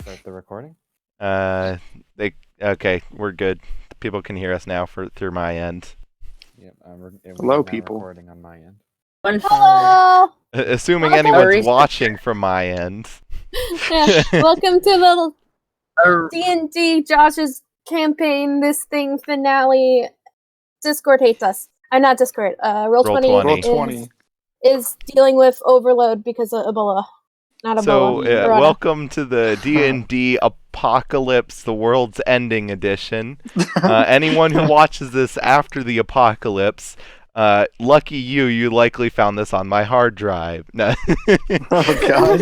Start the recording. Okay, we're good. People can hear us now through my end. Yep. Hello, Now people. recording on my end. Hello! Assuming Welcome. anyone's watching from my end. Yeah, welcome to the D&D Josh's campaign, this thing finale. Discord hates us. Not Discord. Roll20 is dealing with overload because of Ebola. Not So, Ebola. welcome to the D&D Apocalypse, the World's Ending edition. Anyone who watches this after the apocalypse, lucky you likely found this on my hard drive. No. Oh, God.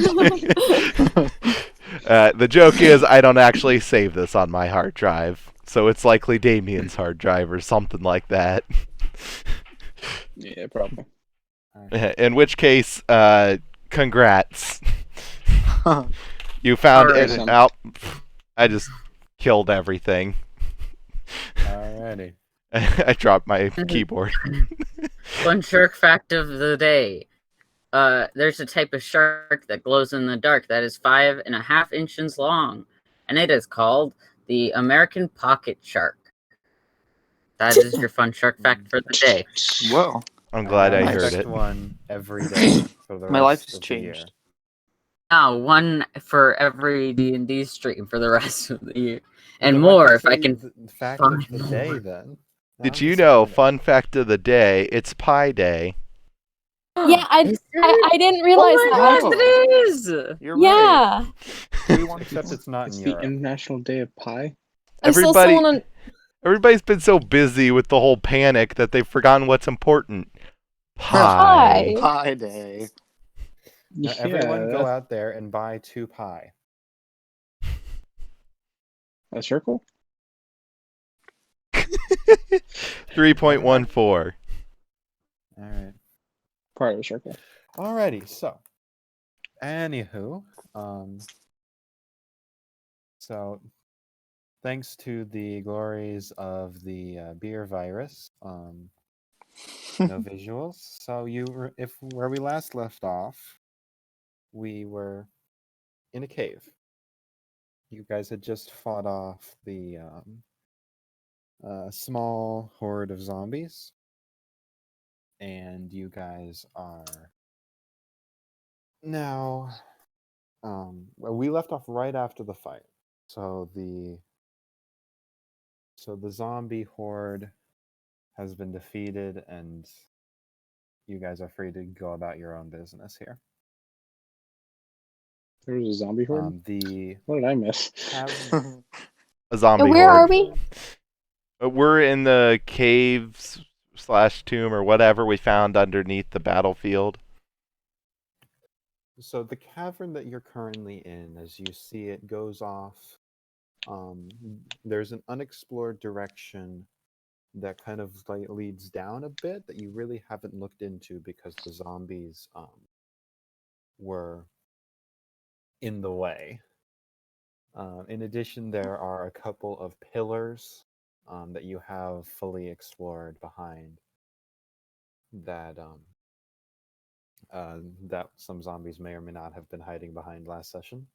The joke is I don't actually save this on my hard drive, so it's likely Damien's hard drive or something like that. Yeah, probably. In which case, congrats. You found it out. I just killed everything. Alrighty. I dropped my keyboard. Fun shark fact of the day. There's a type of shark that glows in the dark that is 5.5 inches long, and it is called the American pocket shark. That is your fun shark fact for the day. Whoa. I'm glad I heard expect it. one every day for the My rest life has of the changed. year. Now, one for every D&D stream for the rest of the year, and Well, more why if I don't you can. say the fact of the day then. Did you know, fun fact of the day, it's Pi Day. Yeah, I didn't realize Oh my that. gosh, it is! You're right. Yeah. Except it's not It's in the Europe. International Day of Pie. Everybody's been so busy with the whole panic that they've forgotten what's important. Pie. Pie Day. Now, everyone go out there and buy 2 pie. A circle? 3.14. Alright. Part of a circle. Alrighty, so. Anywho, so thanks to the glories of the beer virus, no visuals. So where we last left off, we were in a cave. You guys had just fought off the small horde of zombies, and you guys are now. Well, we left off right after the fight. So the zombie horde has been defeated, and you guys are free to go about your own business here. There was a zombie horde? What did I miss? A zombie Where horde. are we? We're in the caves / tomb or whatever we found underneath the battlefield. So the cavern that you're currently in, as you see it, goes off. There's an unexplored direction that kind of like leads down a bit that you really haven't looked into because the zombies were in the way. In addition, there are a couple of pillars that you have fully explored behind that that some zombies may or may not have been hiding behind last session.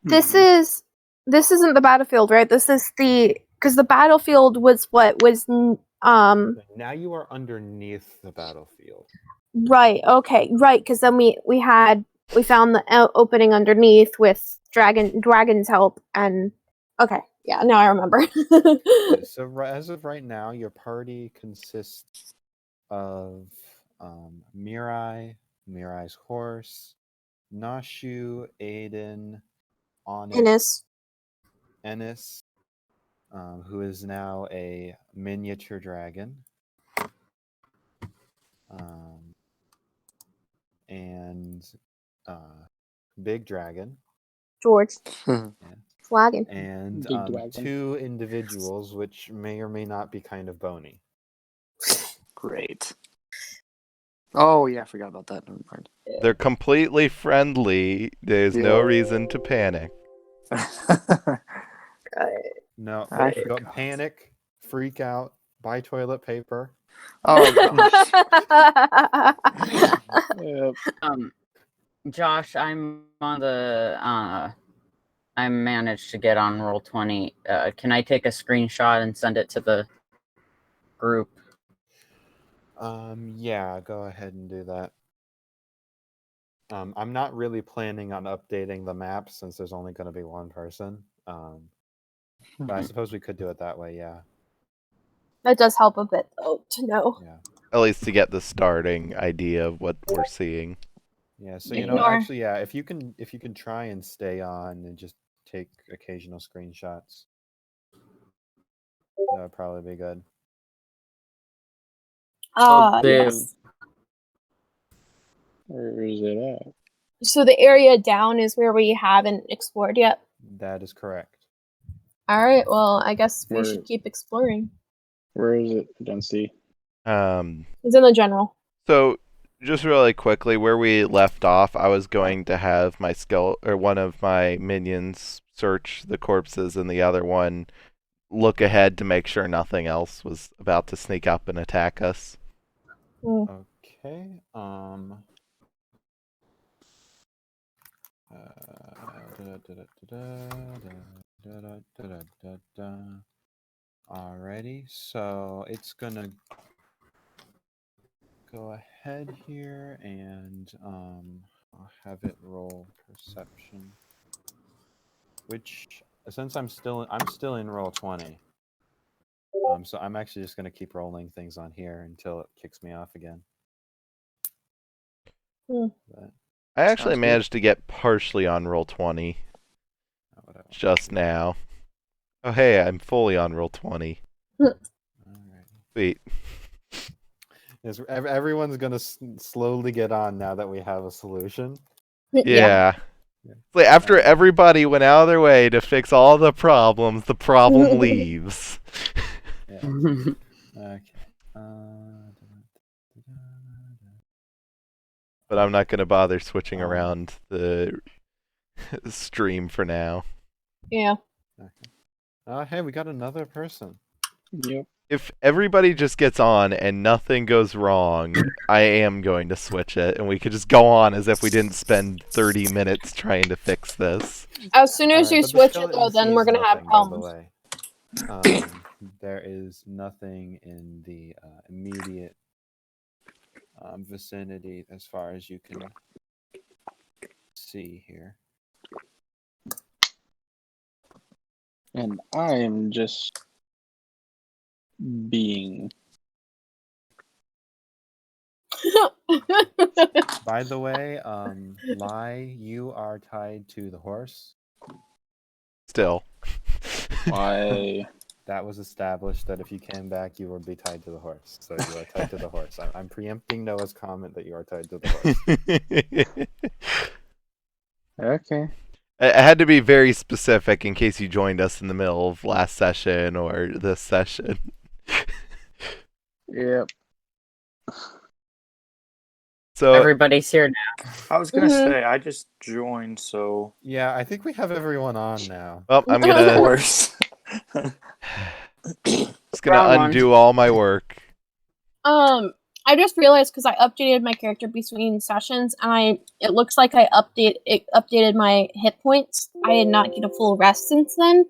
This isn't the battlefield, right? This is because the battlefield was Now you are underneath the battlefield. Right. Okay. Right. Because then we found the opening underneath with dragon's help, and okay. Yeah. Now I remember. So as of right now, your party consists of Mirai's horse, Gnoshu, Aden, Onyx, Ennis, who is now a miniature dragon, and Big Dragon, George, yeah. Flagon, And 2 individuals which may or may not be kind of bony. Great. Oh, yeah, I forgot about that. Never mind. They're completely friendly. There's no reason to panic. No, don't panic, freak out, buy toilet paper. Oh, gosh. Josh, I'm on the. I managed to get on Roll20. Can I take a screenshot and send it to the group? Yeah, go ahead and do that. I'm not really planning on updating the map since there's only going to be one person. But I suppose we could do it that way, yeah. That does help a bit, though, to know. Yeah. At least to get the starting idea of what we're seeing. Yeah, so Ignore. actually, yeah, if you can try and stay on and just take occasional screenshots, that would probably be good. Yes. Where is it at? So the area down is where we haven't explored yet. That is correct. All right. Well, I guess we Where- should keep exploring. Where is it? I don't see. It's in the general. So just really quickly, where we left off, I was going to have my one of my minions search the corpses, and the other one look ahead to make sure nothing else was about to sneak up and attack us. Okay. Alrighty, so it's gonna go ahead here and I'll have it roll perception. Which, since I'm still in Roll20, so I'm actually just gonna keep rolling things on here until it kicks me off again. But, I actually Sounds good. managed to get partially on Roll20 just now. Oh hey, I'm fully on Roll20. Alright. Sweet. Yes, everyone's gonna slowly get on now that we have a solution. Yeah. Like after everybody went out of their way to fix all the problem leaves. Yeah. Okay. But I'm not going to bother switching around the stream for now. Yeah. Okay. Hey, we got another person. Yep. If everybody just gets on and nothing goes wrong, I am going to switch it, and we could just go on as if we didn't spend 30 minutes trying to fix this. As soon as Alright, you but the switch it, though, skeleton then we're sees gonna have nothing, by the problems. way. There is nothing in the immediate vicinity as far as you can see here. And I am just being. By the way, Lai, you are tied to the horse. Still. Why? That was established that if you came back, you would be tied to the horse. So you are tied to the horse. I'm preempting Noah's comment that you are tied to the horse. Okay. I had to be very specific in case you joined us in the middle of last session or this session. Yep. So Everybody's here now. I was gonna say I just joined, so Yeah, I think we have everyone on now. well, I'm of gonna course. just gonna undo all my work. I just realized because I updated my character between sessions, and it looks like I updated my hit points. I did not get a full rest since then.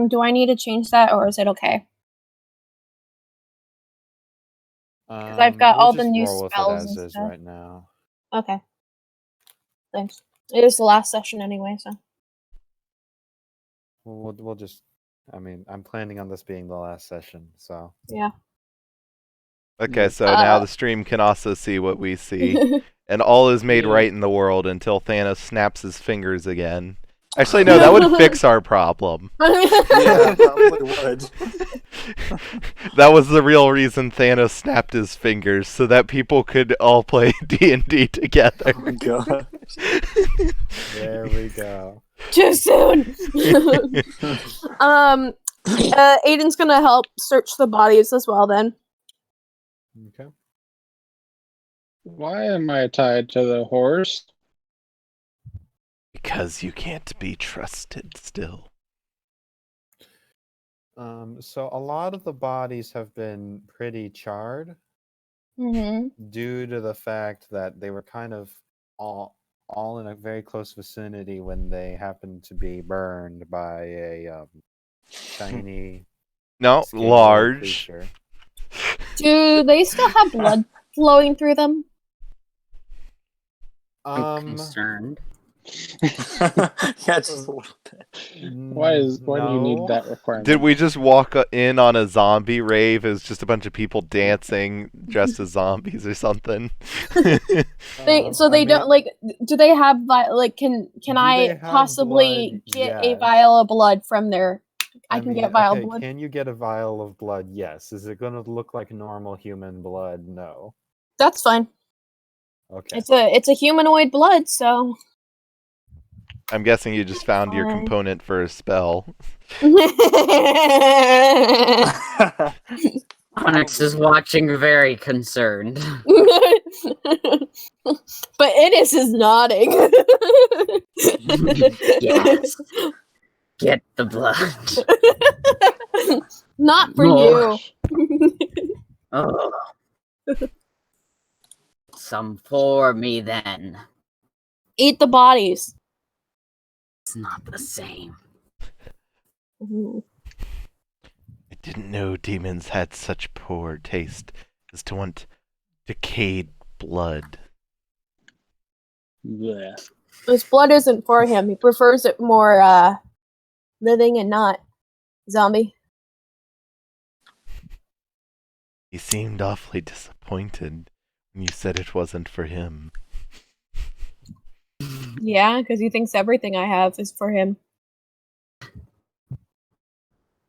Do I need to change that, or is it okay? Because I've got We'll all the just new roll with it spells as and is stuff. right now. Okay. Thanks. It is the last session anyway, so. We'll just. I mean, I'm planning on this being the last session, so. Yeah. Okay, so now the stream can also see what we see. And all is made right in the world until Thanos snaps his fingers again. Actually, no, that would fix our problem. Yeah, probably would. That was the real reason Thanos snapped his fingers, so that people could all play D&D together. Oh my god. There we go. Too soon! Aden's gonna help search the bodies as well then. Okay. Why am I tied to the horse? Because you can't be trusted still. So a lot of the bodies have been pretty charred Mm-hmm. due to the fact that they were kind of all all in a very close vicinity when they happen to be burned by a shiny, No, scaly large. creature. Do they still have blood flowing through them? I'm concerned. Yeah, just a little bit. Why do you need that requirement? Did we just walk in on a zombie rave as just a bunch of people dancing dressed as zombies or something? So they don't like. Do they have like? Can I possibly blood? get a Yes. vial of blood from there? I can get vial okay, blood. Can you get a vial of blood? Yes. Is it going to look like normal human blood? No. That's fine. Okay. It's a humanoid blood, so. I'm guessing you just found your component for a spell. Onyx is watching very concerned. But Ennis is nodding. Yes. Get the blood. Not for More. you. Oh. Some for me then. Eat the bodies. It's not the same. Ooh. I didn't know demons had such poor taste as to want decayed blood. Yeah. His blood isn't for him. He prefers it more living and not zombie. He seemed awfully disappointed when you said it wasn't for him. Yeah, because he thinks everything I have is for him.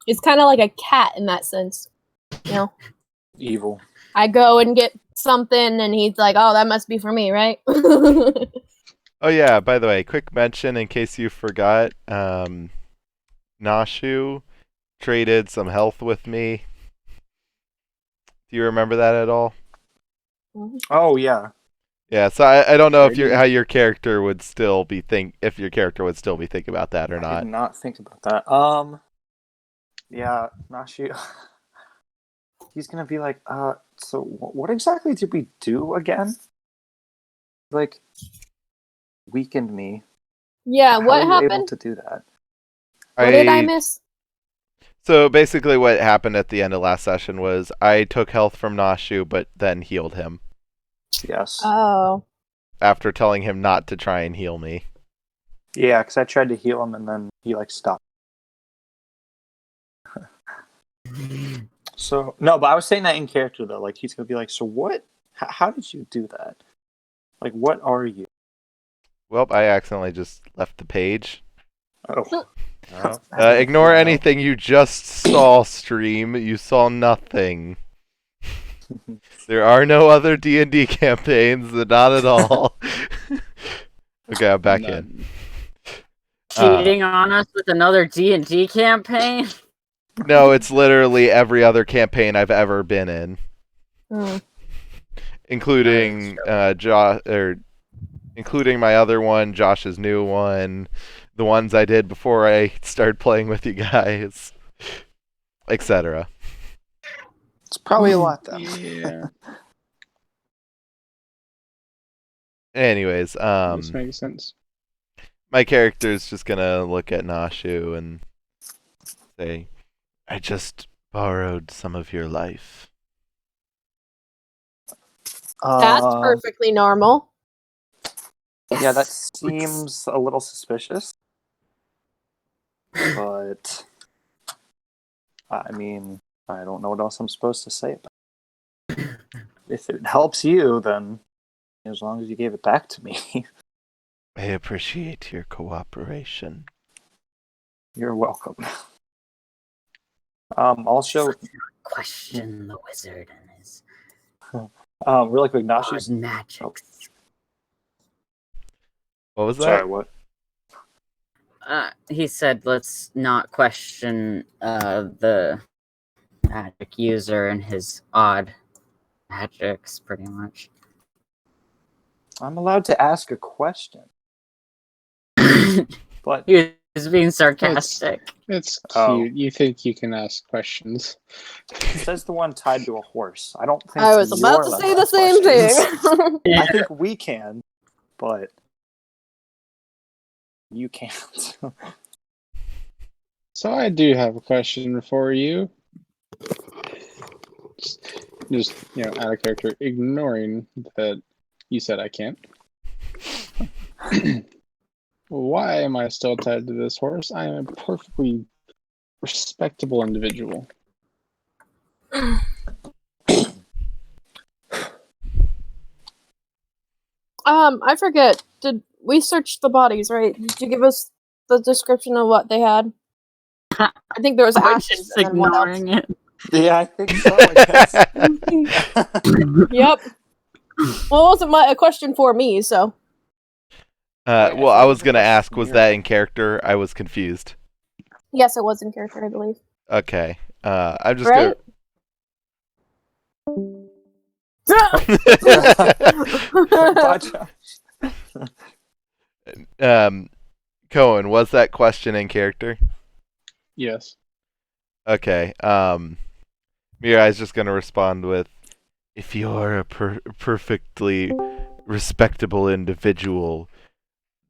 It's kind of like a cat in that sense. You know? Evil. I I go and get something, and he's like, oh, that must be for me, right? Oh yeah, by the way, quick mention in case you forgot, Gnoshu traded some health with me. Do you remember that at all? Oh yeah. Yeah, so I don't know if Trading. how your character would still be thinking about that or I not. did not think about that. Yeah, Gnoshu. He's gonna be like, so what exactly did we do again? Like, weakened me. Yeah, How what are you able happened? to do that? What did I miss? So basically what happened at the end of last session was I took health from Gnoshu, but then healed him. Yes. Oh. After telling him not to try and heal me. Yeah, because I tried to heal him and then he like stopped. So no, but I was saying that in character though. Like he's gonna be like, so what? How did you do that? Like, what are you? Well, I accidentally just left the page. Oh, Oh, Ignore well. anything you just saw, stream. You saw nothing. There are no other D&D campaigns, not at all. Okay, I'm back in. Cheating on us with another D&D campaign? No, it's literally every other campaign I've ever been in, including including my other one, Josh's new one, the ones I did before I started playing with you guys, etc. it's probably a lot then. Yeah. Anyways, This makes sense. my character's just gonna look at Gnoshu and say, I just borrowed some of your life. That's perfectly normal. Yeah, that seems a little suspicious. But I mean, I don't know what else I'm supposed to say about it. If it helps you, then as long as you gave it back to me, I appreciate your cooperation. you're welcome. Also, Question the wizard and his really quick, odd Gnashu's. magics. What was that? Sorry, what? He said, let's not question the magic user and his odd magics, pretty much. I'm allowed to ask a question, but He was being sarcastic. It's cute. Oh. You think you can ask questions. it says the one tied to a horse. I don't think I was about you're to allowed say the ask same questions. thing. I think we can, but You can't. So I do have a question for you. Just out of character, ignoring that you said I can't. Why am I still tied to this horse? I am a perfectly respectable individual. I forget. Did we search the bodies, right? Did you give us the description of what they had? I think there was ashes Just and then what else? ignoring it. Yeah, I think so. I guess. Yep. Well, it wasn't a question for me, so. Well, I was gonna ask, was that in character? I was confused. Yes, it was in character, I believe. Okay. I'm just Right? Bye, Josh. Cohen, was that question in character? Yes. Okay. Mirai's just gonna respond with, if you're a perfectly respectable individual,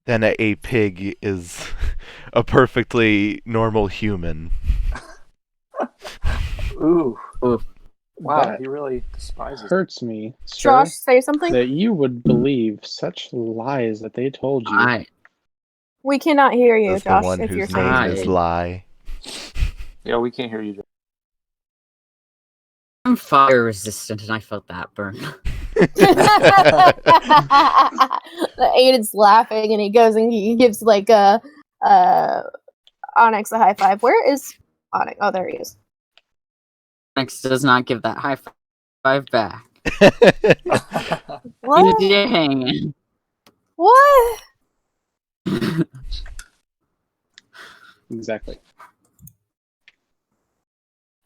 then a pig is a perfectly normal human. Ooh. Oof. Wow, That he really despises. hurts me, sir, Josh, say something? that you would believe such lies that they told you. We cannot hear you, That's the Josh, one if you're whose saying name is Lie. Yeah, we can't hear you. Josh. I'm fire resistant, and I felt that burn. Aiden's laughing and he goes and he gives like Onyx a high five. Where is Onyx? Oh, there he is. Onyx does not give that high five back. What? Dang. What? Exactly.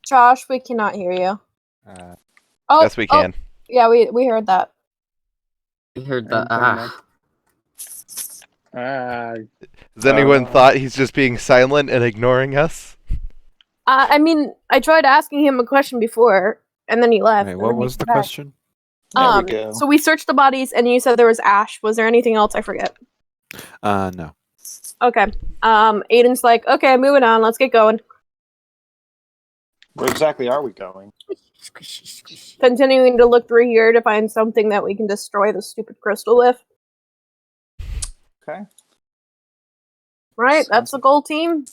Josh, we cannot hear you. Oh, Yes, we can. Yeah, we heard that. We heard the Has anyone thought he's just being silent and ignoring us? I mean, I tried asking him a question before, and then he left. Wait, and what then he was the came back. question? There we go. So we searched the bodies, and you said there was ash. Was there anything else? I forget. No. Okay. Aiden's like, okay, moving on. Let's get going. Where exactly are we going? Continuing to look through here to find something that we can destroy the stupid crystal with. Okay. Right? Sounds That's the goal, team?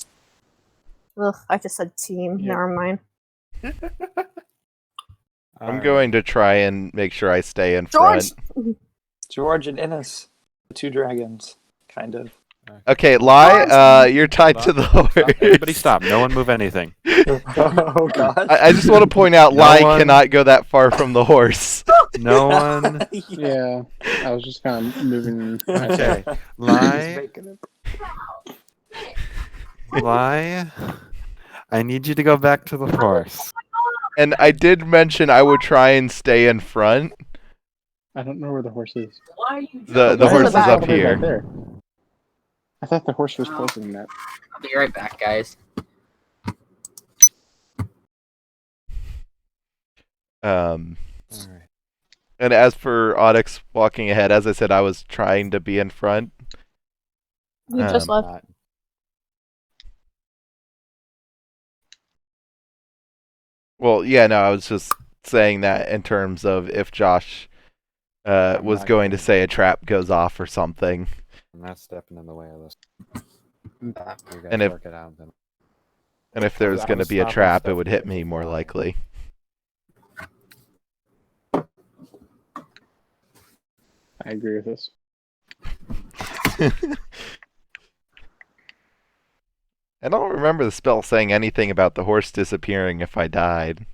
Ugh, I just said team. Yep. Never mind. I'm going to try and make sure I stay in George! front. George and Innes, the two dragons, kind of. Okay, Lie, you're tied to the horse. Everybody stop. No one move anything. Oh God! I just want to point out, No Lie one- cannot go that far from the horse. No one. Yeah, I was just kind of moving. Okay. He's Lie. making it. Lie. I need you to go back to the horse. And I did mention I would try and stay in front. I don't know where the horse is. The Where's horse the is back? up All the way back here. there. I thought the horse was closer than that. I'll be right back, guys. Um, All right. and as for Onyx walking ahead, as I said, I was trying to be in front. You just left. Not- Well, yeah, no, I was just saying that in terms of if Josh was not going to gonna- say a trap goes off or something. I'm not stepping in the way of this. You guys And if- work it out then. And if there was I going to was be a stopping trap, it stuff would to hit get me to more fly. likely. I agree with this. I don't remember the spell saying anything about the horse disappearing if I died.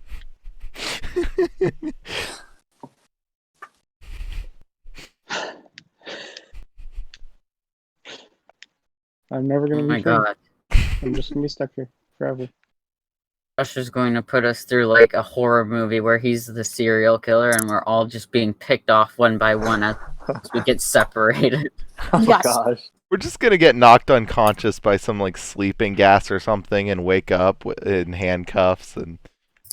I'm never Oh gonna my be free. god. I'm just gonna be stuck here forever. Josh is going to put us through like a horror movie where he's the serial killer and we're all just being picked off one by one as we get separated. Oh Yes. gosh! We're just going to get knocked unconscious by some like sleeping gas or something and wake up in handcuffs, and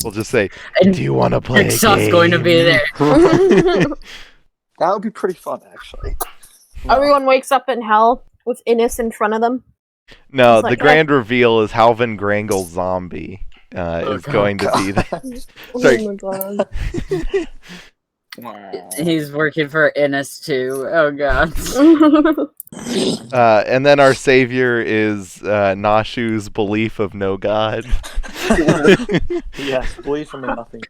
we'll just say, And "Do you want to play a Jigsaws game?" going to be there. That would be pretty fun, actually. Everyone wakes up in hell with Innis in front of them. No, It's the like, grand reveal is Halvin Grangle Zombie is going to be the. Sorry. Oh my god. Wow. He's working for Innis too. Oh god. And then our savior is Gnoshu's belief of no god. Yes, believe him in nothing.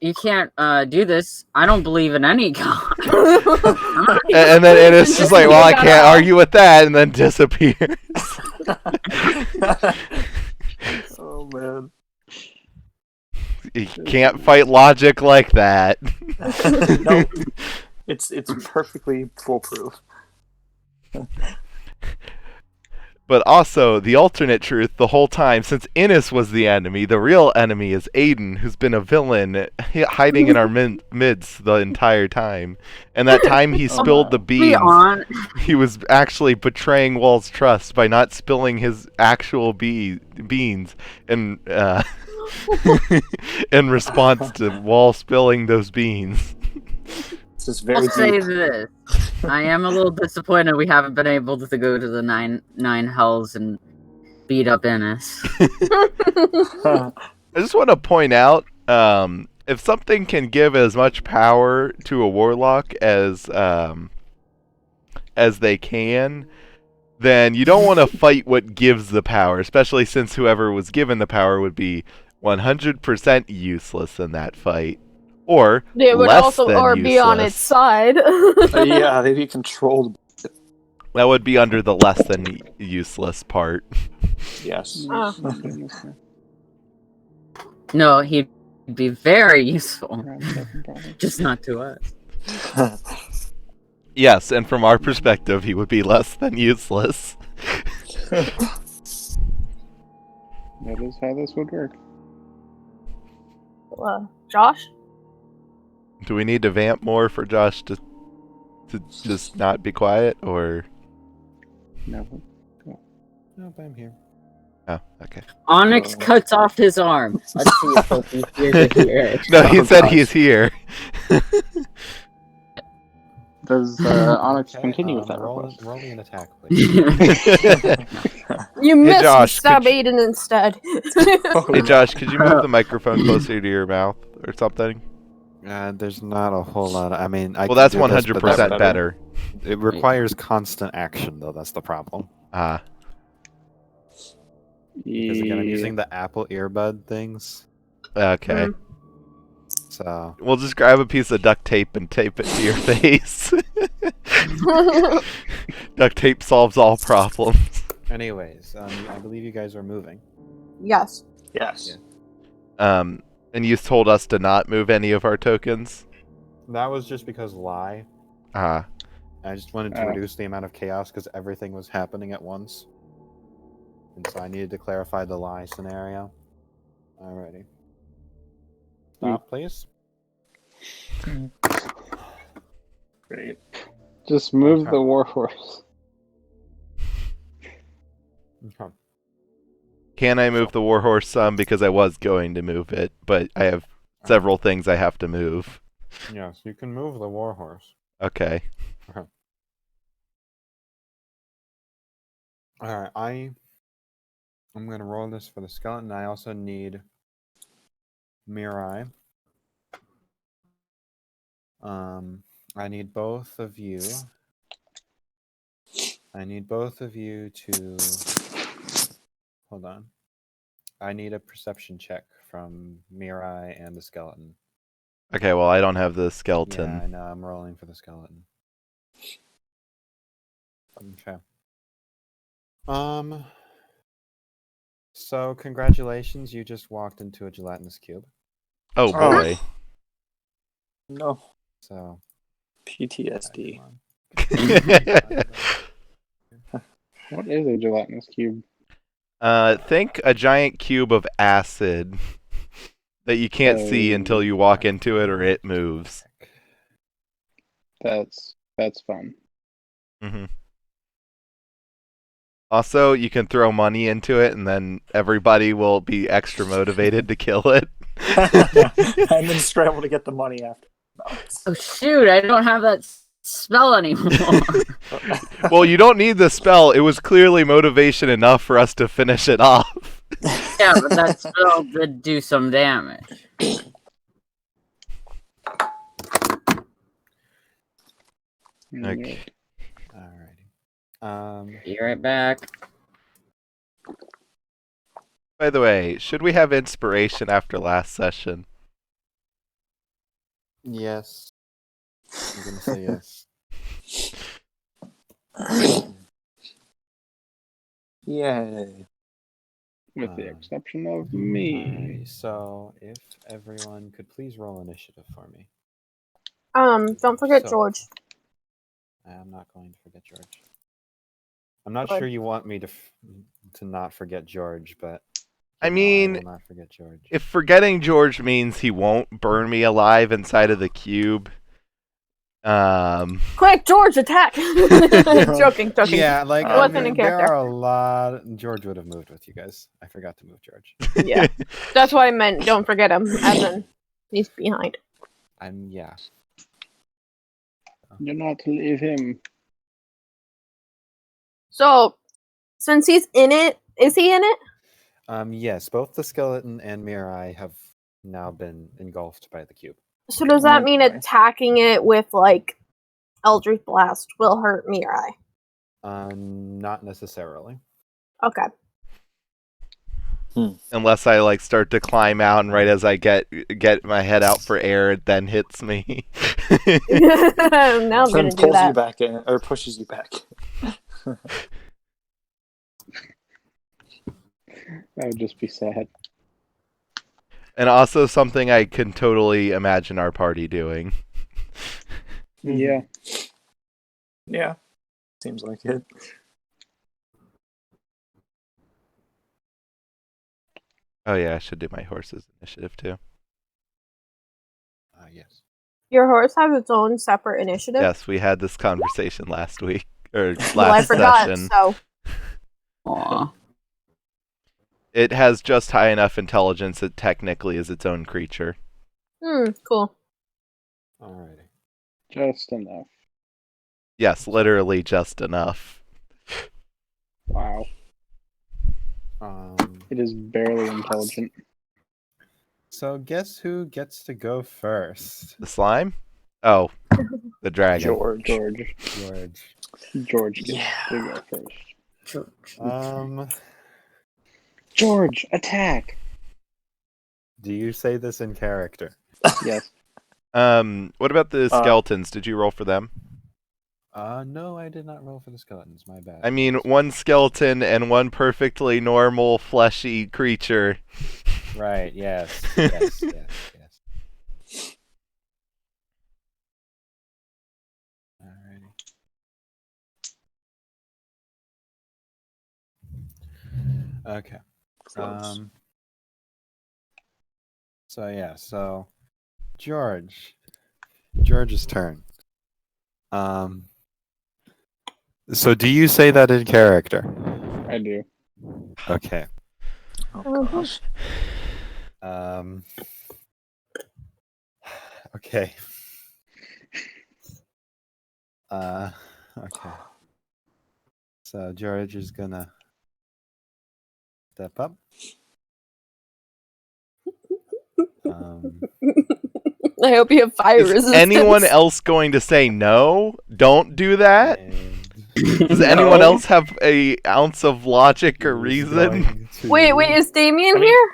You can't do this. I don't believe in any god. And then it's just like, well, I can't argue with that, and then disappears. Oh man. You can't fight logic like that. No, it's perfectly foolproof. But also, the alternate truth the whole time, since Innis was the enemy, the real enemy is Aden, who's been a villain hiding in our midst the entire time. And that time he spilled the beans, he was actually betraying Wall's trust by not spilling his actual beans in, in response to Wall spilling those beans. This is very I'll say deep. this. I am a little disappointed we haven't been able to go to the nine hells and beat up Innis. I just want to point out, if something can give as much power to a warlock as they can, then you don't want to fight what gives the power, especially since whoever was given the power would be 100% useless in that fight. Or They would less also than or be on useless. its side. Yeah, they'd be controlled. That would be under the less than useless part. Yes. Oh. No, he'd be very useful. Just not to us. Yes, and from our perspective, he would be less than useless. That is how this would work. Josh? Do we need to vamp more for Josh to just not be quiet, or? No. Nope, I'm here. Oh, okay. Onyx cuts off his arm. Let's see if he'll be here to hear it. No, he Oh, said gosh. he's here. Does Onyx Okay, continue with that roll request? me an attack, please. You missed. Josh, Stab could you- Aiden instead. Hey Josh, could you move the microphone closer to your mouth or something? There's not a whole lot. I mean, Well, that's 100% better. better. It requires constant action, though. That's the problem. Ah, Because again, I'm using the Apple earbud things. okay. Mm. So We'll just grab a piece of duct tape and tape it to your face. Duct tape solves all problems. anyways, I believe you guys are moving. Yes. Yes. And you told us to not move any of our tokens. That was just because lie. Ah, I just wanted to reduce the amount of chaos because everything was happening at once. And so I needed to clarify the lie scenario. Alrighty. Stop, please. Great. Just move Okay. the warhorse. Okay. can I move the warhorse some? Because I was going to move it, but I have several things I have to move. Yes, you can move the warhorse. Okay. Alright, I'm gonna roll this for the skeleton. I also need Mirai. I need both of you. To hold on. I need a perception check from Mirai and the skeleton. Okay, well, I don't have the Yeah, skeleton. I know. I'm rolling for the skeleton. Okay. So congratulations, you just walked into a gelatinous cube. Oh, Oh. boy. No. So PTSD. What is a gelatinous cube? Think a giant cube of acid that you can't see until you walk into it or it moves. That's fun. hmm Also, you can throw money into it, and then everybody will be extra motivated to kill it. And then scramble to get the money after. No, Oh shoot! I don't have that spell anymore. Well, you don't need the spell. It was clearly motivation enough for us to finish it off. Yeah, but that spell did do some damage. Okay. Alrighty. Be right back. By the way, should we have inspiration after last session? Yes. I'm gonna say yes. Yay. With the exception of me. Alright, so if everyone could please roll initiative for me. Don't forget So- George. I'm not going to forget George. I'm not Good. sure you want me to not forget George, but I no, mean, I will not forget George. if forgetting George means he won't burn me alive inside of the cube, Quick, George, attack! joking. Yeah, like It wasn't in there character. are a lot. George would have moved with you guys. I forgot to move George. Yeah, that's what I meant. Don't forget him. As in, he's behind. Yeah. Do not leave him. So, since he's in it, is he in it? Yes, both the skeleton and Mirai have now been engulfed by the cube. So does that mean Okay. attacking it with like Eldritch Blast will hurt Mirai? Not necessarily. Okay. unless I like start to climb out, and right as I get my head out for air, it then hits me. Now I'm gonna Chen do pulls that. you back in, or pushes you back. That would just be sad. And also something I can totally imagine our party doing. Yeah. Yeah. Seems like it. Oh yeah, I should do my horse's initiative too. Yes. Your horse has its own separate initiative. Yes, we had this conversation last week or last Well, I forgot. session. So Aw. It has just high enough intelligence that technically is its own creature. cool. Alrighty. Just enough. Yes, literally just enough. Wow. It is barely intelligent. So guess who gets to go first? The slime? Oh, the dragon. George. George. Gets to go first. George, attack! Do you say this in character? Yes. What about the skeletons? Did you roll for them? No, I did not roll for the skeletons. My bad. I mean, one skeleton and one perfectly normal, fleshy creature. Right, yes. Yes. Alrighty. Okay. Close. So George's turn. So do you say that in character? I do. Okay. Oh gosh. Okay. Okay. So George is gonna step up. I hope you have fire Is resistance. anyone else going to say no? Don't do that? And Does anyone else have a ounce of logic or he's reason? going to- Wait, is Damien I mean, here?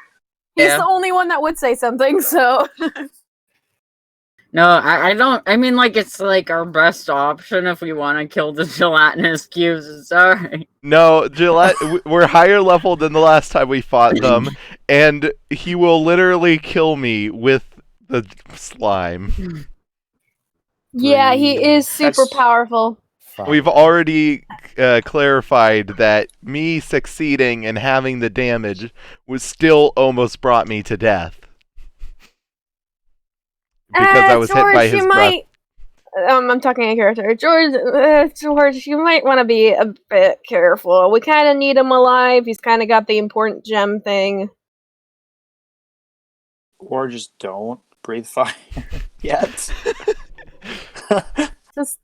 He's yeah. the only one that would say something, so No, I don't. I mean, like, it's like our best option if we want to kill the gelatinous cubes. Sorry. No, Gillette, we're higher level than the last time we fought them, and he will literally kill me with the slime. yeah, he is super That's- powerful. Fine. We've already clarified that me succeeding and having the damage was still almost brought me to death. Because I was George, hit by his you breath. might. I'm talking in character. George, you might want to be a bit careful. We kind of need him alive. He's kind of got the important gem thing. Or just don't breathe fire yet. Just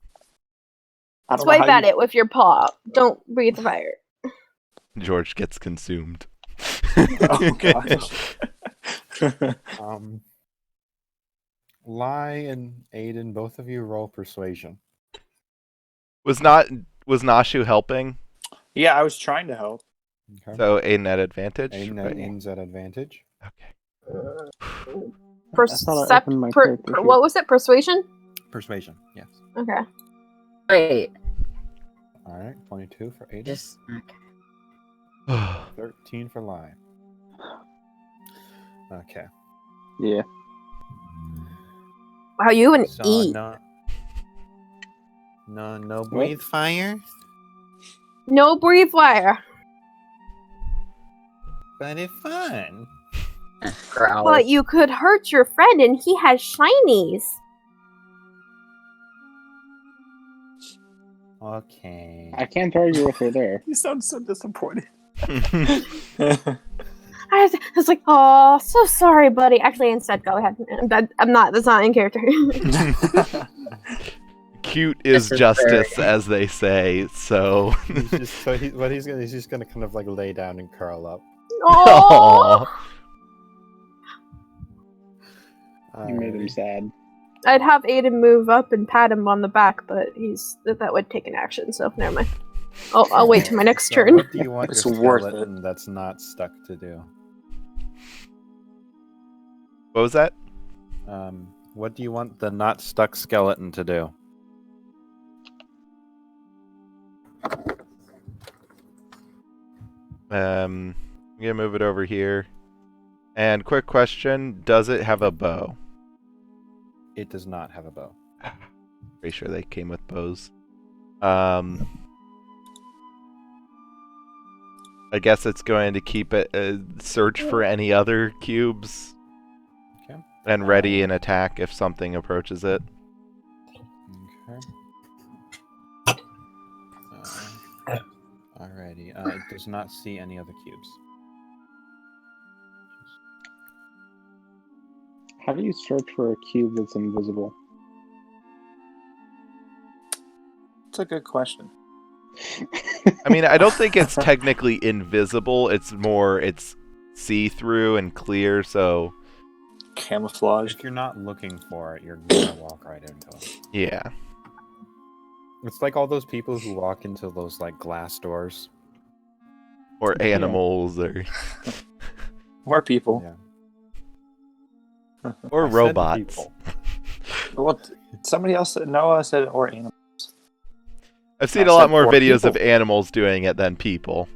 I don't know Swipe how at it with your paw. Don't breathe fire. George gets consumed. Oh gosh. Lai and Aden, both of you roll persuasion. Was Gnoshu helping? Yeah, I was trying to help. Okay. So Aiden at advantage. Aiden's at advantage. Okay. thought I opened my character sheet. What was it? Persuasion? Persuasion, yes. Okay. Wait, All right, 22 for Aden. just okay. 13 for Lai. Okay. Yeah. Wow, you and So E. no breathe fire, No breathe fire. but it's fun. Growl. But you could hurt your friend and he has shinies. Okay. I can't argue with her there. You sound so disappointed. I was like, oh, so sorry, buddy. Actually, instead, go ahead. I'm not. That's not in character. Cute is This is justice, very- as they say. So. He's just gonna kind of like lay down and curl up. Oh, You made him Alrighty. sad. I'd have Aiden move up and pat him on the back, but that would take an action. So never mind. I'll wait till my next So turn. what do you want It's your worth skeleton that's not stuck to do? What was that? What do you want the not stuck skeleton to do? I'm gonna move it over here. And quick question: does it have a bow? It does not have a bow. Pretty sure they came with bows. I guess it's going to keep it search for any other cubes. Okay. And ready an attack if something approaches it. Okay. Alrighty. It does not see any other cubes. How do you search for a cube that's invisible? It's a good question. I mean, I don't think it's technically invisible. It's see-through and clear, so Camouflage. If you're not looking for it, you're gonna walk right into it. yeah. It's like all those people who walk into those like glass doors. Or animals, or More people. Yeah. or I said robots. people. Well, somebody else said Noah said or animal. I've seen I a lot said more or videos of people. animals doing it than people.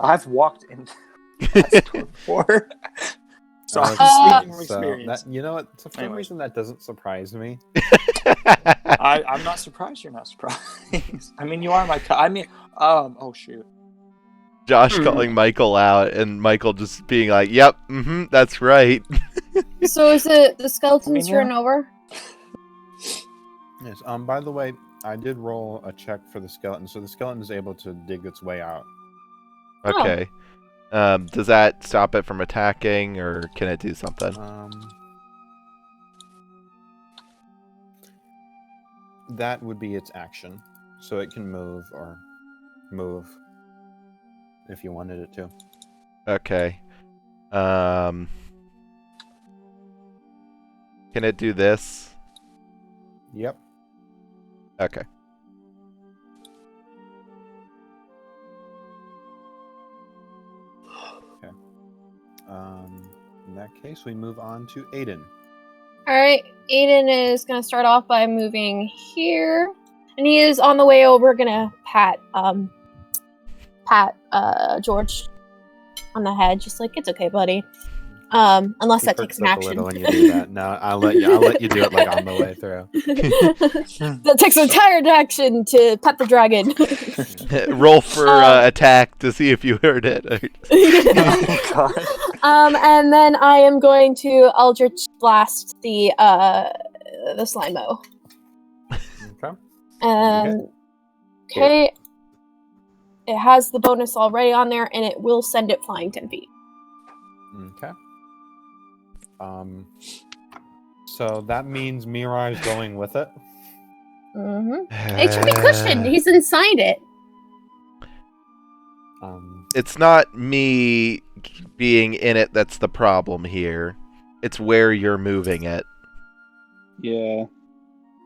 I've walked in glass door before. So I'm Okay, speaking from so experience. that, you know what? For some Anyways. reason, that doesn't surprise me. I'm not surprised you're not surprised. I mean, you are my. Oh shoot. Josh calling Michael out, and Michael just being like, "Yep, that's right." So is it the skeleton's yeah. turn over? Yes. By the way, I did roll a check for the skeleton, so the skeleton is able to dig its way out. Oh. Okay. Does that stop it from attacking, or can it do something? That would be its action, so it can move if you wanted it to. Okay. Can it do this? Yep. Okay. In that case, we move on to Aden. Alright, Aiden is gonna start off by moving here. And he is on the way over gonna pat George on the head, just like, it's okay, buddy. Unless He that perks takes an up action. a little when you do that. No, I'll let you do it like on the way through. That takes an entire action to pet the dragon. Roll for attack to see if you heard it. Oh god. And then I am going to Eldritch Blast the Slimo. Okay. Okay. It has the bonus already on there, and it will send it flying 10 feet. Okay. So that means Mirai's going with it. It should be cushioned. He's inside it. It's not me being in it that's the problem here. It's where you're moving it. Yeah.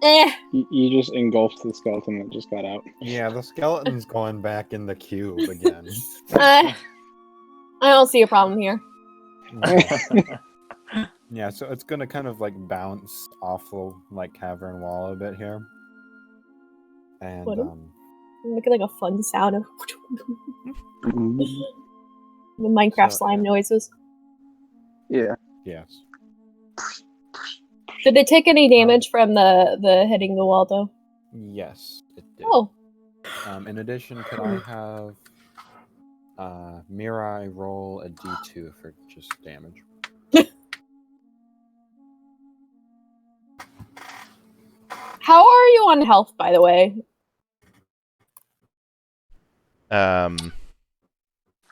Eh. You just engulfed the skeleton that just got out. Yeah, the skeleton's going back in the cube again. I don't see a problem here. Yeah, so it's gonna kind of like bounce off the like cavern wall a bit here. And Make it like a fun sound of the Minecraft slime noises. Yeah. Yes. Did they take any damage from the hitting the wall though? Yes, it did. Oh. In addition, could I have Mirai roll a d2 for just damage? How are you on health, by the way?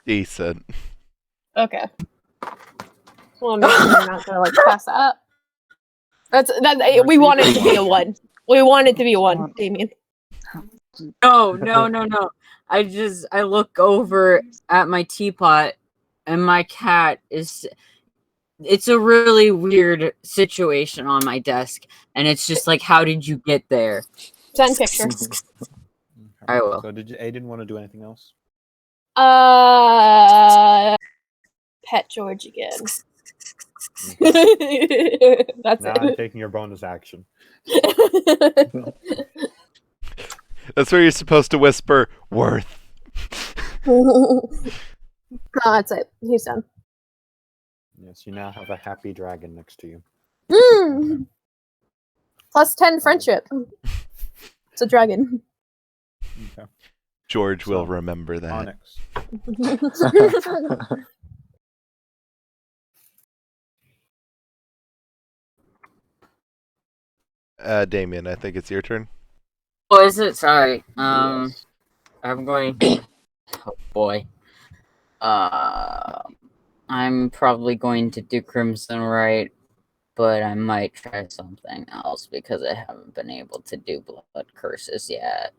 Decent. Okay. Well, I'm not gonna like pass that up. We want it to be a 1. We want it to be a 1, Damien. No. I look over at my teapot and my cat is... It's a really weird situation on my desk, and it's just like, how did you get there? Send picture. I will. So did Aden want to do anything else? Pet George again. That's now it. I'm taking your bonus action. That's where you're supposed to whisper, worth. That's it. He's done. Yes, you now have a happy dragon next to you. Plus 10 friendship. It's a dragon. Okay. George will remember that. Onyx. Damien, I think it's your turn. Oh, is it? Sorry. Yes. I'm going... Oh, boy. I'm probably going to do Crimson Right, but I might try something else because I haven't been able to do Blood Curses yet.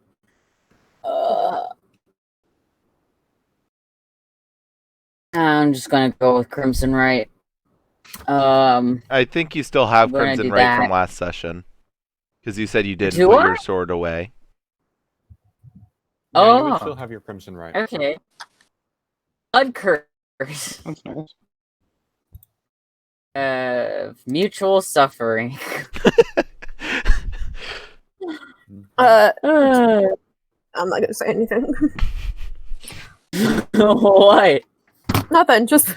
I'm just gonna go with Crimson Right. I think you still have I'm gonna Crimson do Right that. from last session. Because you said you didn't Do put I? your sword away. Yeah, you Oh. would still have your crimson right. Okay. Blood Curse. That's nice. Mutual Suffering. I'm not gonna say anything. What? Nothing. Just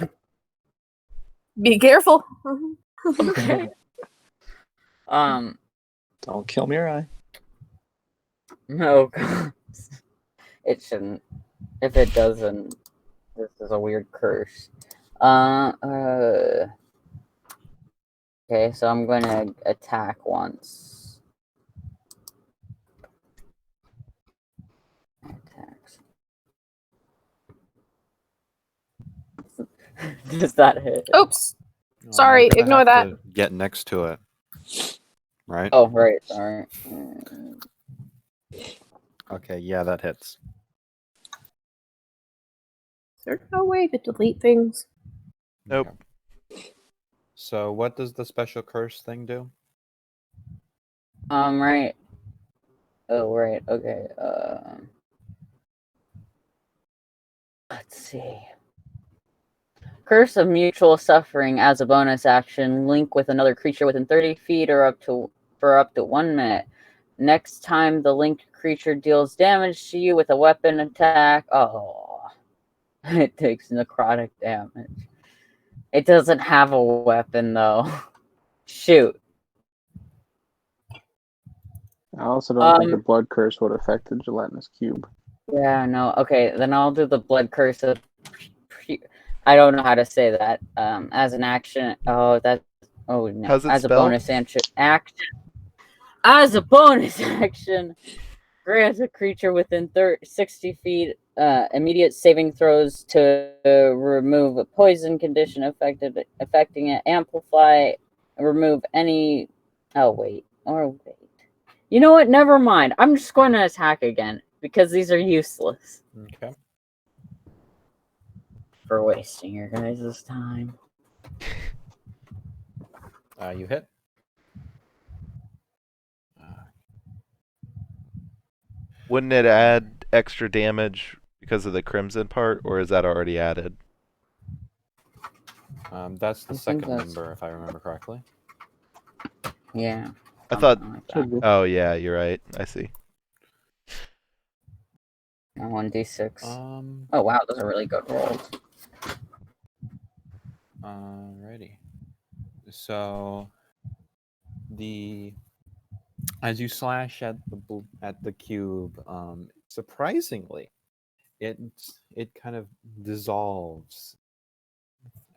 be careful. Okay. Don't kill Mirai. No. It shouldn't. If it doesn't, this is a weird curse. Okay, so I'm gonna attack once. Attacks. Does that hit? Oops. No, Sorry, you're gonna ignore have that. to get next to it. Right? Oh, right, sorry. Okay, yeah, that hits. Is there no way to delete things? Nope. Okay. So what does the special curse thing do? Right. Oh, right, okay, let's see. Curse of Mutual Suffering as a bonus action. Link with another creature within 30 feet or for up to 1 minute. Next time the linked creature deals damage to you with a weapon attack, it takes necrotic damage. It doesn't have a weapon though. Shoot. I also don't think the blood curse would affect the gelatinous cube. Yeah, no. Okay, then I'll do the blood curse of... I don't know how to say that. As an action... Oh, that... Oh, no. How's it As spelled? a bonus action... As a bonus action, grants a creature within 60 feet immediate saving throws to remove a poison condition affecting it, amplify, remove any... Oh, wait. Or wait. You know what? Never mind. I'm just going to attack again because these are useless Okay. for wasting your guys' time. You hit. Wouldn't it add extra damage because of the crimson part, or is that already added? That's the I think second that's- number, if I remember correctly. Yeah. I thought. something like that. Oh yeah, you're right. I see. 1d6. Um. Oh wow, those are really good rolls. Alrighty. So as you slash at the cube, surprisingly, it kind of dissolves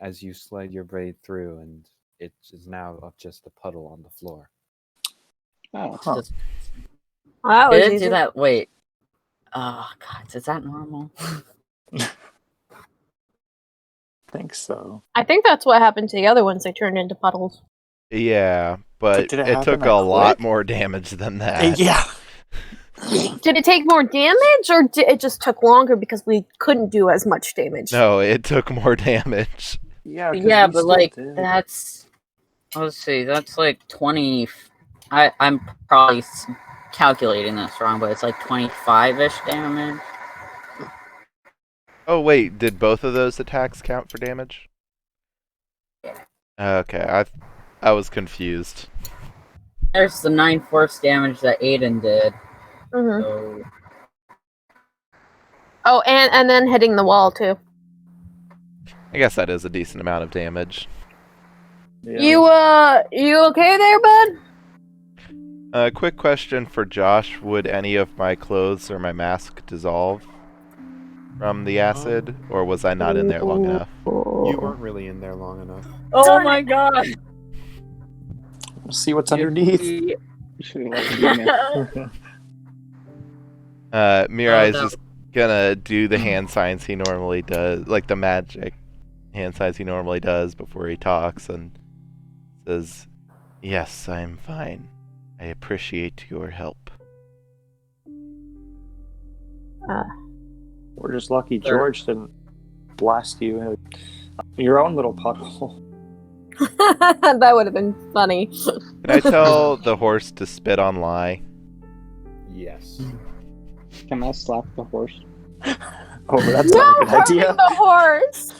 as you slide your blade through, and it is now just a puddle on the floor. Oh, Huh. Just- That Did was it easy. do that? Wait. Oh god, is that normal? think so. I think that's what happened to the other ones. They turned into puddles. Yeah, but did it it took happen a that lot quick? more damage than that. Yeah. Did it take more damage, or it just took longer because we couldn't do as much damage? No, it took more damage. Yeah. 'cause Yeah, we but still like did. that's. Let's see, that's like 20. I'm probably calculating this wrong, but it's like 25-ish damage. Oh wait, did both of those attacks count for damage? Yeah. Okay, I was confused. There's the 9 force damage that Aden did. Mhm. So Oh, and then hitting the wall too. I guess that is a decent amount of damage. Yeah. You okay there, bud? Quick question for Josh: would any of my clothes or my mask dissolve from the acid, or was I not in there long enough? You weren't really in there long enough. oh Darn my god! We'll see what's underneath. you should have left it in there. Mirai's no. just gonna do the hand signs he normally does, like the magic hand signs he normally does before he talks, and says, "Yes, I'm fine. I appreciate your help." We're just lucky George didn't blast you in your own little puddle. That would have been funny. Can I tell the horse to spit on Lie? Yes. Can I slap the horse? Oh, that's No, not a good hurting idea. the horse.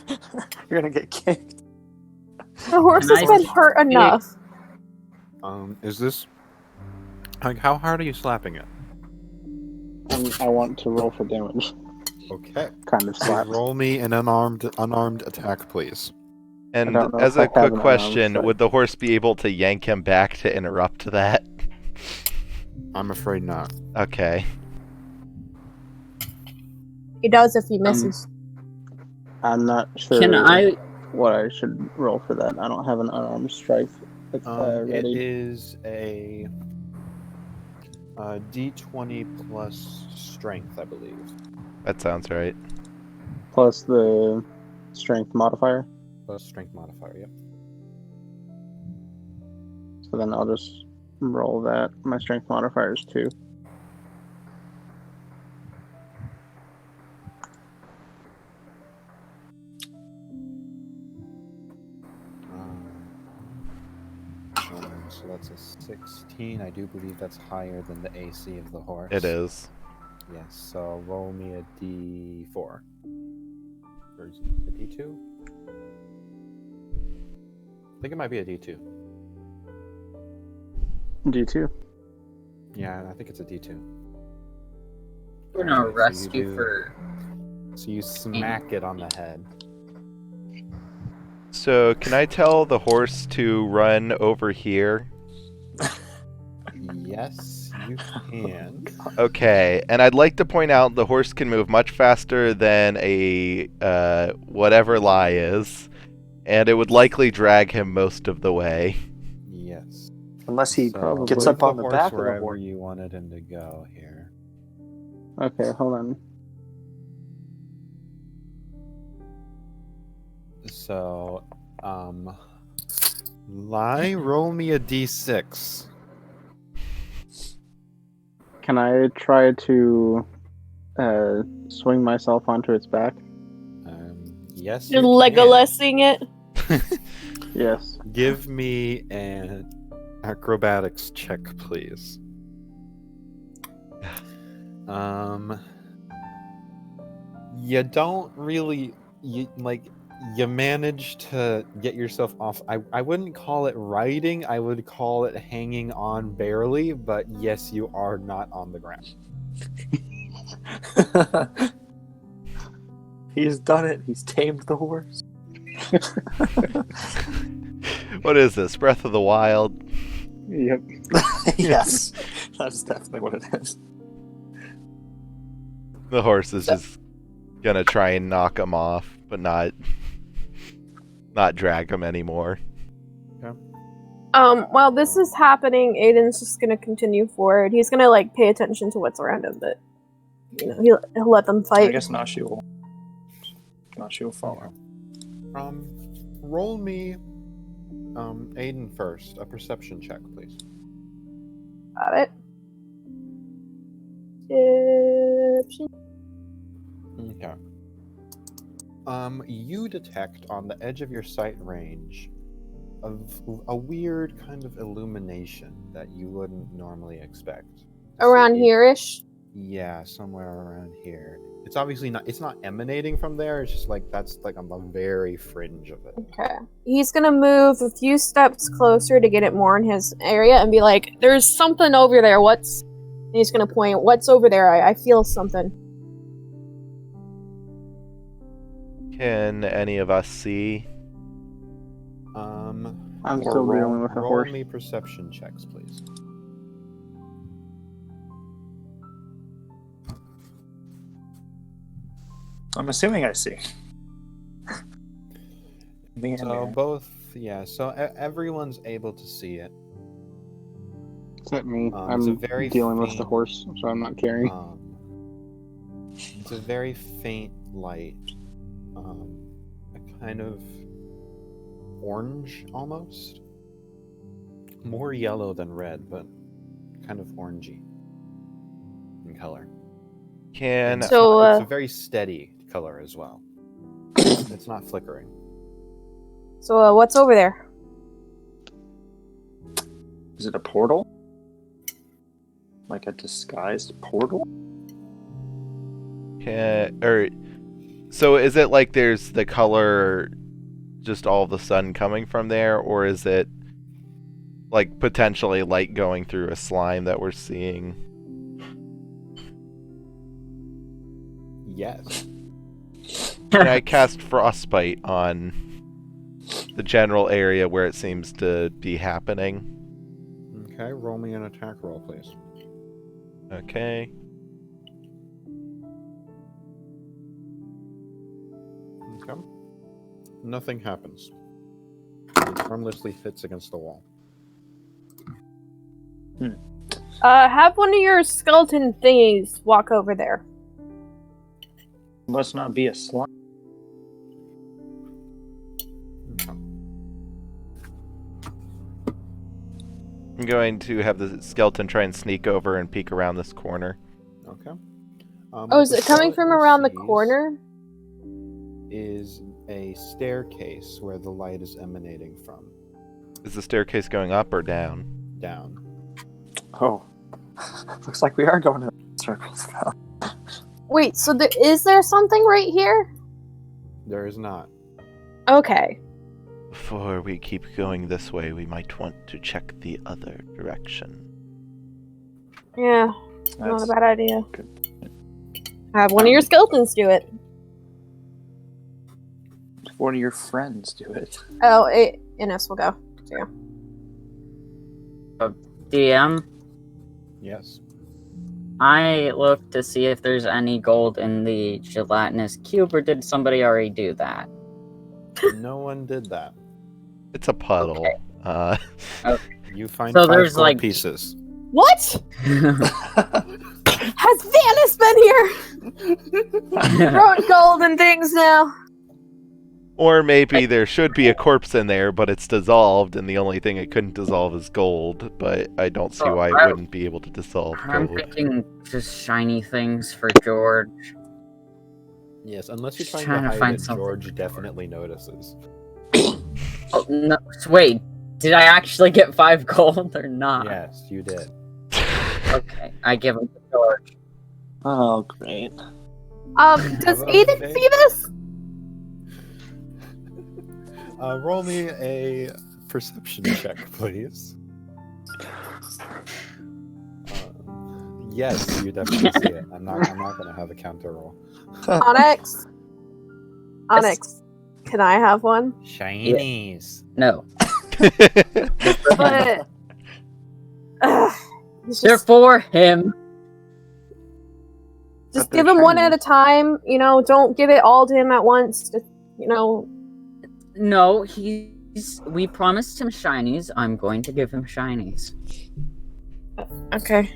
You're gonna get kicked. The horse has Nice. been hurt enough. Is this like how hard are you slapping it? I want to roll for damage. Okay. Kind of slap. Roll me an unarmed attack, please. And don't know as if I a have quick an unarmed question, strike. would the horse be able to yank him back to interrupt that? I'm afraid not. Okay. He does if he misses. I'm not sure Can I? what I should roll for that. I don't have an unarmed strike It ready. is a D20 plus strength, I believe. That sounds right. Plus the strength modifier. Plus strength modifier, yep. So then I'll just roll that. My strength modifier is 2. So that's a 16. I do believe that's higher than the AC of the horse. It is. Yes, so roll me a D4. Or is it a D2? I think it might be a D2. D2. Yeah, I think it's a D2. We're gonna Okay, so arrest you you do- for. So you smack it on the head. So, can I tell the horse to run over here? Yes, you can. Okay, and I'd like to point out the horse can move much faster than a whatever Lie is, and it would likely drag him most of the way. Yes. Unless he So gets move up on the horse back of the wherever horse. you wanted him to go here. Okay, hold on. So, Lie, roll me a D6. Can I try to swing myself onto its back? Yes, You're you Legolasing it. can. Yes. Give me an acrobatics check, please. You don't really you manage to get yourself off. I wouldn't call it riding, I would call it hanging on barely, but yes, you are not on the ground. He's done it. He's tamed the horse. What is this? Breath of the Wild? Yep. Yes, that's definitely what it is. The horse is just gonna try and knock him off, but not drag him anymore. While this is happening, Aden's just gonna continue forward. He's gonna like pay attention to what's around him, but he'll let them fight. I guess Gnoshu will follow. Roll me, Aden first. A perception check, please. Got it. Perception. Okay. You detect on the edge of your sight range of a weird kind of illumination that you wouldn't normally expect. Around here-ish? Yeah, somewhere around here. It's obviously not. It's not emanating from there. It's just that's on the very fringe of it. Okay. He's gonna move a few steps closer to get it more in his area and be like, "There's something over there. What's?" And he's gonna point. "What's over there? I feel something." Can any of us see? I'm still dealing with the roll horse. me perception checks, please. I'm assuming I see. So everyone's able to see it. Except me. It's I'm a very dealing with the faint- horse, so I'm not carrying. It's a very faint light, a kind of orange almost, more yellow than red, but kind of orangey in color. Can It's So, it's a very steady color as well. It's not flickering. So, what's over there? Is it a portal? Like a disguised portal? so is it like there's the color just all of a sudden coming from there, or is it like potentially light going through a slime that we're seeing? Yes. Can I cast frostbite on the general area where it seems to be happening? Okay, roll me an attack roll, please. Okay. Okay. Nothing happens. It harmlessly fits against the wall. Have one of your skeleton thingies walk over there. Must not be a slime. Okay. I'm going to have the skeleton try and sneak over and peek around this corner. Okay. Oh, is the it coming from skeleton around the sees corner? Is a staircase where the light is emanating from. Is the staircase going up or down? Down. Oh. Looks like we are going in circles now. Wait, so is there something right here? There is not. Okay. Before we keep going this way, we might want to check the other direction. Yeah, not That's a bad idea. good. Have one of your skeletons do it. One of your friends do it. Oh, Ines will go. So, yeah. DM, Yes. I looked to see if there's any gold in the gelatinous cube, or did somebody already do that? No one did that. It's a puddle. Okay. You find So 5 there's, gold like- pieces. What? Has Vanis been here? Throwing gold and things now. Or maybe there should be a corpse in there, but it's dissolved, and the only thing it couldn't dissolve is gold. But I don't see why it wouldn't be able to dissolve I'm gold. thinking just shiny things for George. Yes, unless you're Just trying to hide find it, something George for definitely notices. Oh, no, wait, did I actually get 5 gold or not? Yes, you did. Okay, I give him to George. Oh, great. Does Have a Aden face. see this? Roll me a perception check, please. Yes, you definitely see it. I'm not gonna have a counter roll. Onyx? Onyx, can I have one? Shinies. No. But... it's They're just, for him. just But they're give him one shiny. at a time, you know, don't give it all to him at once. Just, you know... No, we promised him shinies. I'm going to give him shinies. Okay.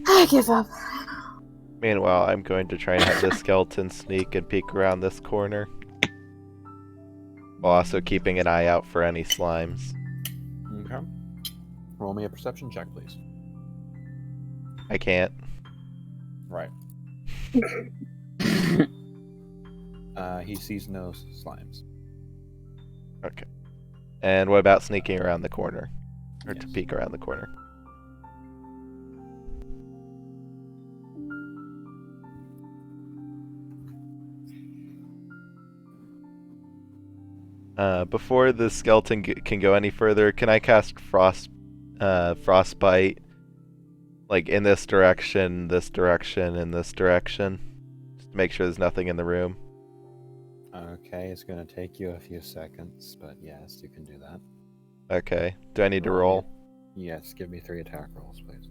I give up. Meanwhile, I'm going to try and have this skeleton sneak and peek around this corner. While also keeping an eye out for any slimes. Okay. Roll me a perception check, please. I can't. Right. He sees no slimes. Okay. And what about sneaking around the corner? Or to Yes. peek around the corner? Before the skeleton can go any further, can I cast frostbite, like in this direction, and this direction? Just to make sure there's nothing in the room. Okay, it's gonna take you a few seconds, but yes, you can do that. Okay. Do I need to roll? Yes, give me 3 attack rolls, please.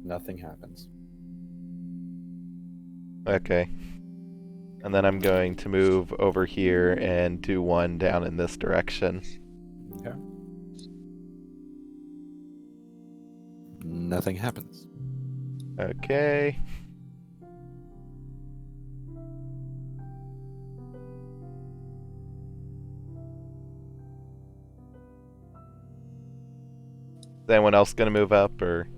Nothing happens. Okay. And then I'm going to move over here and do one down in this direction. Okay. Nothing happens. Okay. Is anyone else gonna move up, or?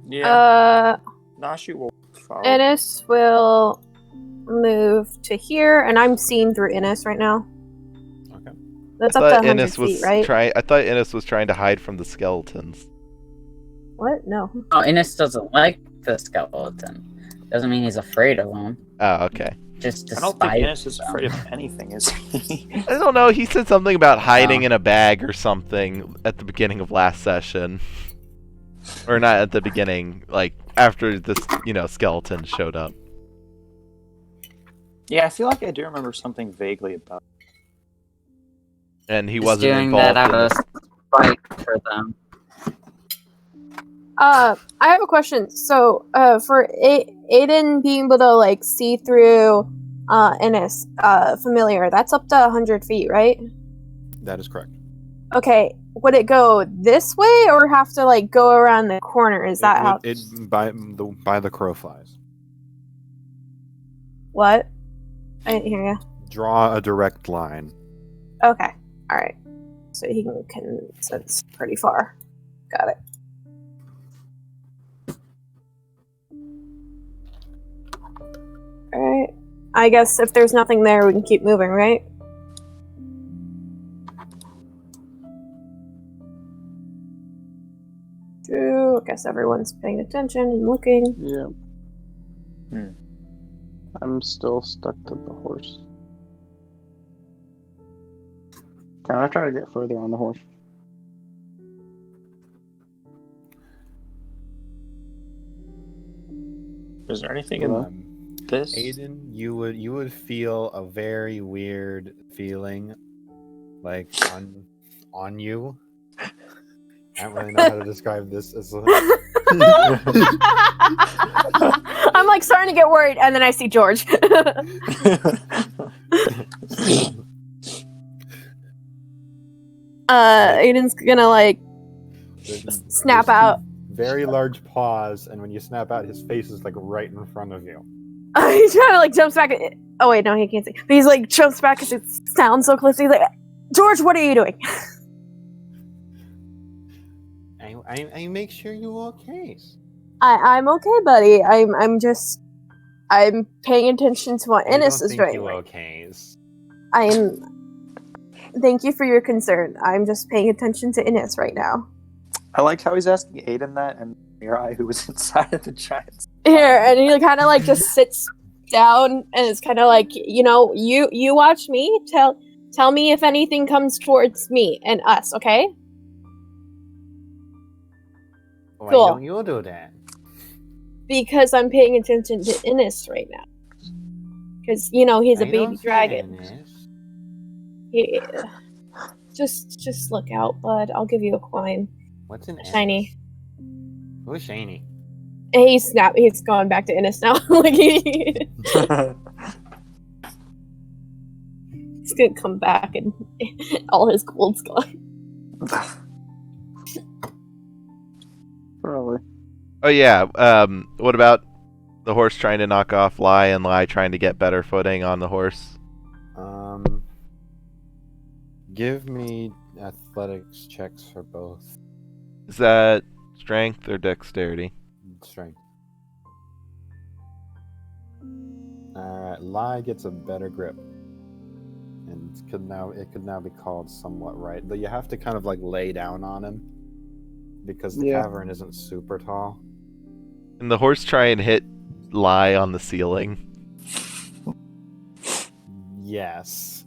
Yeah. Gnoshu will follow. Innis will move to here, and I'm seen through Innis right now. Okay. That's I up to thought 100 Innis was feet, right? I thought Innis was trying to hide from the skeletons. What? No. Oh, Innis doesn't like the skeleton. Doesn't mean he's afraid of him. Oh, okay. Just I don't think despise Innis is afraid of anything, is he? I don't know. He said something about hiding in a bag or something at the beginning of last session, or not at the beginning, like after this, skeleton showed up. Yeah, I feel like I do remember something vaguely about it. And he He's wasn't doing involved that out in of this. spite for them. I have a question. So, for Aden being able to like see through Innis familiar, that's up to 100 feet, right? That is correct. Okay. Would it go this way, or have to like go around the corner? Is that how? By the crow flies. What? I didn't hear you. Draw a direct line. Okay. All right. So he can sense pretty far. Got it. All right. I guess if there's nothing there, we can keep moving, right? True. I guess everyone's paying attention and looking. Yeah. Hmm. I'm still stuck to the horse. Can I try to get further on the horse? Is there anything Hello? in this? Aden, you would feel a very weird feeling, like on you. I don't really know how to describe this as. I'm like starting to get worried, and then I see George. Aiden's gonna like snap out. very large paws, and when you snap out, his face is like right in front of you. He kind of like jumps back. Oh wait, no, he can't see. But he's like jumps back because it sounds so close. He's like, George, what are you doing? I make sure you're okay. I'm okay, buddy. I'm paying attention to what Innes is doing. Okay. Thank you for your concern. I'm just paying attention to Innes right now. I like how he's asking Aden that, and Mirai, who was inside of the giant's. Here, and he kind of like just sits down, and it's kind of like, you watch me. Tell me if anything comes towards me and us, okay? Why Cool. don't you do that? Because I'm paying attention to Innes right now. Because he's a baby dragon. Yeah. Just look out, bud. I'll give you a coin. What's an Shiny. Who's shiny? And he's gone back to Innes now. Like he's gonna come back and all his gold's gone. Probably. Oh yeah. What about the horse trying to knock off Lai and Lai trying to get better footing on the horse? Give me athletics checks for both. Is that strength or dexterity? Strength. Alright, Lai gets a better grip. And it could now be called somewhat right. But you have to kind of like lay down on him. Because the cavern isn't super tall. And the horse try and hit Lai on the ceiling? Yes.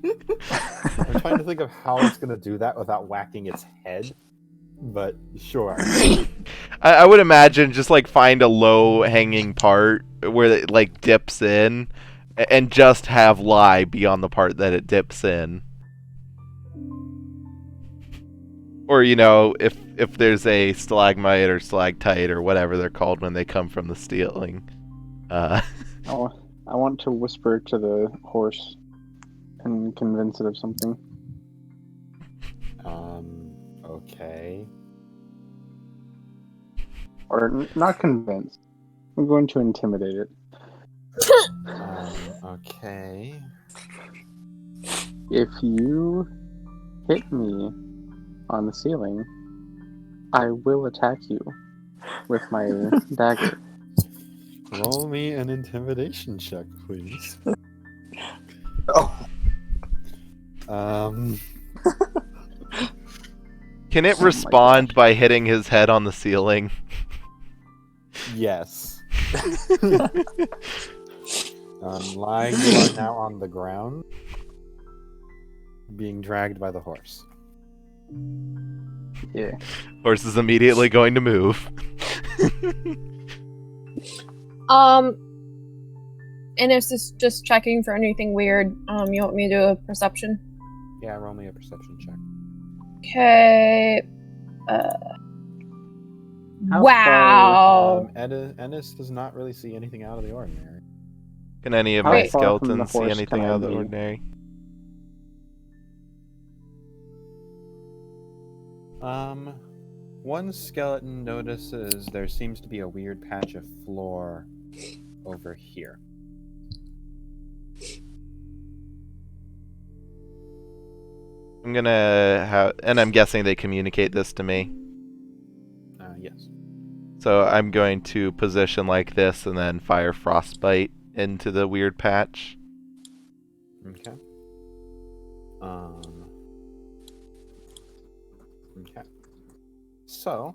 I'm trying to think of how it's going to do that without whacking its head. But sure. I would imagine just like find a low hanging part where it like dips in and just have Lai be on the part that it dips in. Or, if there's a stalagmite or stalactite or whatever they're called when they come from the ceiling. I want to whisper to the horse and convince it of something. Okay. Or not convince. I'm going to intimidate it. Okay. If you hit me on the ceiling, I will attack you with my dagger. Roll me an intimidation check, please. Oh. Can it respond by hitting his head on the ceiling? Yes. Lying, you are now on the ground, being dragged by the horse. Yeah. Horse is immediately going to move. Innes is just checking for anything weird. You want me to do a perception? Yeah, roll me a perception check. Okay. How Wow. Ennis does not really see anything out of the ordinary. Can any of How my far from the skeletons see horse anything can I out of the be? ordinary? One skeleton notices there seems to be a weird patch of floor over here. I'm gonna have, and I'm guessing they communicate this to me. Yes. So I'm going to position like this and then fire frostbite into the weird patch. Okay. Okay. So.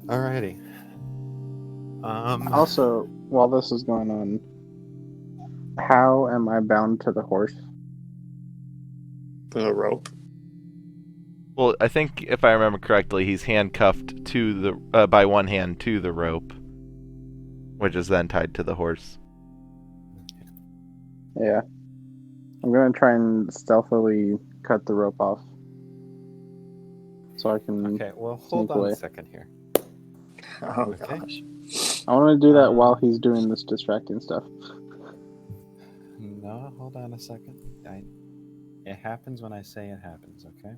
Alrighty. Also, while this is going on, how am I bound to the horse? The rope. Well, I think if I remember correctly, he's handcuffed to the by one hand to the rope, which is then tied to the horse. Yeah. I'm gonna try and stealthily cut the rope off. So I can Okay, well, hold sneak on away. a second here. Oh Okay. gosh. I want to do that while he's doing this distracting stuff. No, hold on a second. It happens when I say it happens, okay?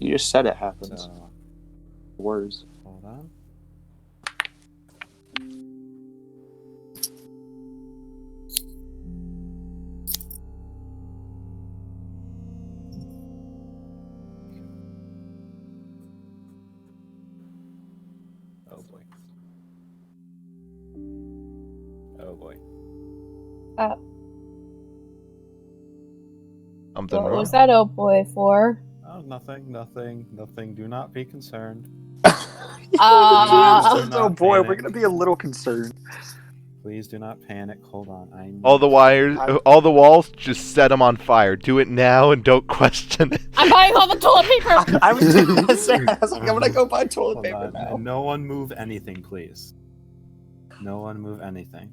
You just said it happens. So, Words. hold on. Oh boy. Oh boy. Something What wrong? was that oh boy for? Oh, nothing. Do not be concerned. Uh, Oh boy, we're gonna be a little concerned. Please do not panic. Hold on. I need All the wires, all the walls, just set them on fire. Do it now and don't question it. I'm buying all the toilet paper! I was gonna say, I was like, I'm gonna go buy toilet Hold paper on. now. No one move anything, please. No one move anything.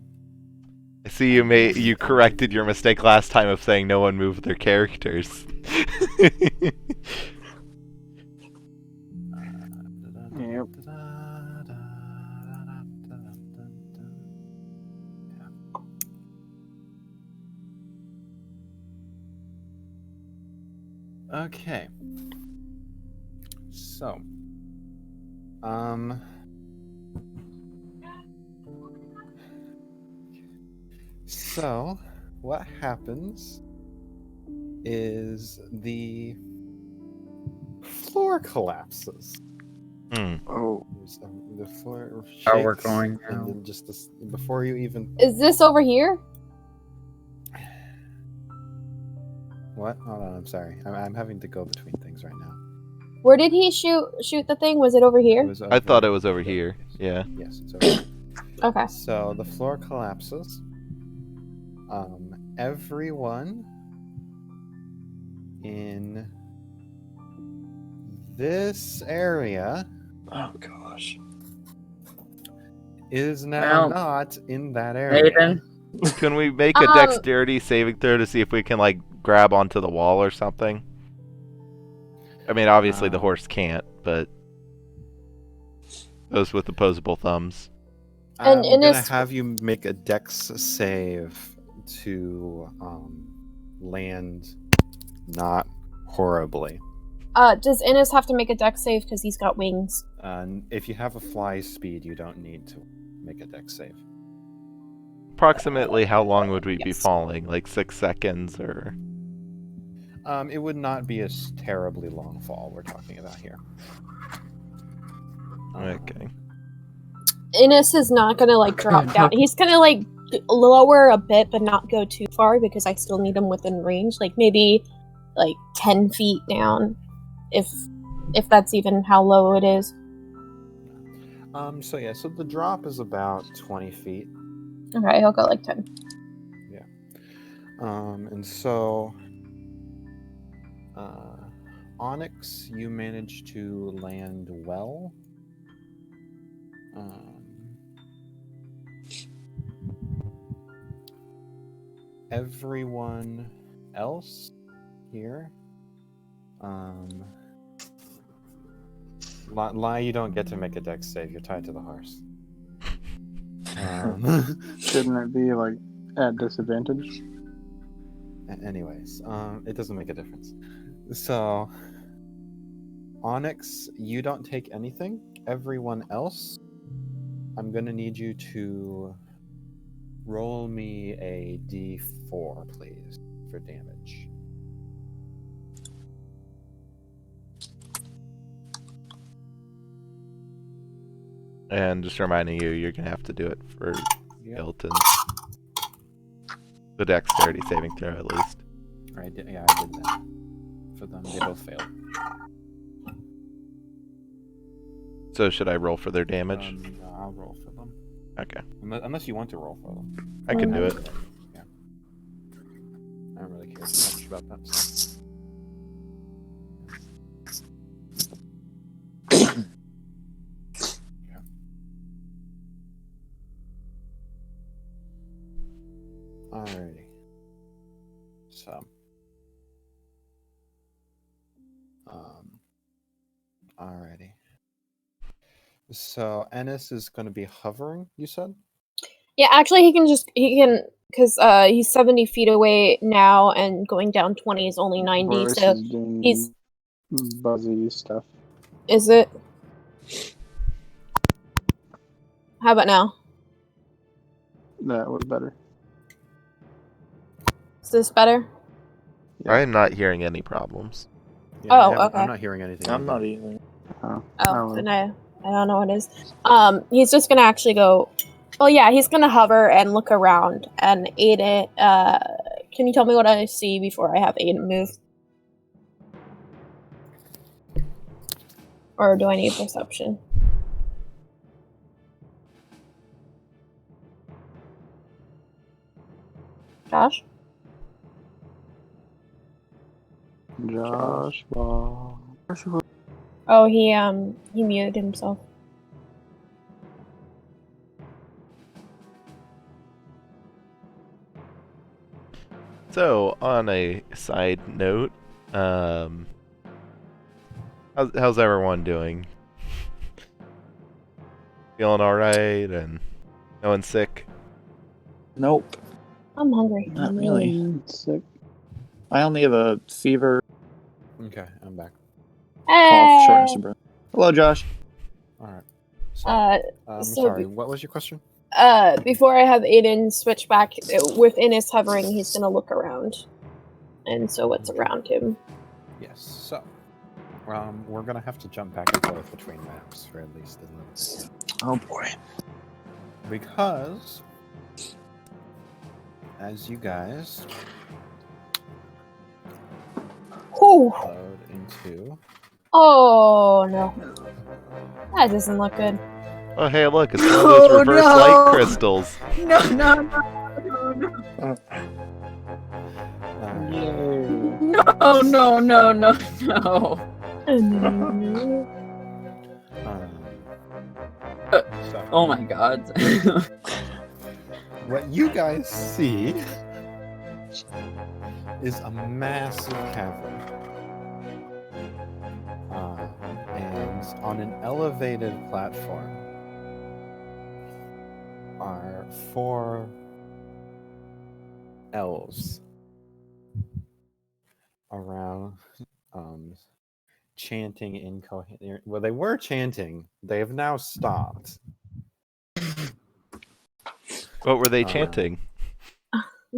I see you corrected your mistake last time of saying no one moved their characters. Yep. Okay. So, so what happens is the floor collapses. Oh. The floor shakes, Oh, we're going now. and then just before you even Is this over here? what? Hold on, I'm sorry. I'm having to go between things right now. Where did he shoot the thing? Was it over It here? was I thought it over- was over here. Yeah. Yes, it's over here. Okay. So the floor collapses. Everyone in this area Oh gosh. is now Well, not in that area. Aden, Can we make a dexterity saving throw to see if we can like grab onto the wall or something? I mean, obviously the horse can't, but those with opposable thumbs. And I'm in gonna this- have you make a dex save to land not horribly. Does Innes have to make a dex save because he's got wings? If you have a fly speed, you don't need to make a dex save. Approximately how long would we be Yes. falling? Like 6 seconds or? It would not be a terribly long fall we're talking about here. Okay. Innes is not gonna like drop down. He's gonna like lower a bit, but not go too far because I still need him within range. Like maybe like 10 feet down, if that's even how low it is. So yeah, so the drop is about 20 feet. Okay, he'll go like 10. And so Onyx, you managed to land well. Everyone else here, Lie, you don't get to make a dex save. You're tied to the horse. Shouldn't it be like at disadvantage? Anyways, it doesn't make a difference. So, Onyx, you don't take anything. Everyone else, I'm gonna need you to roll me a d4, please, for damage. And just reminding you, you're gonna have to do it for Yeah. Hilton. The dexterity saving throw, at least. I did that for them. They both failed. So should I roll for their damage? No, I'll roll for them. Okay, Unless you want to roll for them. I can do it. Yeah. I don't really care too much about that stuff. Yeah. Alrighty. So. Alrighty. So Ennis is going to be hovering, you said? Yeah, actually, he can because he's 70 feet away now, and going down 20 is only 90. Horse So is doing he's buzzy stuff. Is it? How about now? That was better. Is this better? Yeah. I'm not hearing any problems. Yeah, Oh, okay. okay. I'm not hearing anything. I'm either. not either. Oh, Oh, then I don't know what it is. He's just gonna actually go. Well, yeah, he's gonna hover and look around and Aden. Can you tell me what I see before I have Aden move? Or do I need perception? Josh? Joshua. Oh, he muted himself. So, on a side note, how's everyone doing? Feeling alright, and no one's sick? Nope, I'm hungry. not really. Sick. I only have a fever, Okay, I'm back. cough, shortness of breath. Hello, Josh. All right. So, So sorry. What was your question? before I have Aden switch back, within his hovering, he's gonna look around. And so what's around him? Yes. So, we're gonna have to jump back and forth between maps for at least a little bit. Oh boy. Because, as you guys Ooh. load into, Oh no. That doesn't look good. Oh, hey, look, it's one of those reverse light crystals. No. No. So, Oh my god. what you guys see is a massive cavern. And on an elevated platform are 4 elves around chanting incoherent. Well, they were chanting. They have now stopped. What were they chanting?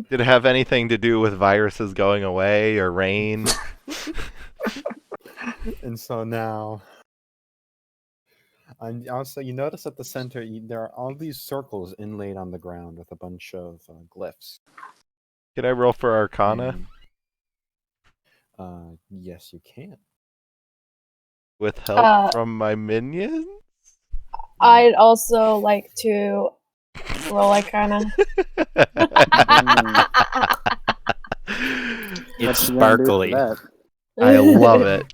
Did it have anything to do with viruses going away or rain? And so now, and also you notice at the center there are all these circles inlaid on the ground with a bunch of glyphs. Can I roll for Arcana? And, yes, you can. With help from my minions? I'd also like to roll Arcana. It's sparkly. I love it.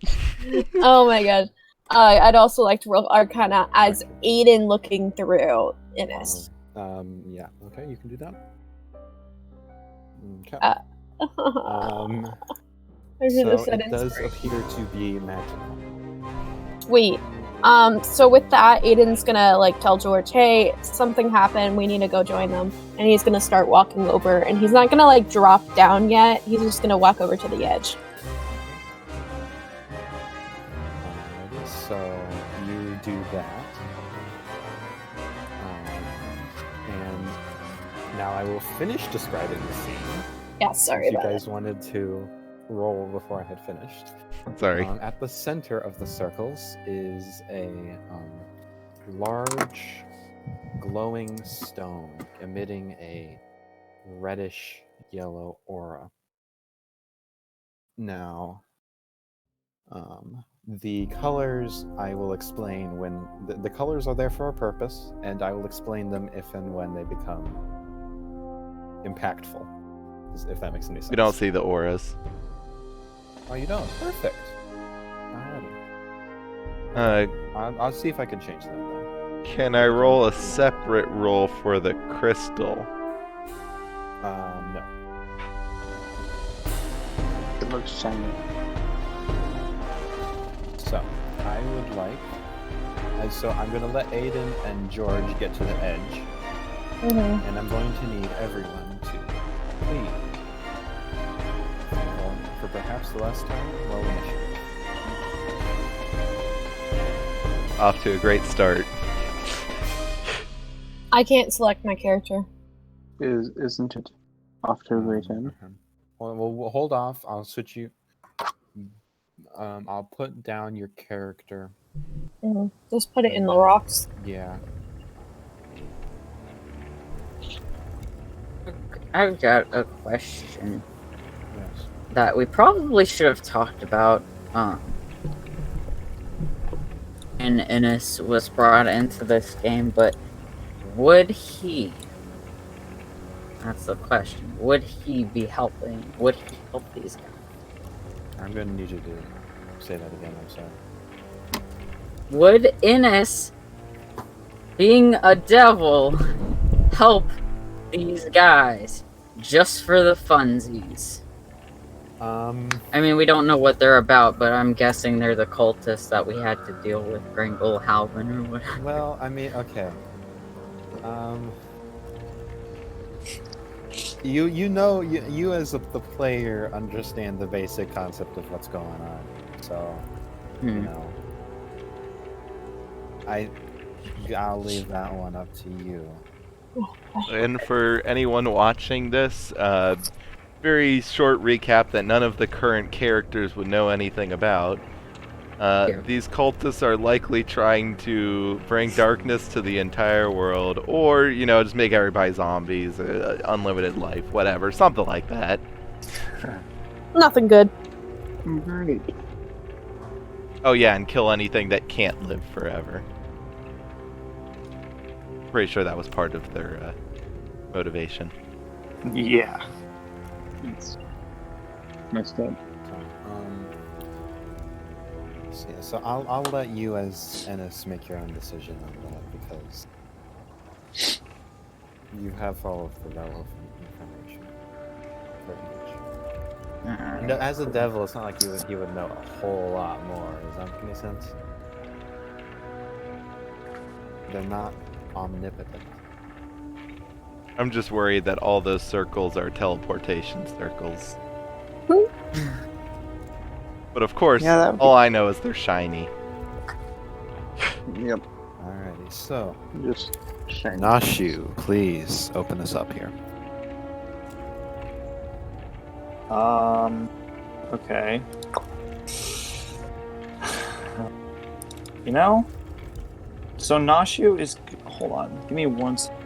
Oh my god. I'd also like to roll Arcana as Aden looking through Innis. Yeah. Okay, you can do that. Okay. I should have So said it does inspiration. appear to be magical. Sweet. So with that, Aiden's gonna tell George, hey, something happened, we need to go join them. And he's gonna start walking over, and he's not gonna drop down yet, he's just gonna walk over to the edge. Alrighty, so you do that. And now I will finish describing the scene. Yeah, sorry Since you about guys wanted to roll before I had finished. Sorry. At the center of the circles is a large glowing stone emitting a reddish yellow aura. Now, the colors I will explain when the colors are there for a purpose, and I will explain them if and when they become impactful. If that makes any sense. We don't see the auras. Oh, you don't? Perfect. Alrighty. I'll see if I can change that then. Can I roll a separate roll for the crystal? No. It looks shiny. So, I would like... So I'm going to let Aden and George get to the edge. Mm-hmm. And I'm going to need everyone to please, for perhaps the last time, roll initiative. off to a great start. I can't select my character. Isn't it off to a great end? Okay. Well, we'll hold off. I'll switch you. I'll put down your character. Just put it in the rocks. Yeah. I've got a question Yes. that we probably should have talked about. And Innes was brought into this game, but would he? That's the question. Would he be helping? Would he help these guys? I'm gonna need you to say that again. I'm sorry. Would Innes, being a devil, help these guys just for the funsies? I mean, we don't know what they're about, but I'm guessing they're the cultists that we had to deal with, Gringle, Halvin, or whatever. Well, I mean, okay. You as the player understand the basic concept of what's going on, so you know, I'll leave that one up to you. And for anyone watching this, very short recap that none of the current characters would know anything about. These cultists are likely trying to bring darkness to the entire world, or, you know, just make everybody zombies, unlimited life, whatever, something like that. Nothing good. Right. Oh yeah, and kill anything that can't live forever. Pretty sure that was part of their motivation. Yeah. It's messed up. So I'll let you as Ennis make your own decision on that, because you have all of the relevant information. Pretty much. No, as a devil, it's not like you would know a whole lot more. Does that make any sense? They're not omnipotent. I'm just worried that all those circles are teleportation circles. But of course, Yeah, all I know is they're shiny. Yep. Alrighty, so Just shame. Gnoshu, please open this up here. Okay. You know? So Gnoshu is... Hold on. Give me one second.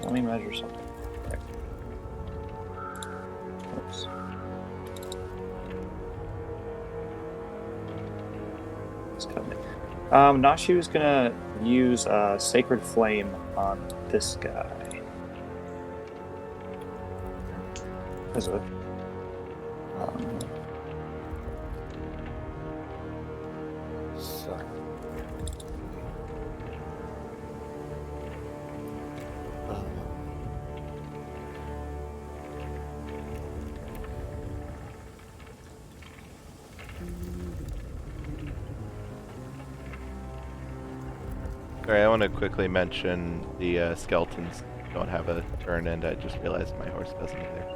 Let me measure something. Okay. Oops. Let's cut it. Gnoshu is gonna use Sacred Flame on this guy. As a So. Sorry, I want to quickly mention the skeletons don't have a turn, and I just realized my horse doesn't either.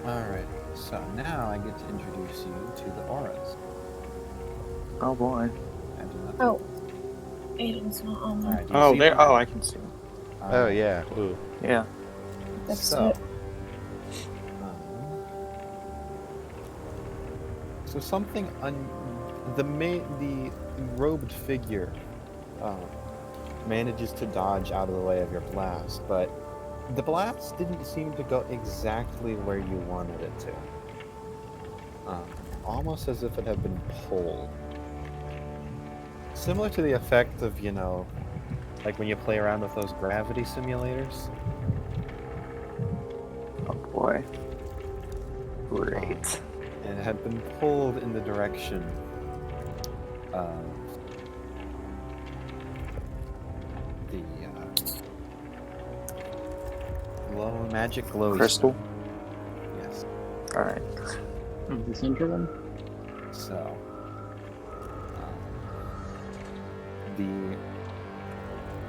Alright, so now I get to introduce you to the auras. oh boy. Oh. Aiden's not on there. Alright, do you Oh, see there. them? Oh, I can see him. Oh yeah, ooh. Yeah. That's So, it. so something the robed figure manages to dodge out of the way of your blast, but the blast didn't seem to go exactly where you wanted it to. Almost as if it had been pulled. Similar to the effect of, you know, like when you play around with those gravity simulators. Oh boy. Great. And it had been pulled in the direction of the magic glow Crystal? All right. The center one? So,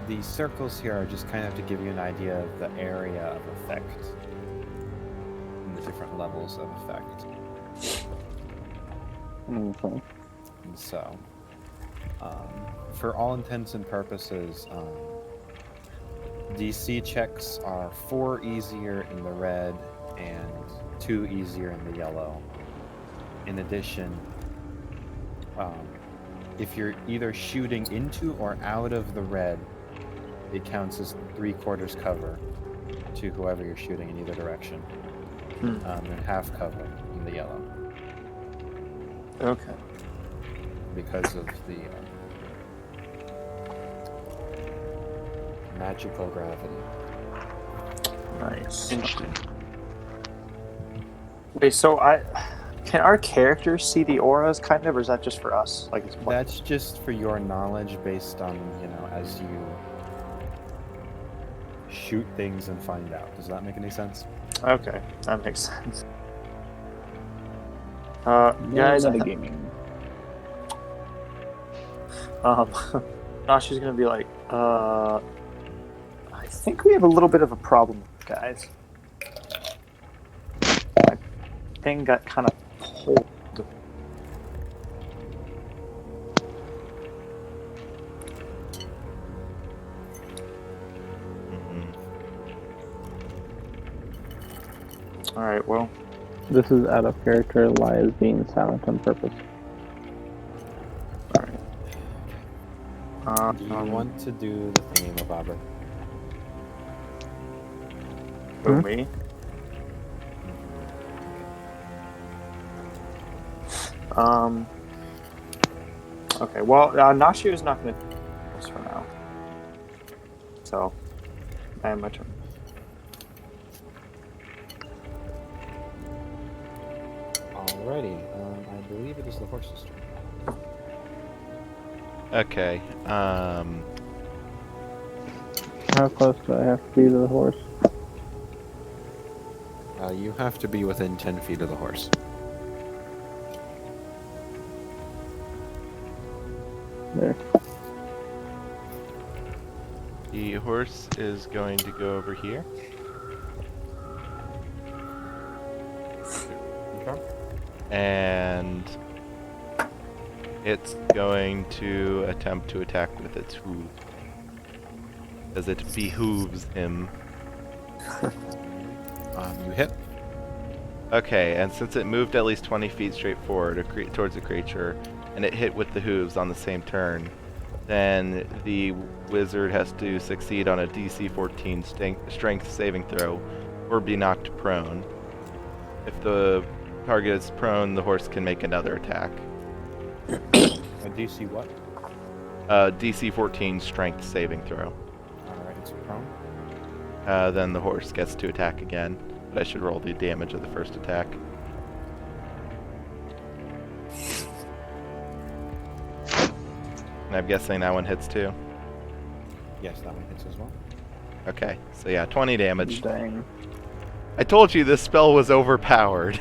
the circles here are just kind of to give you an idea of the area of effect and the different levels of effect. Okay. And so, for all intents and purposes, DC checks are 4 easier in the red and 2 easier in the yellow. In addition, if you're either shooting into or out of the red, it counts as 3/4 cover to whoever you're shooting in either direction, and half cover in the yellow. Okay. Because of the magical gravity. Nice. Interesting. Wait, so can our characters see the auras, kind of, or is that just for us? Like it's That's just for your knowledge based on, as you shoot things and find out. Does that make any sense? Okay, that makes sense. Yeah, Guys, gaming. Gnoshu's gonna be like, I think we have a little bit of a problem, guys. My thing got kind of pulled. All right, well. This is out of character. Lies being silent on purpose. Do you want to do the thingy-mabobber? Who, me? Okay, well, Gnoshu is not going to do this for now. So, I have my turn. Alrighty, I believe it is the horse's turn. Okay. How close do I have to be to the horse? You have to be within 10 feet of the horse. There. The horse is going to go over here. Okay. And it's going to attempt to attack with its hoof, as it behooves him. You hit. Okay, and since it moved at least 20 feet straight forward towards the creature, and it hit with the hooves on the same turn, then the wizard has to succeed on a DC 14 strength saving throw, or be knocked prone. If the target is prone, the horse can make another attack. A DC what? DC 14 strength saving throw. Alright, it's prone. Then the horse gets to attack again, but I should roll the damage of the first attack. And I'm guessing that one hits too? Yes, that one hits as well. Okay, so yeah, 20 damage. Dang. I told you this spell was overpowered.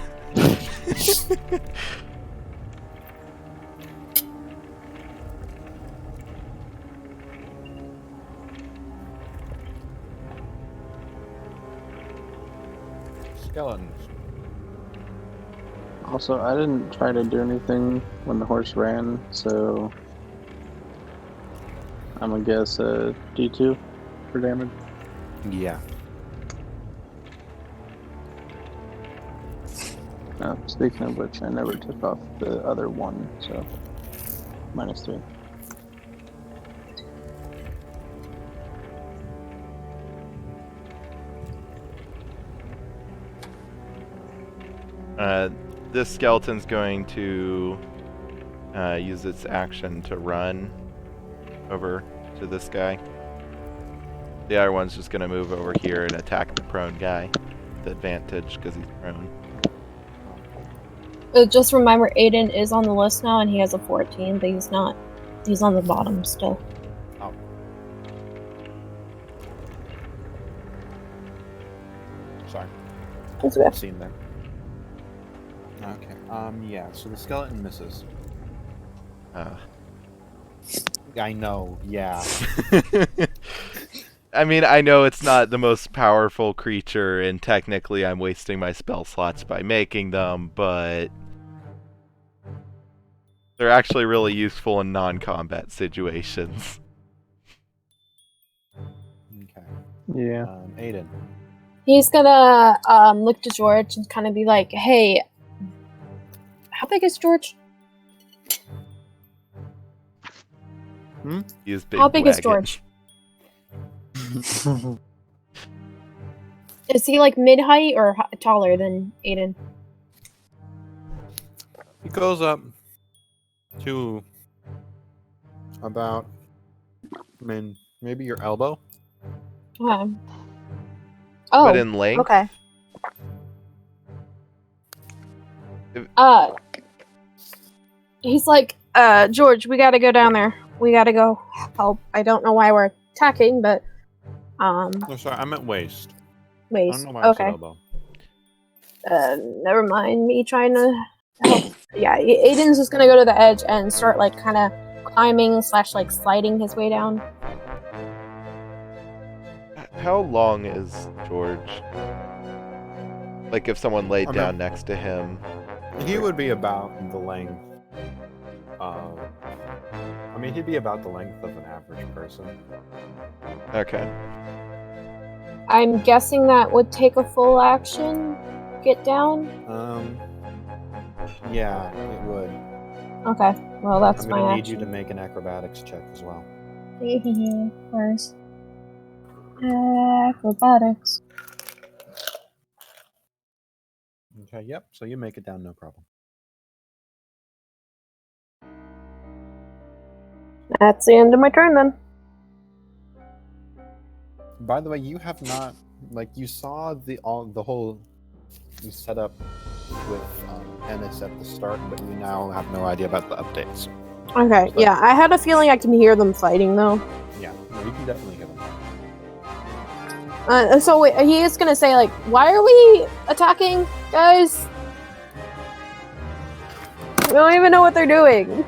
Skeletons. Also, I didn't try to do anything when the horse ran, so I'm gonna guess a D2 for damage. Yeah. Speaking of which, I never took off the other one, so -3. This skeleton's going to use its action to run over to this guy. The other one's just going to move over here and attack the prone guy with advantage because he's prone. Just remember, Aden is on the list now, and he has a 14, but he's not. He's on the bottom still. Oh. Sorry. That's okay. I've seen that. Okay. Yeah. So the skeleton misses. I know. Yeah. I mean, I know it's not the most powerful creature, and technically I'm wasting my spell slots by making them, but they're actually really useful in non-combat situations. Okay. Yeah. Aden. He's gonna look to George and kind of be like, "Hey, how big is George? He is big. How big is George? Is he like mid height or taller than Aden? He goes up to about, maybe your elbow. Oh, But in length? okay. He's like, George, we gotta go down there. We gotta go help. I don't know why we're attacking, but Oh, sorry, I meant waist. I waist. don't know why I said Okay. elbow. Never mind me trying to help. Yeah, Aiden's just gonna go to the edge and start like kind of climbing / like sliding his way down. How long is George? Like if someone laid down next to him. He would be about the length. He'd be about the length of an average person. Okay. I'm guessing that would take a full action. Get down. Yeah, it would. Okay. Well, that's I'm my gonna need action. you to make an acrobatics check as well. Of course. Acrobatics. Okay. Yep. So you make it down, no problem. That's the end of my turn then. By the way, you have not you saw the whole setup with Ennis at the start, but you now have no idea about the updates. Okay, So- yeah, I had a feeling I can hear them fighting though. Yeah, no, you can definitely hear them. So wait, he is gonna say like, why are we attacking, guys? We don't even know what they're doing.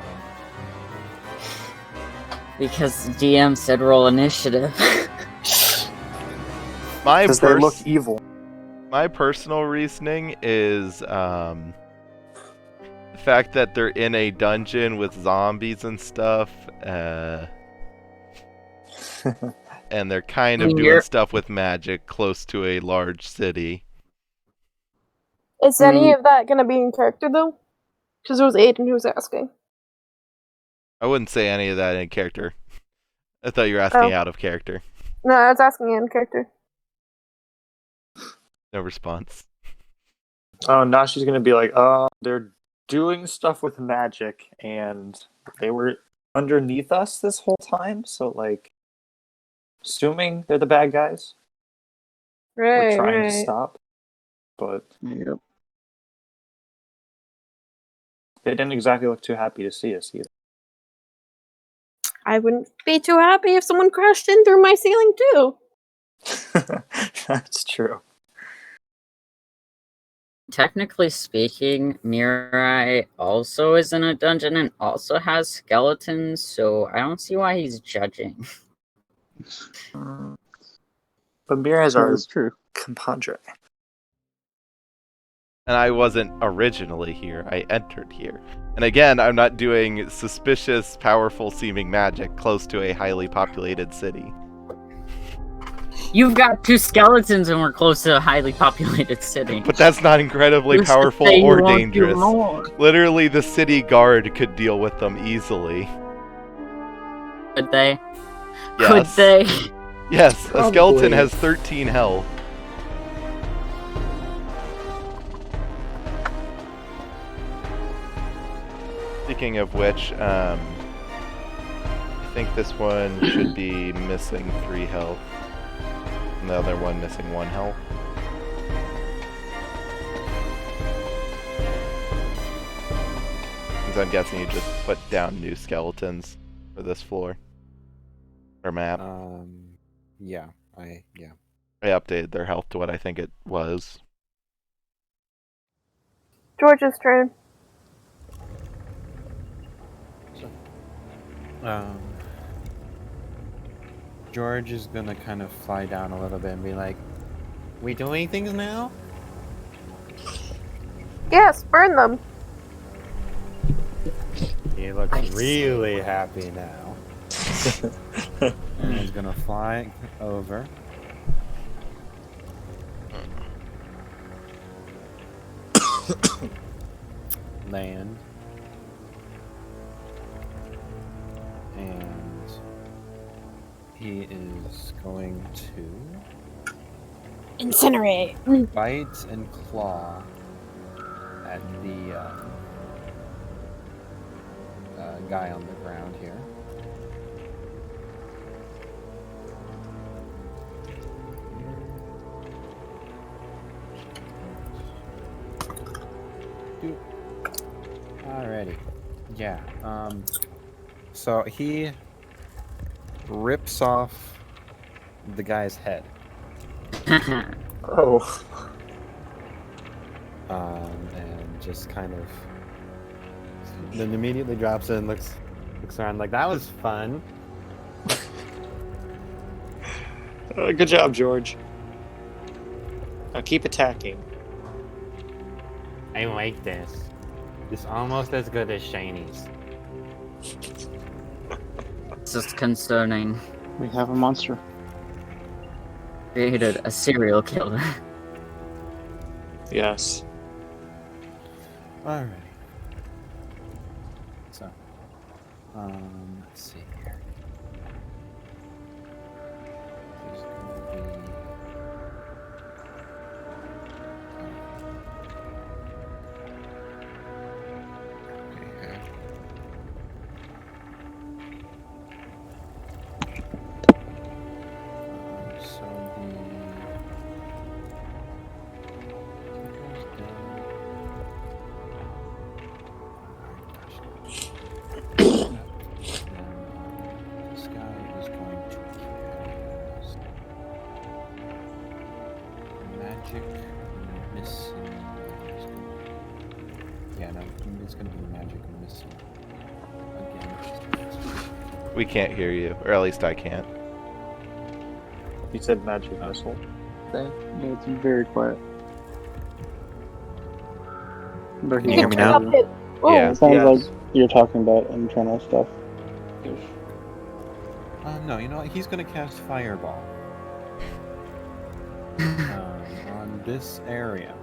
Because the DM said roll initiative. Because they look evil. My personal reasoning is the fact that they're in a dungeon with zombies and stuff, and they're kind of doing stuff with magic close to a large city. Is any of that gonna be in character though? Because it was Aiden who was asking. I wouldn't say any of that in character. I thought you were asking out of character. No, I was asking in character. No response. Oh, now she's gonna be like, they're doing stuff with magic, and they were underneath us this whole time, so, like, assuming they're the bad guys, we're trying to stop, but Yep. they didn't exactly look too happy to see us either. I wouldn't be too happy if someone crashed in through my ceiling too. That's true. Technically speaking, Mirai also is in a dungeon and also has skeletons, so I don't see why he's judging. But Mirai's our That's true. compadre. And I wasn't originally here. I entered here. And again, I'm not doing suspicious, powerful-seeming magic close to a highly populated city. You've got 2 skeletons and we're close to a highly populated city. But that's not incredibly Who's to powerful say you or won't do dangerous. more? Literally, the city guard could deal with them easily. Could they? Yes. Could they? Yes, a Probably. skeleton has 13 health. Speaking of which, I think this one should be missing 3 health. And the other one missing 1 health. Because I'm guessing you just put down new skeletons for this floor. Or map. Yeah. I updated their health to what I think it was. George's turn. George is gonna kind of fly down a little bit and be like, "We doing things now?" Yes, burn them. He looks really happy now. And he's gonna fly over. Land. And he is going to Incinerate. bite and claw at the guy on the ground here. Alrighty. Yeah. So he rips off the guy's head. Oh. And just kind of then immediately drops it and looks around like, that was fun. Good job, George. Now keep attacking. I like this. It's almost as good as Shiny's. This is concerning. We have a monster. Created a serial killer. Yes. Alrighty. So, let's see here. There's gonna be... Okay. So this guy is going to cast magic missile. Yeah, no, it's going to be magic missile again. We can't hear you, or at least I can't. You said magic missile. Yeah, it's very quiet. But Can you hear me now? Yeah. It sounds Yes. like you're talking about internal stuff. No, you know what? He's going to cast Fireball on this area.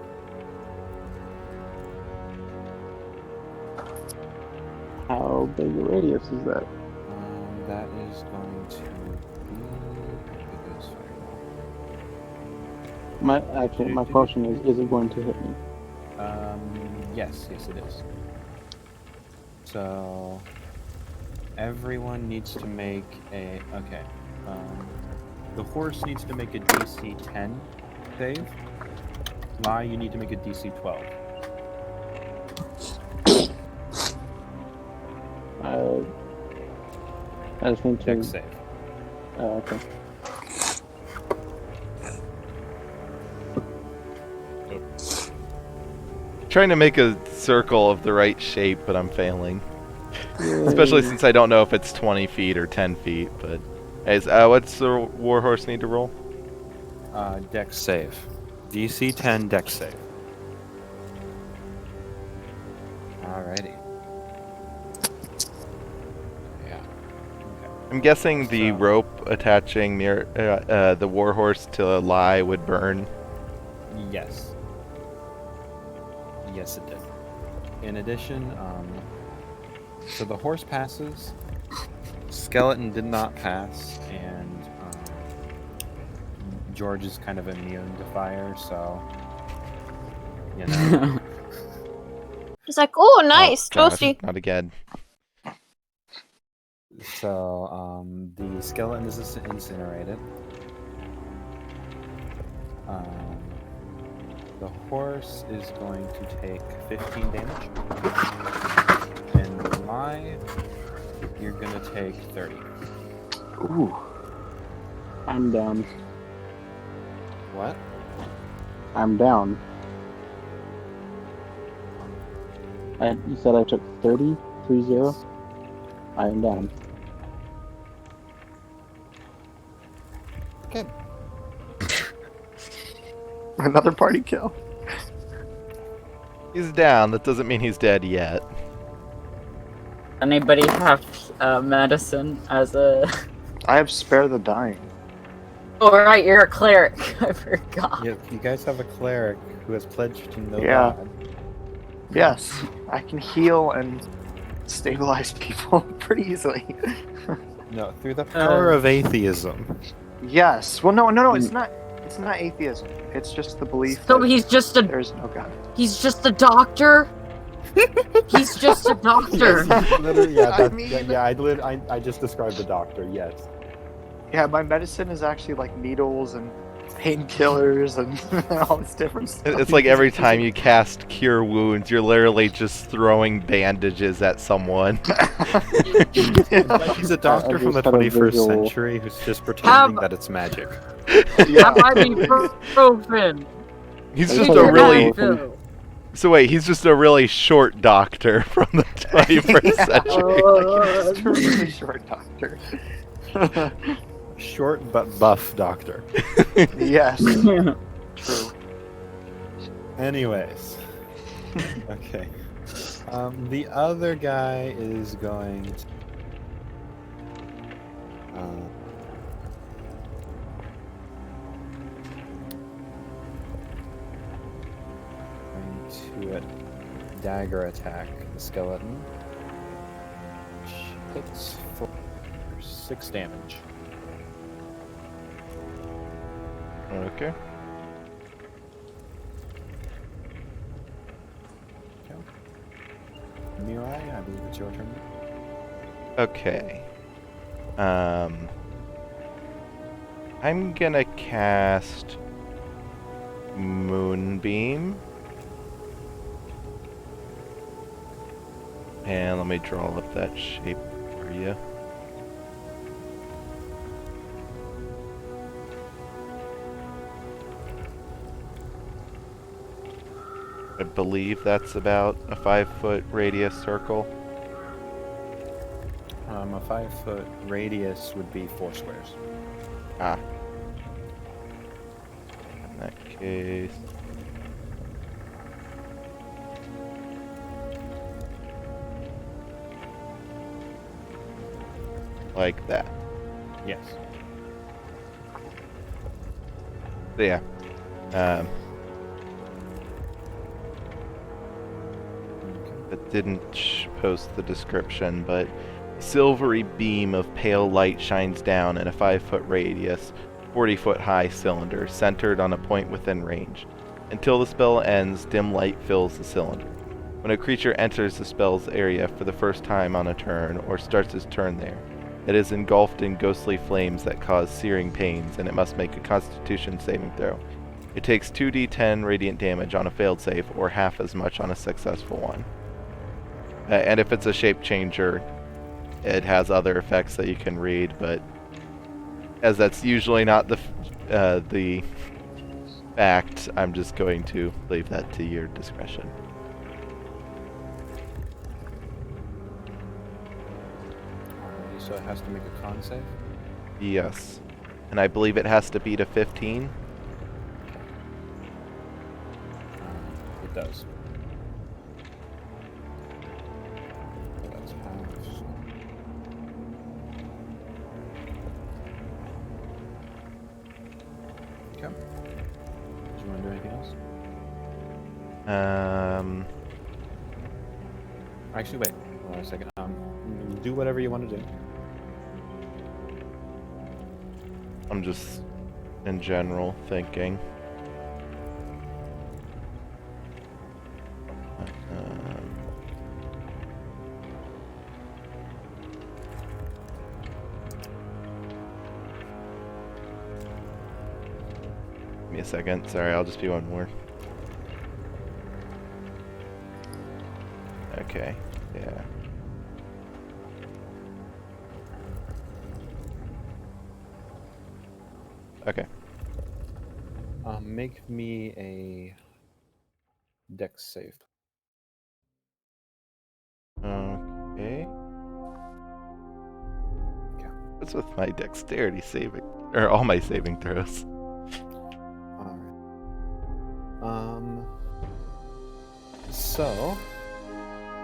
How big a radius is that? That is going to be... How big is Fireball? My question is it going to hit me? Yes, it is. So everyone needs to make a the horse needs to make a DC 10 save. Lie, you need to make a DC 12. I just need to. Dex save. Okay. Trying to make a circle of the right shape, but I'm failing. Especially since I don't know if it's 20 feet or 10 feet, but... what's the warhorse need to roll? Dex save. DC 10 Dex save. Alrighty. Yeah. Okay. I'm guessing the So- rope attaching the warhorse to Lie would burn. Yes. Yes, it did. In addition, so the horse passes, skeleton did not pass, and George is kind of immune to fire, so you know. He's like, oh, nice, Oh, gosh, toasty. not again. So the skeleton is incinerated. The horse is going to take 15 damage. And Lie, you're going to take 30. Ooh. I'm down. What? I'm down. You said I took 30, 3-0. I am down. Okay. Another party kill. He's down. That doesn't mean he's dead yet. Anybody have medicine as a? I have spare the dying. Oh right, you're a cleric. I forgot. You guys have a cleric who has pledged to no Yeah. god. Yes, I can heal and stabilize people pretty easily. No, through the power of atheism. Yes. Well, no. It's not. It's not atheism. It's just the belief So that he's just a there's no god. he's just a doctor. He's just a doctor. Literally, yeah, I mean- I just described the doctor. Yes. Yeah, my medicine is actually like needles and painkillers and all this different stuff. It's like every time you cast Cure Wounds, you're literally just throwing bandages at someone. Like he's a doctor from the just had a 21st visual. century who's just pretending Have- that it's magic. Have ibuprofen. He's There's just like a a really... visual. So wait, he's just a really short doctor from the 21st century. It's a really short doctor. Short but buff doctor. Yes. True. Anyways. Okay. The other guy is going to... going to dagger attack the skeleton. Which hits for 6 damage. Okay. Mirai, I believe it's your turn. Okay. I'm gonna cast Moonbeam. And let me draw up that shape for you. I believe that's about a 5-foot radius circle. A 5-foot radius would be 4 squares. Ah. In that case... like that. Yes. So yeah. It didn't post the description, but a silvery beam of pale light shines down in a 5-foot radius, 40-foot high cylinder, centered on a point within range. Until the spell ends, dim light fills the cylinder. When a creature enters the spell's area for the first time on a turn, or starts its turn there, it is engulfed in ghostly flames that cause searing pains, and it must make a Constitution saving throw. It takes 2d10 radiant damage on a failed save, or half as much on a successful one. And if it's a shape changer, it has other effects that you can read, but as that's usually not the fact, I'm just going to leave that to your discretion. So it has to make a con save? Yes. And I believe it has to beat a 15. It does. That's half. Okay. Do you want to do anything else? Actually, wait. Hold on a second. Do whatever you want to do. I'm just, in general, thinking. Give me a second. Sorry, I'll just be one more. Okay, yeah. Okay. Make me a dex save. Okay. What's with my dexterity saving, or all my saving throws? All right. So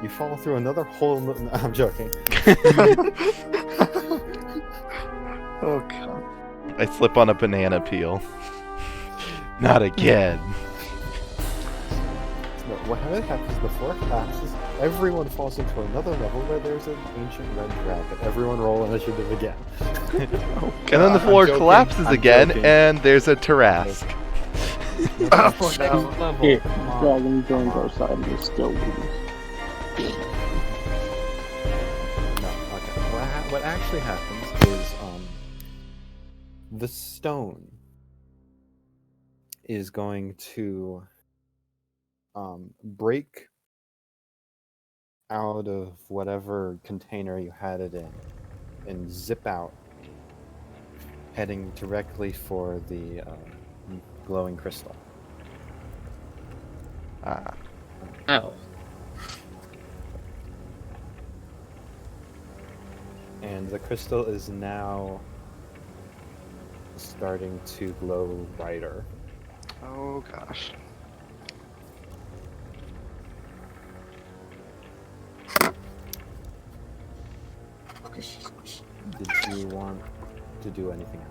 you fall through another hole. No, I'm joking. Oh god. I slip on a banana peel. Not again. No, what happens before it collapses? Everyone falls into another level where there's an ancient red dragon. Everyone roll initiative again. Oh, And then the God. floor joking, collapses I'm again, joking. and there's a Tarrasque. Oh, no. Level. If Come on. dragon joins our side, we still lose. No, okay. What actually happens is the stone is going to break out of whatever container you had it in and zip out, heading directly for the glowing crystal. Ah. Oh. And the crystal is now starting to glow brighter. Oh gosh. Did you want to do anything else?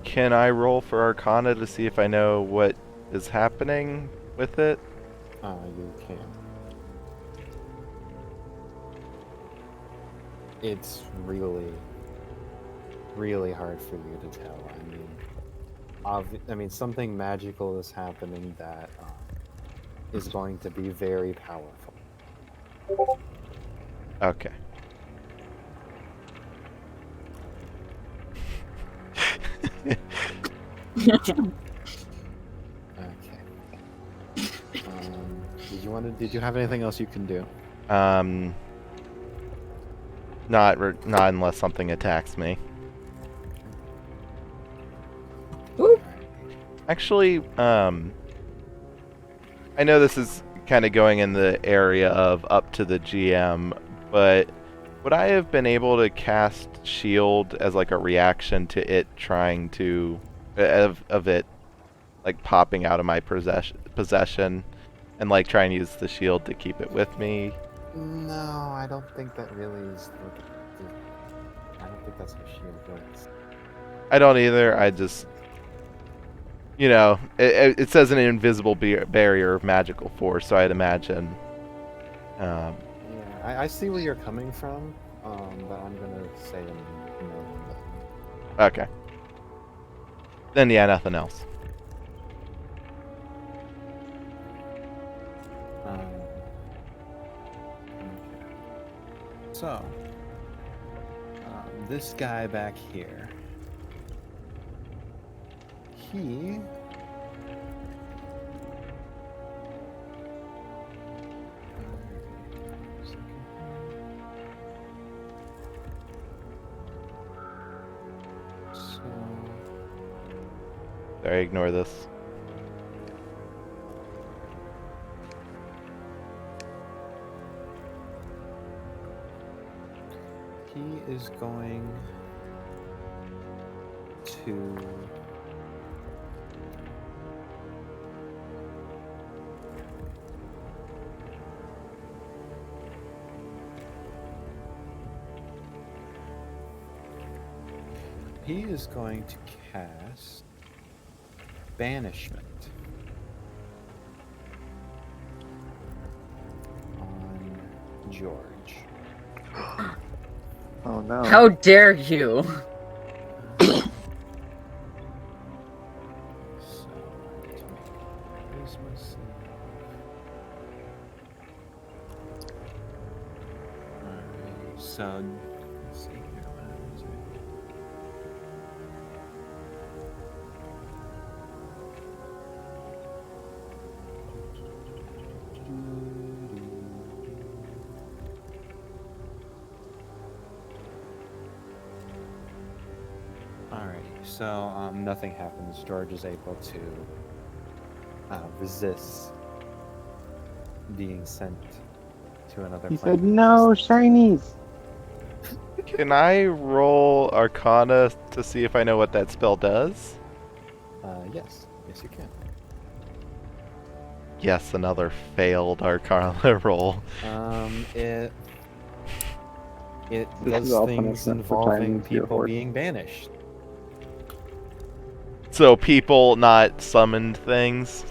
Can I roll for Arcana to see if I know what is happening with it? You can. It's really, really hard for you to tell. I mean, something magical is happening that is going to be very powerful. Okay. Okay. Did you have anything else you can do? Not unless something attacks me. Actually, I know this is kind of going in the area of up to the GM, but would I have been able to cast shield as like a reaction to it trying to of it like popping out of my possession and like trying to use the shield to keep it with me? No, I don't think that really is. I don't think that's how shield works. I don't either. I just, you know, it says an invisible barrier of magical force, so I'd imagine. Yeah, I see where you're coming from, but I'm gonna say no on that. Okay. Then yeah, nothing else. Okay. So, this guy back here, he Sorry, ignore this. he is going to cast banishment on George. Oh no. How dare you? So, charisma save. Alright, so let's see here. What is it? So nothing happens. George is able to resist being sent to another He plane. said, "No, shinies." Can I roll Arcana to see if I know what that spell does? Yes, you can. Yes, another failed Arcana roll. It This does is all things punishment for involving tying to your people horse. being banished. So people, not summoned things?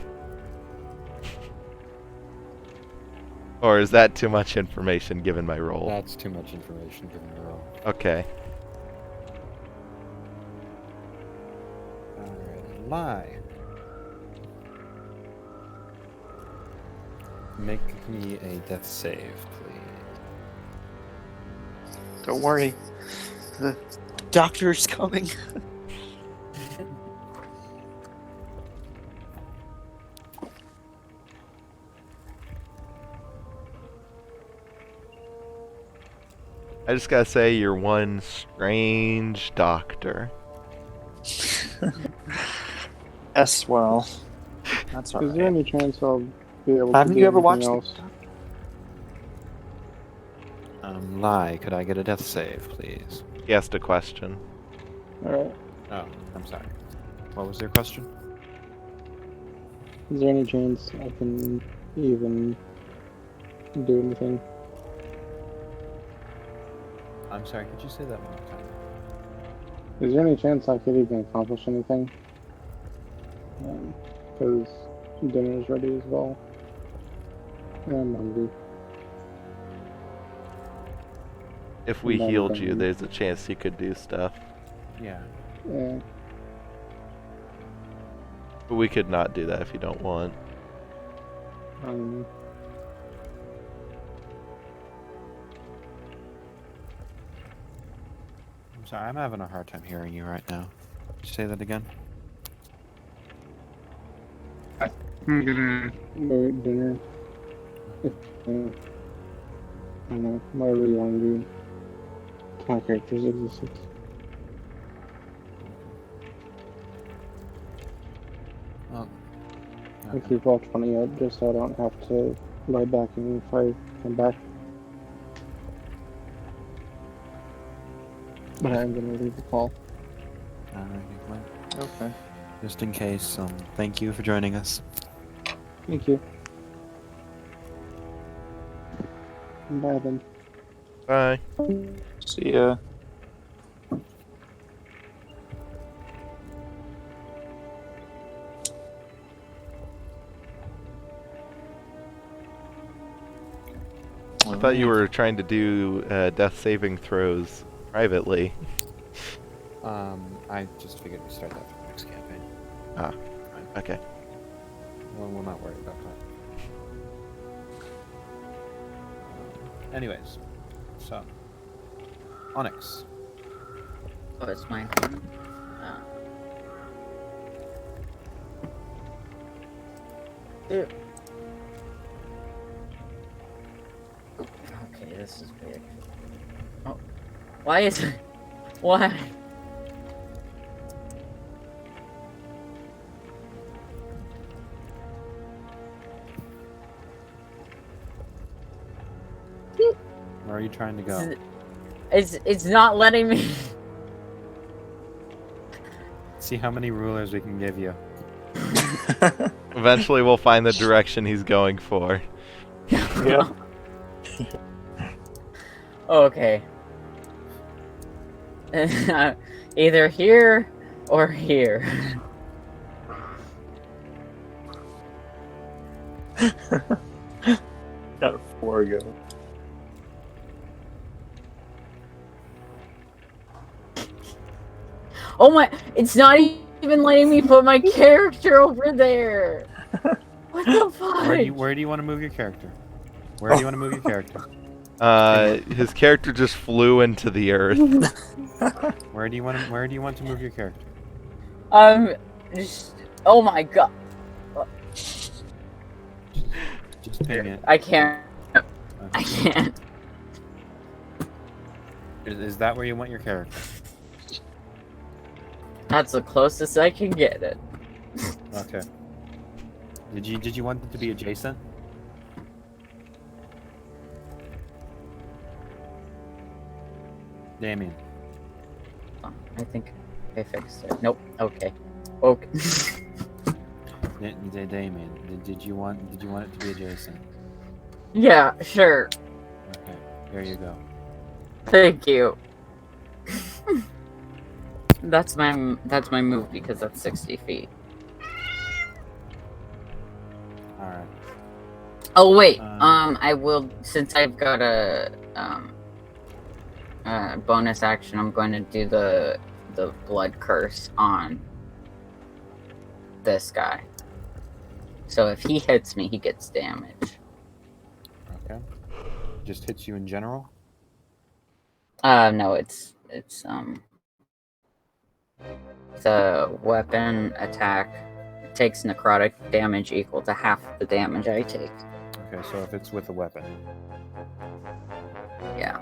Or is that too much information given my roll? That's too much information given the roll. Okay. Alright, lie. Make me a death save, please. Don't worry. The doctor's coming. I just gotta say, you're one strange doctor. Yes, well. That's Is there alright. any chance I'll be able to Haven't do you ever anything watched else? Lie, could I get a death save, please? He asked a question. Alright. Oh, I'm sorry. What was your question? Is there any chance I can even do anything? I'm sorry, could you say that one more time? Is there any chance I could even accomplish anything? Because dinner's ready as well. And I'm hungry. If we None healed of you, them. there's a chance you could do stuff. Yeah. Yeah. But we could not do that if you don't want. Um, I'm sorry, I'm having a hard time hearing you right now. Could you say that again? I'm gonna go eat dinner. If, I don't know, whatever you want to do. My character's existence. Well, I okay. keep all 20 up just so I don't have to lie back in if I come back. But I'm gonna leave the call. Okay. Just in case, thank you for joining us. Thank you. Bye then. Bye. See ya. I thought you were trying to do death saving throws privately. I just figured we'd start that for the next campaign. Ah, okay. Well, we're not worried about that. Anyways, so Onyx. Oh, it's my turn. Ew. Okay, this is big. Oh, why is it? Why? Where are you trying to go? It's not letting me. See how many rulers we can give you. Eventually we'll find the direction he's going for. Yeah. Okay. Either here or here. Got a 4 go. Oh my! It's not even letting me put my character over there. What the fuck? Where do you want to move your character? Where do you want to move your character? His character just flew into the earth. Where do you want to move your character? Just, oh my god. Just ping it. I can't. I Okay. can't. Is that where you want your character? That's the closest I can get it. Okay. Did you want it to be adjacent? Damien. Oh, I think I fixed it. Nope. Okay. Okay. Damien, did you want it to be adjacent? Yeah, sure. Okay, here you go. Thank you. That's my move because that's 60 feet. All right. Oh wait, I will, since I've got a bonus action, I'm going to do the blood curse on this guy. So if he hits me, he gets damage. Okay. Just hits you in general? No, it's a weapon attack. It takes necrotic damage equal to half the damage I take. Okay, so if it's with a weapon. Yeah.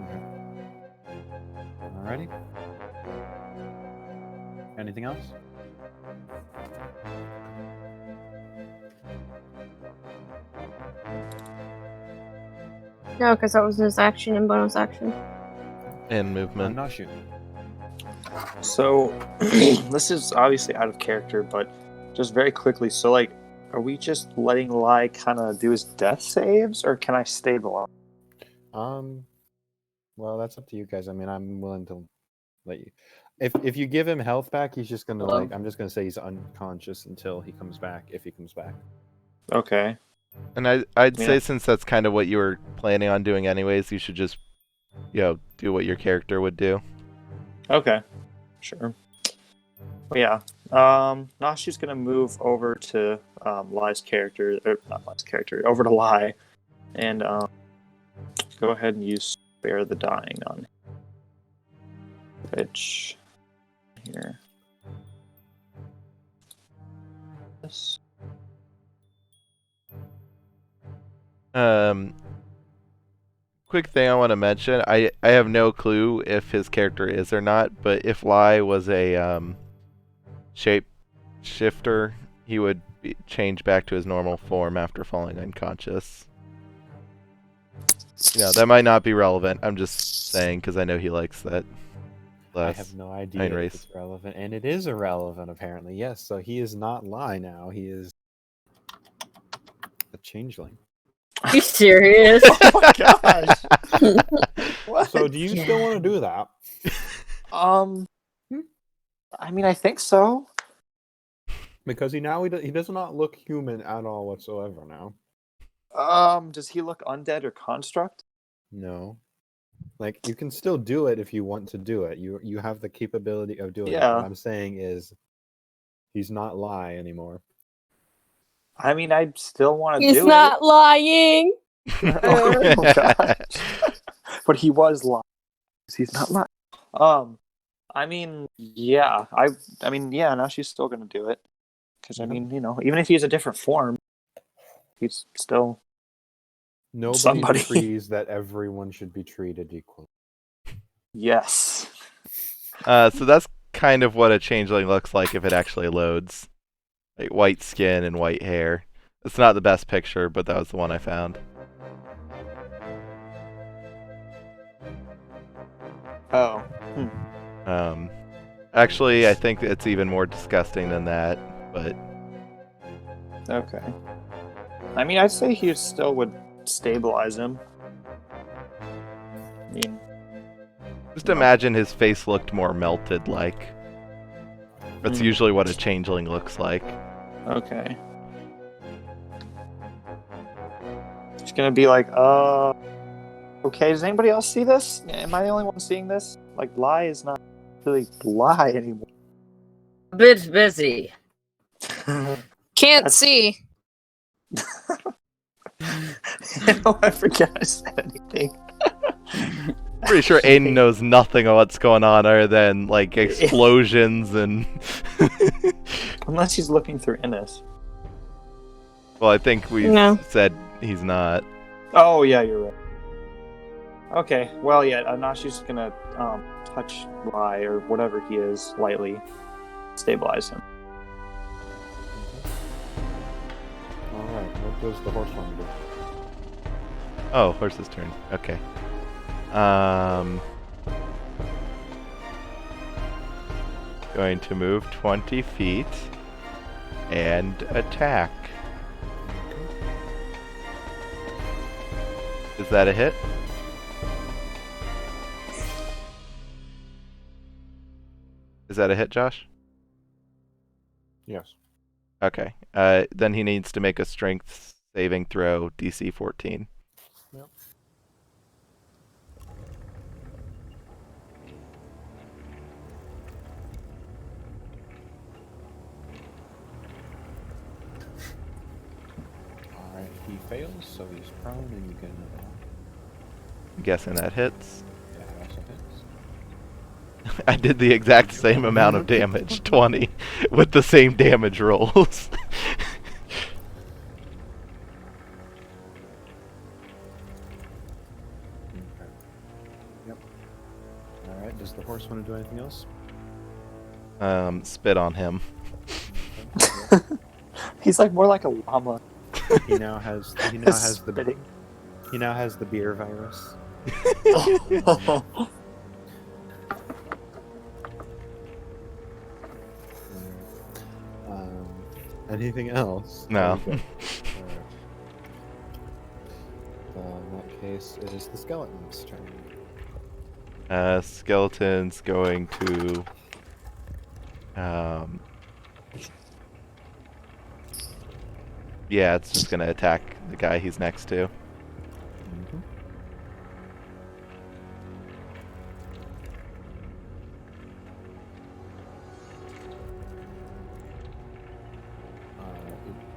Okay. Alrighty. Anything else? No, because that was his action and bonus action. And movement. Gnoshu. So, this is obviously out of character, but just very quickly, so like, are we just letting Lai kind of do his death saves, or can I stabilize? Well, that's up to you guys. I mean, I'm willing to let you. If you give him health back, he's just gonna like. I'm just gonna say he's unconscious until he comes back. If he comes back. Okay. And I'd say since that's kind of what you were planning on doing anyways, you should just, do what your character would do. Okay. Sure. Well, yeah. Noshu's gonna move over to Lai's character, or not Lai's character, over to Lai, and go ahead and use Spare the Dying on him. Which here. This. Quick thing I want to mention. I have no clue if his character is or not, but if Lai was a shape shifter, he would change back to his normal form after falling unconscious. That might not be relevant. I'm just saying because I know he likes that. I have no idea if it's relevant, and it is irrelevant apparently. Yes, so he is not Lai now. He is a changeling. Are you serious? Oh my gosh! What? So, do you still want to do that? I mean, I think so. Because he does not look human at all whatsoever now. Does he look undead or construct? No. Like, you can still do it if you want to do it. You have the capability of doing it. Yeah. What I'm saying is, he's not Lai anymore. I mean, I still want to do it. He's not lying. Oh gosh. But he was lying. He's not lying. I mean, yeah. I mean, yeah. Now she's still gonna do it because I mean, even if he's a different form, he's still Nobody agrees that everyone should be treated equally. Yes. So that's kind of what a changeling looks like if it actually loads. Like white skin and white hair. It's not the best picture, but that was the one I found. Oh. Actually, I think it's even more disgusting than that, but... Okay. I mean, I'd say he still would stabilize him. I mean... Just imagine his face looked more melted, like. That's usually what a changeling looks like. Okay. It's gonna be like, okay, does anybody else see this? Am I the only one seeing this? Like, Lai is not really Lai anymore. A bit busy. Can't see. I forget I said anything. Pretty sure Aden knows nothing of what's going on other than, like, explosions and... Unless he's looking through Innis. Well, I think we said he's not. Oh, yeah, you're right. Okay, well, yeah, Gnashu's gonna touch Rai or whatever he is lightly, stabilize him. All right. What does the horse one do? Oh, horse's turn. Okay. Going to move 20 feet and attack. Is that a hit? Is that a hit, Josh? Yes. Okay. Then he needs to make a strength saving throw, DC 14. Yep. All right. He fails, so he's prone, and you get another one. I'm guessing that hits. That also hits. I did the exact same amount of damage, 20, with the same damage rolls. Okay. Yep. All right. Does the horse want to do anything else? Spit on him. Okay. He's like more like a llama. He now has the Spitting. he now has the beer virus. Anything else? No. Okay. In that case, it is the skeleton's turn. Skeleton's going to... yeah, it's just going to attack the guy he's next to. Mhm.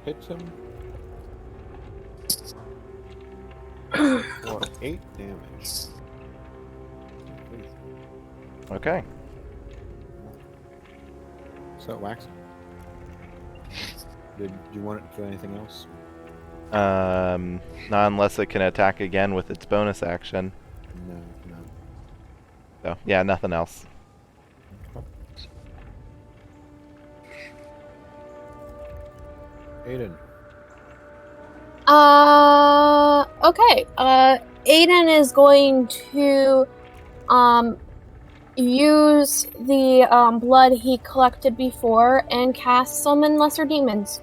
It hits him for 8 damage. Okay. So it whacks him. Did you want it to do anything else? Not unless it can attack again with its bonus action. No. So, yeah, nothing else. Aden. Okay. Aden is going to use the blood he collected before and cast Summon Lesser Demons.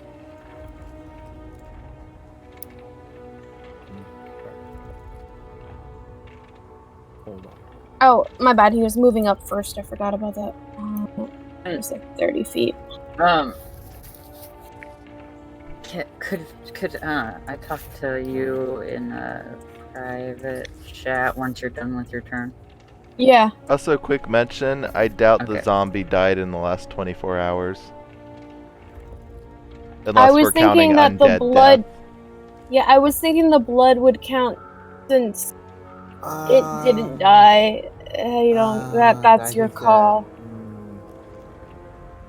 Hold on. Oh, my bad. He was moving up first. I forgot about that. It was like 30 feet. Could I talk to you in a private chat once you're done with your turn? Yeah. Also, quick mention, I doubt the Okay. zombie died in the last 24 hours. I Unless was we're counting thinking that the undead blood. death. Yeah, I was thinking the blood would count since it didn't die. You know, that's your call.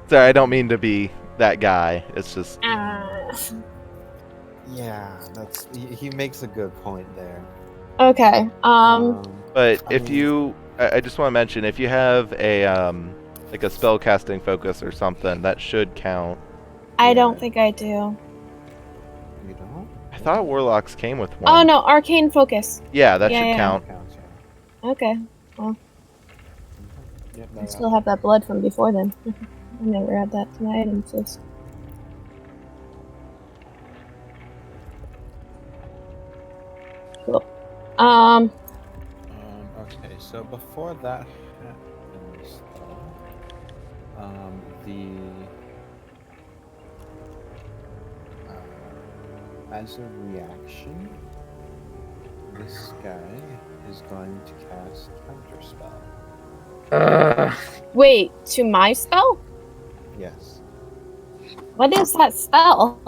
Sorry, I don't mean to be that guy. It's just... Yeah, that's he makes a good point there. Okay. But I if mean- you... I just want to mention, if you have a, like a spellcasting focus or something, that should count. I don't think I do. You don't? I thought warlocks came with one. Oh no, arcane focus. Yeah, that Yeah, should yeah. count. Counts, yeah. Okay. Yep, I still have that blood from before then. I never had that to my items list. Cool. Okay, so before that happens, as a reaction, this guy is going to cast Counterspell. Wait, to my spell? Yes. What is that spell?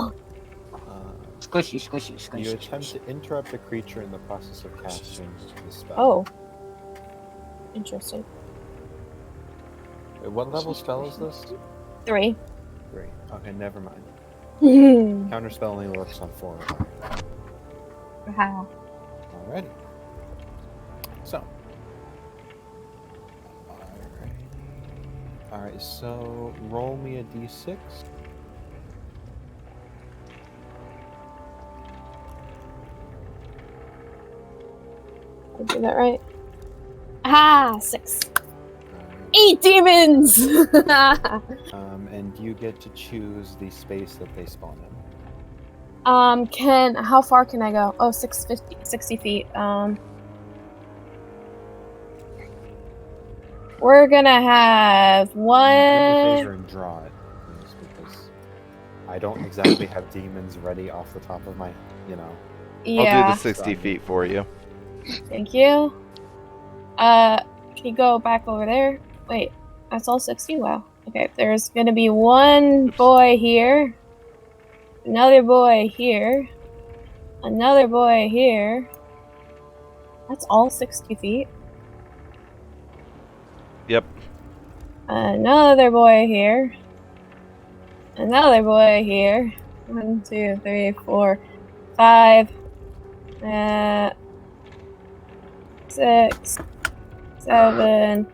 Squishy, squishy, You squishy. attempt to interrupt a creature in the process of casting the spell. Oh. Interesting. Wait, what level spell is this? 3. 3. Okay, never mind. Wow. Counterspell only works on 4. Alrighty. So Alright, so roll me a d6. Did I do that right? Ah, 6. Alright. 8 demons! And you get to choose the space that they spawn in. How far can I go? Oh, 60 feet. We're gonna have Do me a favor one. and draw it, please, because I don't exactly have demons ready off the top of my, you know. I'll do Yeah, the 60 feet for you. thank you. Can you go back over there? Wait, that's all 60? Wow. Okay, there's gonna be one boy here, another boy here, another boy here. That's all 60 feet. Yep. Another boy here. Another boy here. 1, 2, 3, 4, 5. 6, 7,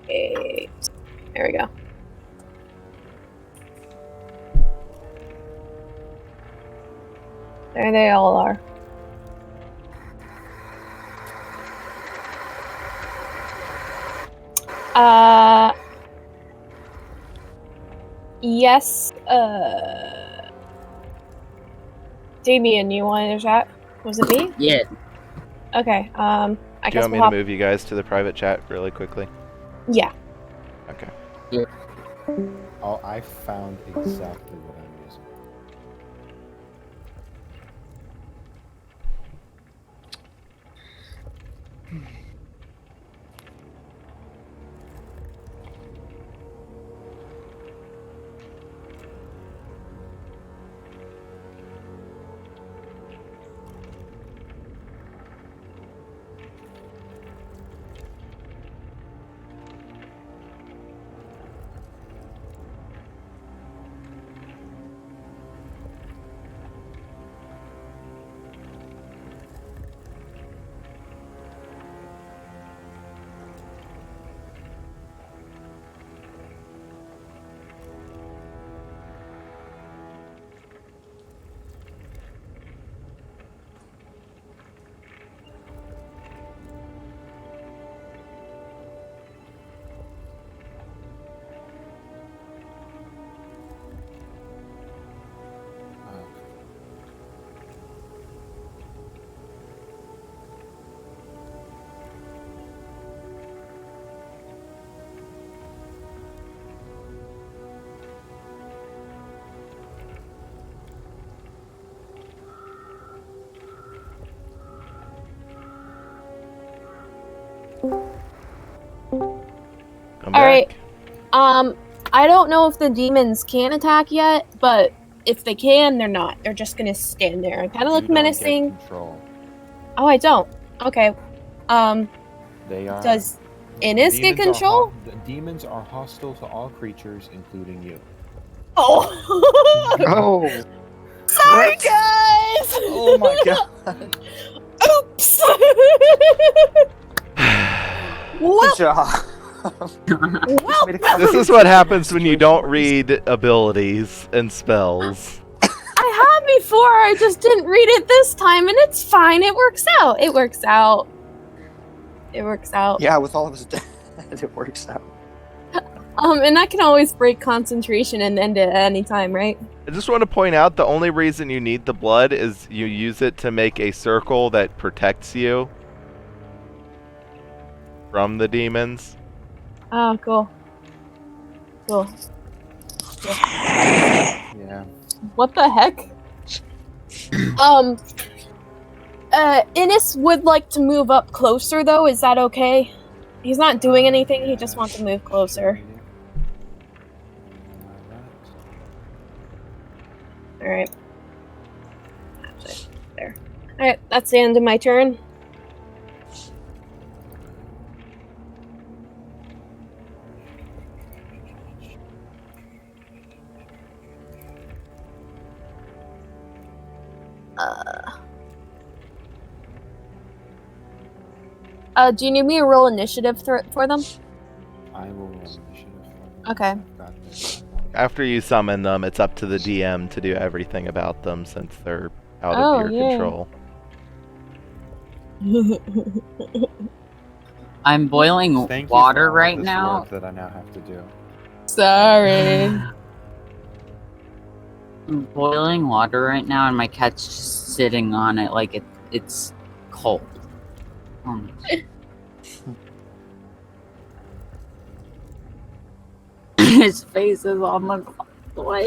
8. There we go. There they all are. Yes, Damien, you wanted to chat? Was it me? Yeah. Okay, I Do you guess want me we'll to move you guys to the private chat really quickly? Yeah. Okay. Oh, I found exactly what I'm using. Come All back. right. I don't know if the demons can attack yet, but if they can, they're not. They're just gonna stand there and kind of You look don't menacing. get control. Oh, I don't. Okay. They are. Does Innis get control? The demons are hostile to all creatures, including you. Oh. Oh, Sorry, what? guys. Oh my god. Oops. Good Well, job. well. This is what happens when you don't read abilities and spells. I have before. I just didn't read it this time, and it's fine. It works out. It works out. It works out. Yeah, with all of us dead, it works out. And I can always break concentration and end it at any time, right? I just want to point out the only reason you need the blood is you use it to make a circle that protects you from the demons. Oh, cool. Cool. Yeah. What the heck? Innis would like to move up closer, though. Is that okay? He's not doing anything. He just wants to move closer. All right. Actually, there. All right. That's the end of my turn. Do you need me to roll initiative for them? I will roll initiative. Okay. I've got this. After you summon them, it's up to the DM to do everything about them since they're out Oh, of your yeah. control. I'm boiling Thank you water for all right this now. work that I now have to do. Sorry. I'm boiling water right now, and my cat's just sitting on it like it's cold. His face is on the. Why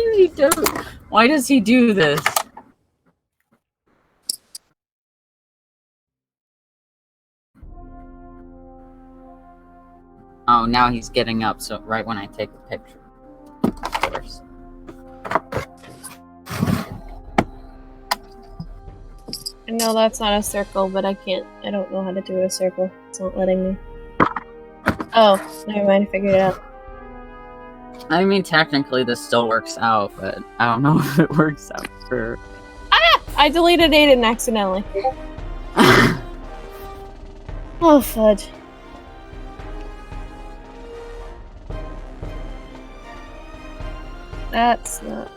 does he do this? Oh, now he's getting up. So right when I take the picture, of course. I know that's not a circle, but I don't know how to do a circle. It's not letting me. Oh, never mind, I figured it out. I mean, technically this still works out, but I don't know if it works out for... Ah! I deleted Aden accidentally. Oh, fudge. That's not...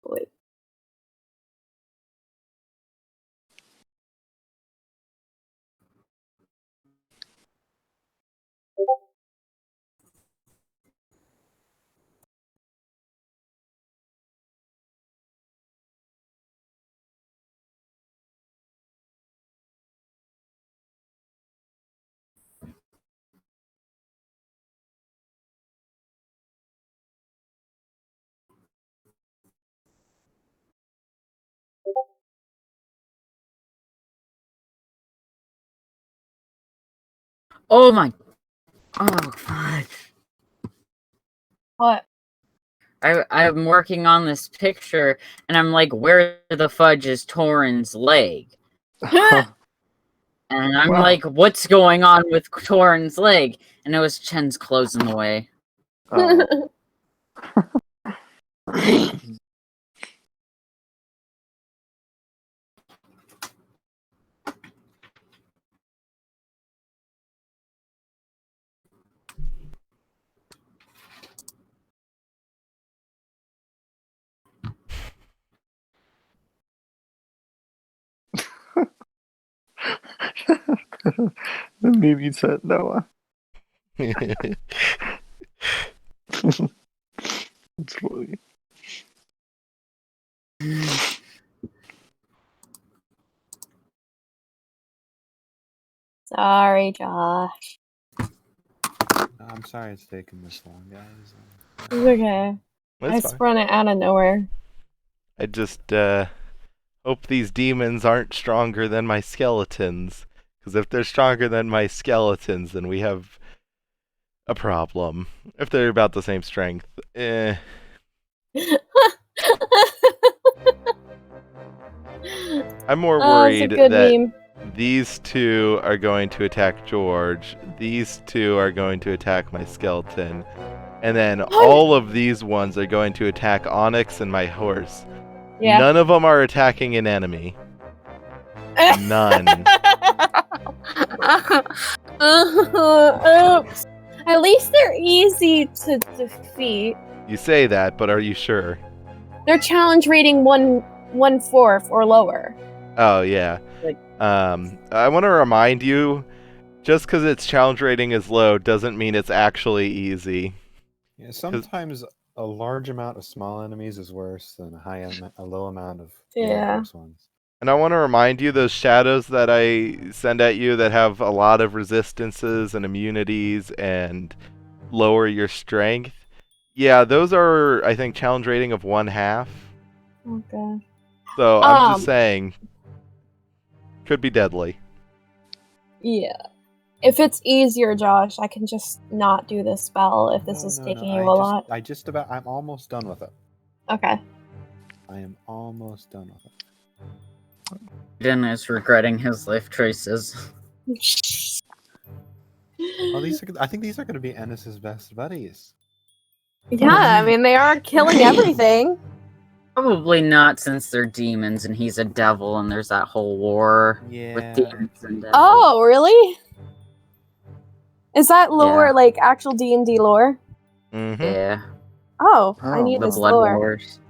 wait. Oh my... Oh, God. What? I'm working on this picture, and I'm like, where the fudge is Torin's leg? And I'm Wow. like, what's going on with Torin's leg? And it was Chen's clothes in the way. Oh. The meme you sent, Noah. It's funny. Sorry, Josh. I'm sorry it's taken this long, guys. It's okay. I That's fine. sprung it out of nowhere. I just hope these demons aren't stronger than my skeletons. Because if they're stronger than my skeletons, then we have a problem. If they're about the same strength, I'm more worried That's a good that meme. these two are going to attack George, these two are going to attack my skeleton, and then all of these ones are going to attack Onyx and my horse. Yeah. None of them are attacking an enemy. None. Oops. At least they're easy to defeat. You say that, but are you sure? They're challenge rating 1/4 or lower. Oh, yeah. Like- I want to remind you, just because its challenge rating is low doesn't mean it's actually easy. Yeah, sometimes a large amount of small enemies is worse than a low amount of dangerous ones. And I want to remind you, those shadows that I send at you that have a lot of resistances and immunities and lower your strength, yeah, those are, I think, challenge rating of 1/2. Okay. So I'm just saying, could be deadly. Yeah. If it's easier, Josh, I can just not do this spell if this is taking you a lot. I'm almost done with it. Okay. I am almost done with it. Aden is regretting his life choices. Oh, I think these are going to be Ennis's best buddies. Yeah, I mean they are killing everything. Probably not, since they're demons and he's a devil, and there's that whole war with Yeah. demons and devils. Oh, really? Is that lore Yeah. like actual D&D lore? Mm-hmm. Yeah, Oh, I Oh, need the this Blood lore. Wars.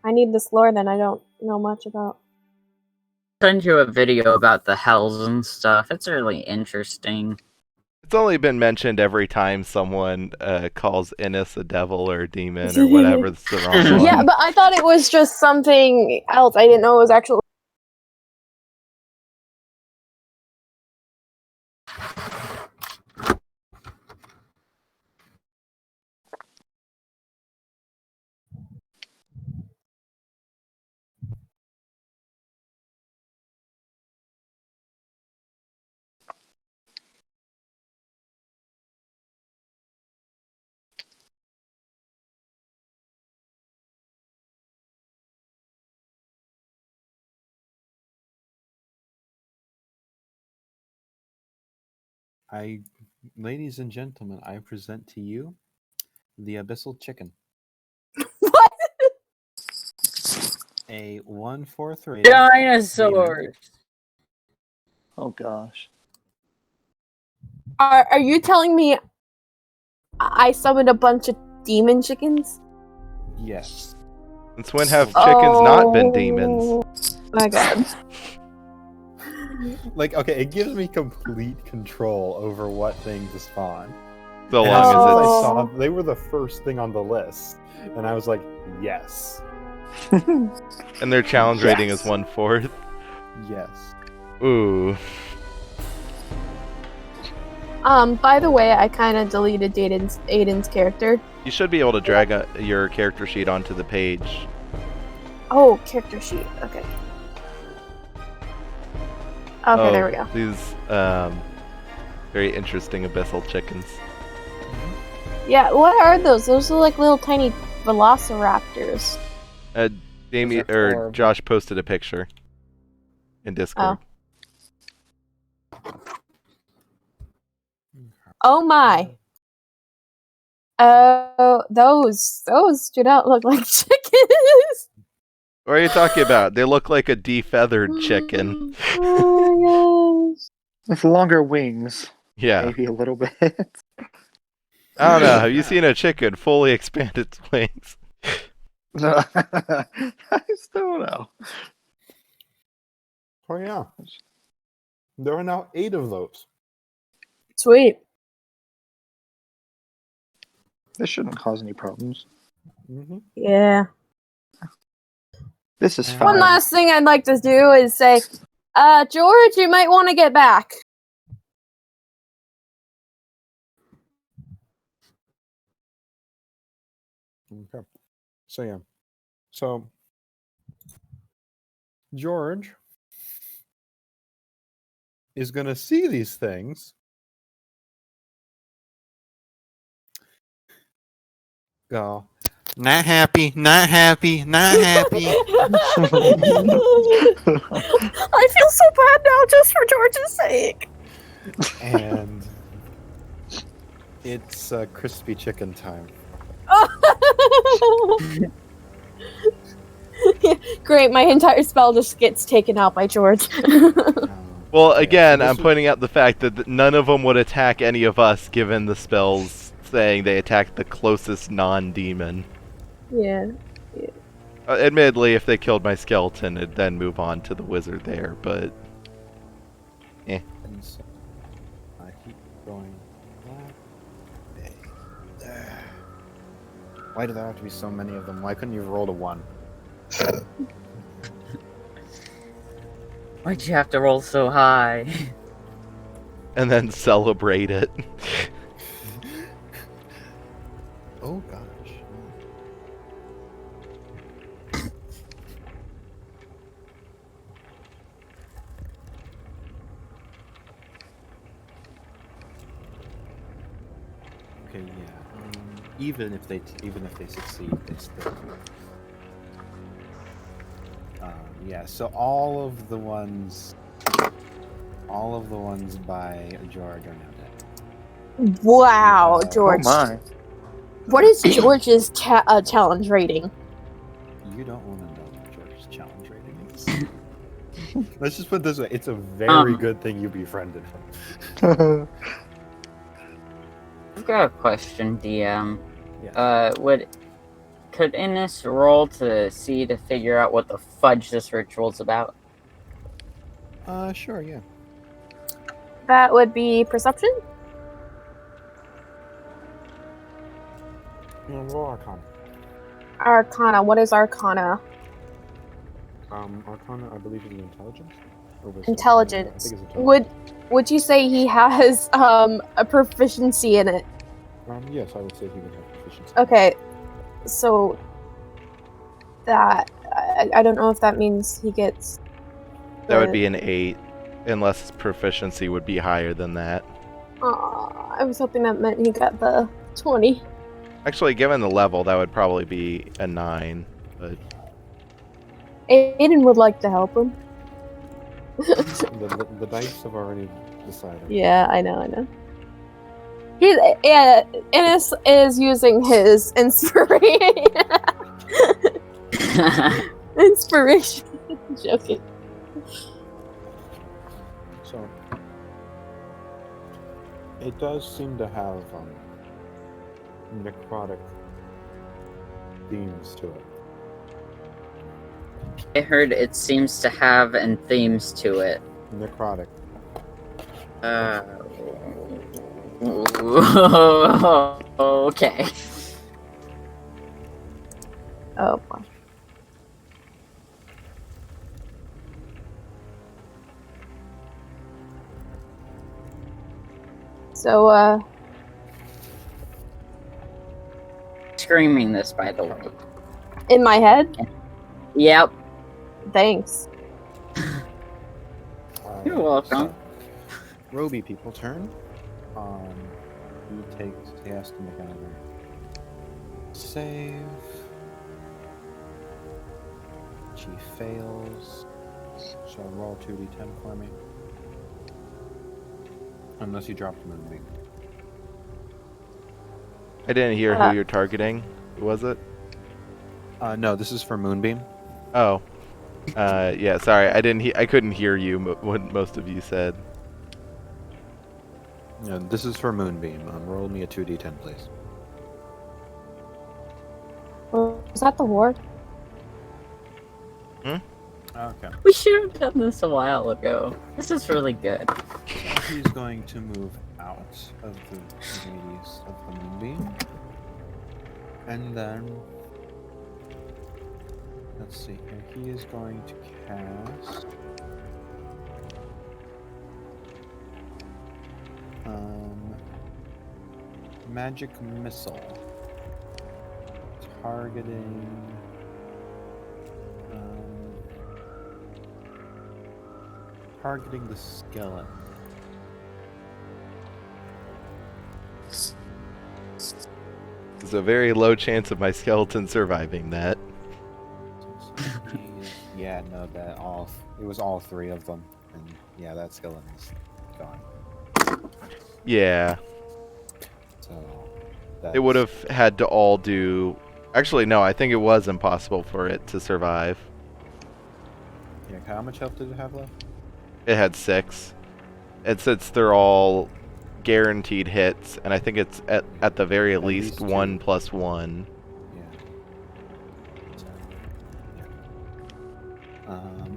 I need this lore then I don't know much about. Send you a video about the hells and stuff. It's really interesting. It's only been mentioned every time someone calls Innis a devil or a demon or whatever. It's the wrong one. Yeah, but I thought it was just something else. I didn't know it was actual. Ladies and gentlemen, I present to you the Abyssal Chicken. What? A 1/4 rated Dinosaurs! Oh gosh. Are you telling me I summoned a bunch of demon chickens? Yes. Since when have chickens not been demons? Oh my god. Like, okay, it gives me complete control over what thing to spawn. So And long as soon as as I it's saw they were the first thing on the list, and I was like, yes, and their challenge rating is Yes. 1/4. yes. Ooh. By the way, I kind of deleted Aiden's character. You should be able to drag your character sheet onto the page. Oh, character sheet. Okay. Okay, there we go. These very interesting abyssal chickens. Yeah, what are those? Those are like little tiny velociraptors. Jamie Those are or horrible. Josh posted a picture in Discord. Oh my. Oh, those do not look like chickens. What are you talking about? They look like a defeathered chicken. Oh my gosh. With longer wings, Yeah. maybe a little bit. I don't know. Have you seen a chicken fully expand its wings? No, I still don't know. Oh yeah. There are now 8 of those. Sweet. This shouldn't cause any problems. Mm-hmm. Yeah. This is One fine. One last thing I'd like to do is say, George, you might want to get back. Okay. So yeah. So George is gonna see these things. Go. Not happy, not happy, not happy. I feel so bad now just for George's sake. And it's crispy chicken time. Great, my entire spell just gets taken out by George. Well, Okay, again, so this I'm was- pointing out the fact that none of them would attack any of us, given the spells saying they attack the closest non-demon. Yeah. Admittedly, if they killed my skeleton, it'd then move on to the wizard there, but... And so I keep going. Why do there have to be so many of them? Why couldn't you have rolled a 1? Why'd you have to roll so high? And then celebrate it. Oh gosh. Okay, yeah. even if they succeed, they still. Yeah. So all of the ones by George are now dead. Wow, Oh George. Oh my. What is George's challenge rating? You don't want to know what George's challenge rating is. Let's just put it this way: it's a very good thing you befriended him. I've got a question, DM. Yeah. Could Innes roll to figure out what the fudge this ritual's about? Sure, yeah. That would be perception? Roll Arcana. Arcana. What is Arcana? Arcana, I believe, is intelligence. Or wisdom. Intelligence. I think it's intelligence. Would you say he has a proficiency in it? Yes, I would say he would have proficiency. Okay, so that I don't know if that means he gets. That would be an 8, unless his proficiency would be higher than that. I was hoping that meant he got the 20. Actually, given the level, that would probably be a 9. But Aden would like to help him. The dice have already decided. Yeah, I know. Innes is using his inspiration. Inspiration. Joking. So it does seem to have necrotic themes to it. I heard it seems to have and themes to it. Necrotic. Okay. Oh boy. So, Screaming this, by the way. in my head? Yep. Thanks. You're welcome. So, Roby people turn. He has to make another save. She fails. So roll 2d10 for me. Unless you dropped Moonbeam. I didn't hear who you're targeting. Who was it? No, this is for Moonbeam. Oh. Yeah, sorry. I couldn't hear you what most of you said. No, this is for Moonbeam. Roll me a 2d10, please. Was that the ward? Okay. We should have done this a while ago. This is really good. He's going to move out of the radius of the Moonbeam. And then... let's see here. He is going to cast... Magic Missile. Targeting... targeting the skeleton. There's a very low chance of my skeleton surviving that. Yeah, no, it was all three of them, and yeah, that skeleton's gone. Yeah. So it would have had to all do. Actually, no. I think it was impossible for it to survive. Yeah, how much health did it have left? It had 6. And since they're all guaranteed hits, and I think it's at the very least 1 plus 1.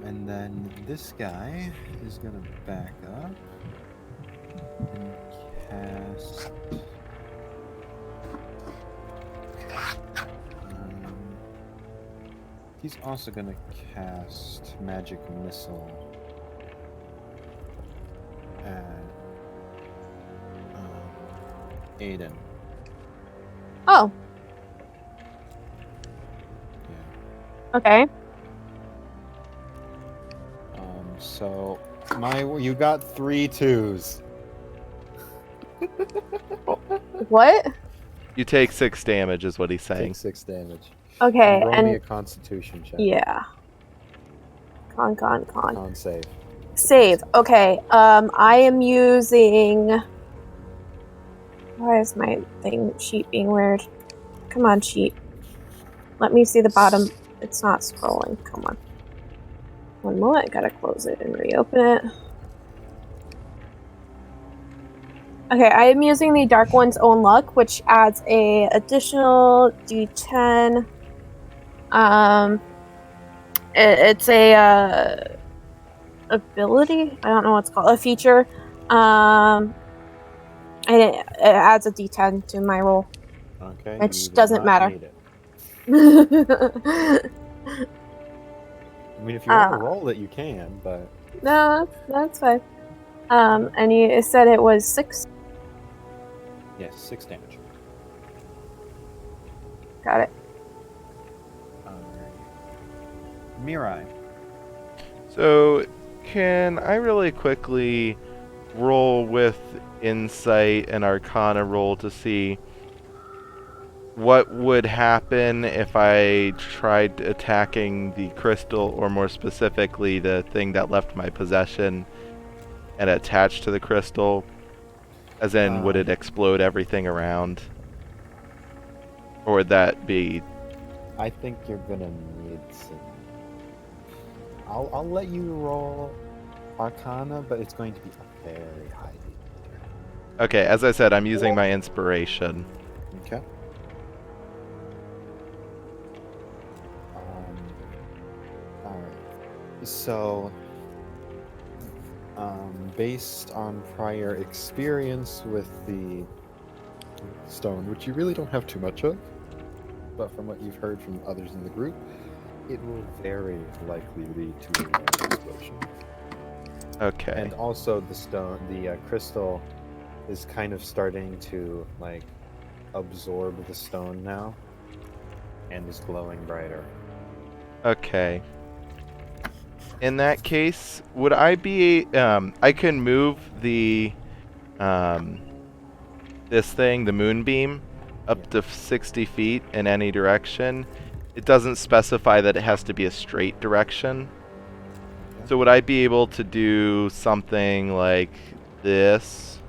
And then this guy is gonna back up and cast. He's also gonna cast Magic Missile at Aden. Oh. Yeah. Okay. So you got 3 2s. What? You take 6 damage, is what he's saying. Take 6 damage. Okay, Roll me a and Constitution check. yeah. Con. Con save. Save. Okay. I am using. Why is my sheet being weird? Come on, sheet. Let me see the bottom. It's not scrolling. Come on. One moment. I gotta close it and reopen it. Okay, I am using the Dark One's Own Luck, which adds a additional D10. It's a ability. I don't know what it's called. A feature. And it adds a D10 to my roll. Okay. Which you do doesn't not matter. need it. I mean, if you want to roll it, you can, but No, that's fine. And you said it was 6. yes, 6 damage. Got it. Mirai. So, can I really quickly roll with Insight and Arcana roll to see what would happen if I tried attacking the crystal, or more specifically, the thing that left my possession and attached to the crystal? As in, would it explode everything around? Or would that be... I think you're gonna need some. I'll let you roll Arcana, but it's going to be a very high D. Okay, as I said, I'm using my inspiration. Okay. Alright. So, based on prior experience with the stone, which you really don't have too much of, but from what you've heard from others in the group, it will very likely lead to a large explosion. Okay. And also the crystal is kind of starting to like absorb the stone now, and is glowing brighter. Okay. In that case, would I be... I can move the... this thing, the moonbeam, up to 60 feet in any direction. It doesn't specify that it has to be a straight direction. So would I be able to do something like this?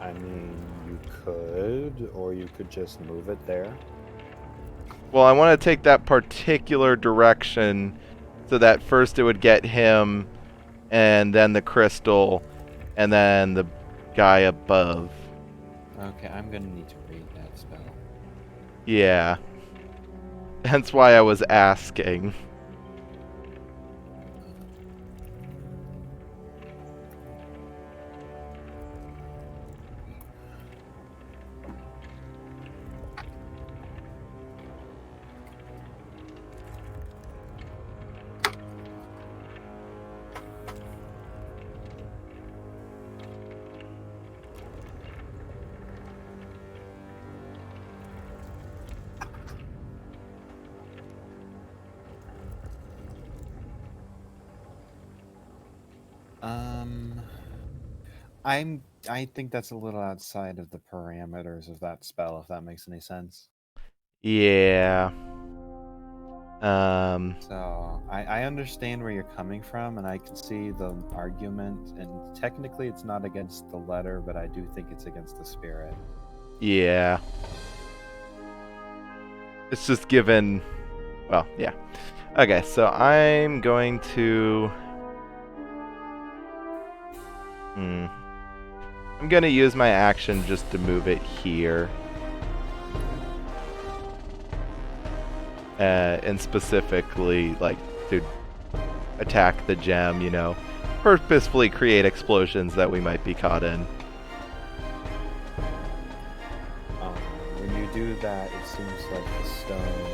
I mean, you could, or you could just move it there. Well, I want to take that particular direction so that first it would get him, and then the crystal, and then the guy above. Okay, I'm gonna need to read that spell. Yeah. That's why I was asking. I think that's a little outside of the parameters of that spell, if that makes any sense. Yeah. So I understand where you're coming from, and I can see the argument. And technically, it's not against the letter, but I do think it's against the spirit. Yeah. It's just given... Well, yeah. Okay, so I'm going to... I'm going to use my action just to move it here. And specifically, like, to attack the gem, you know. Purposefully create explosions that we might be caught in. When you do that, it seems like the stone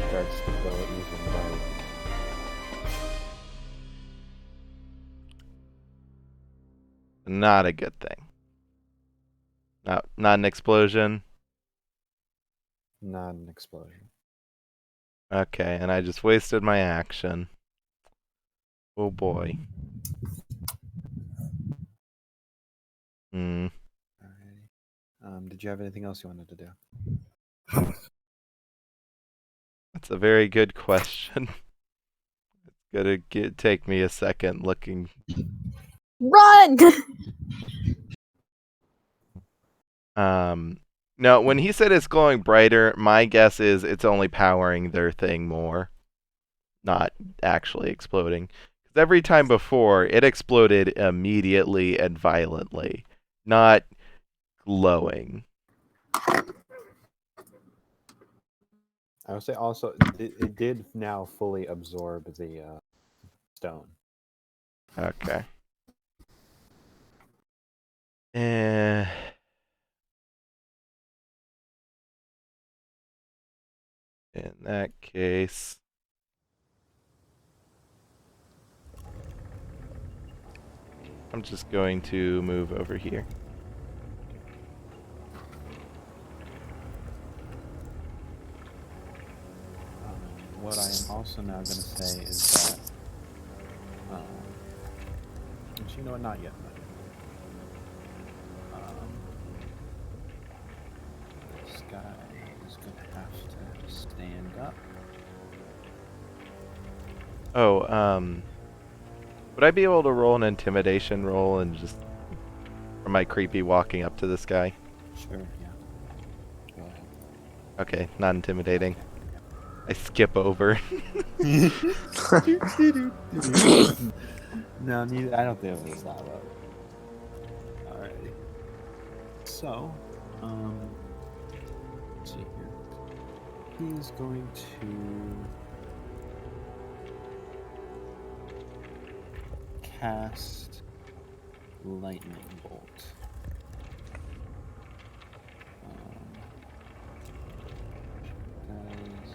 starts to go even bright. Not a good thing. Not an explosion. Not an explosion. Okay, and I just wasted my action. Oh boy. Alrighty. did you have anything else you wanted to do? That's a very good question. It's gonna take me a second looking. Run! No, when he said it's glowing brighter, my guess is it's only powering their thing more, not actually exploding. Because every time before, it exploded immediately and violently, not glowing. I would say also it did now fully absorb the stone. Okay. In that case, I'm just going to move over here. What I am also now going to say is that, actually, you know what? Not yet. This guy is going to have to stand up. Oh, would I be able to roll an intimidation roll and just for my creepy walking up to this guy? Sure, yeah. Go ahead. Okay, not intimidating. I skip over. No, neither, I don't think it was that low. Alrighty. So, let's see here. He's going to cast lightning bolt. Guys.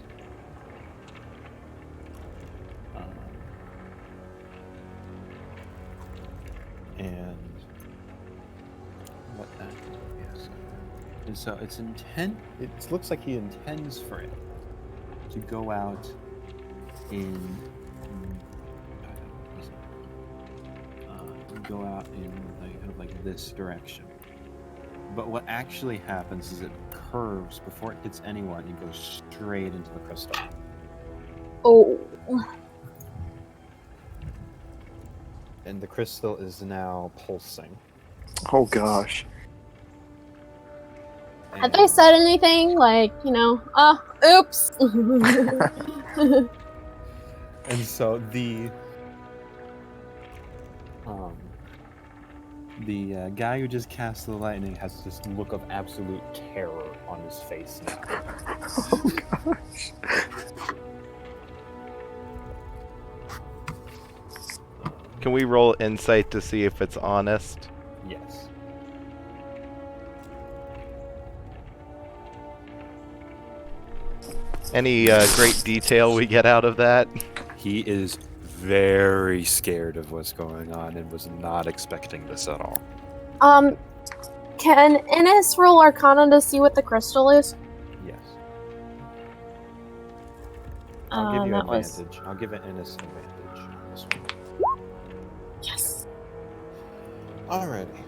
And what that is. And so it's it looks like he intends for it to go out in kind of like this direction. But what actually happens is it curves before it hits anyone and goes straight into the crystal. Oh. And the crystal is now pulsing. Oh gosh. Have they said anything like, oops? And so the guy who just cast the lightning has this look of absolute terror on his face now. Oh gosh. Can we roll insight to see if it's honest? Yes. Any great detail we get out of that? He is very scared of what's going on and was not expecting this at all. Can Ennis roll Arcana to see what the crystal is? Yes. I'll give you that advantage. I'll give it Ennis advantage on this one. Yes. Alrighty.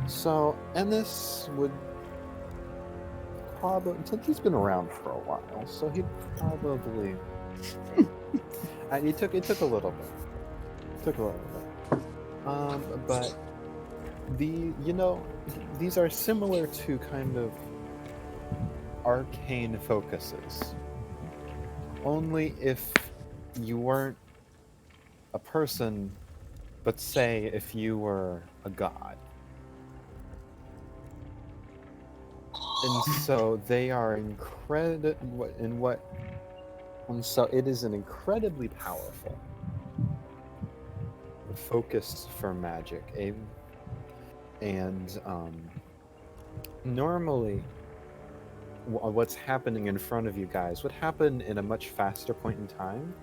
So Ennis would probably, since he's been around for a while, so he'd probably. It took a little bit. But these are similar to kind of arcane focuses. Only if you weren't a person, but say if you were a god. And so they are and so it is an incredibly powerful focus for magic. And normally what's happening in front of you guys would happen in a much faster point in time,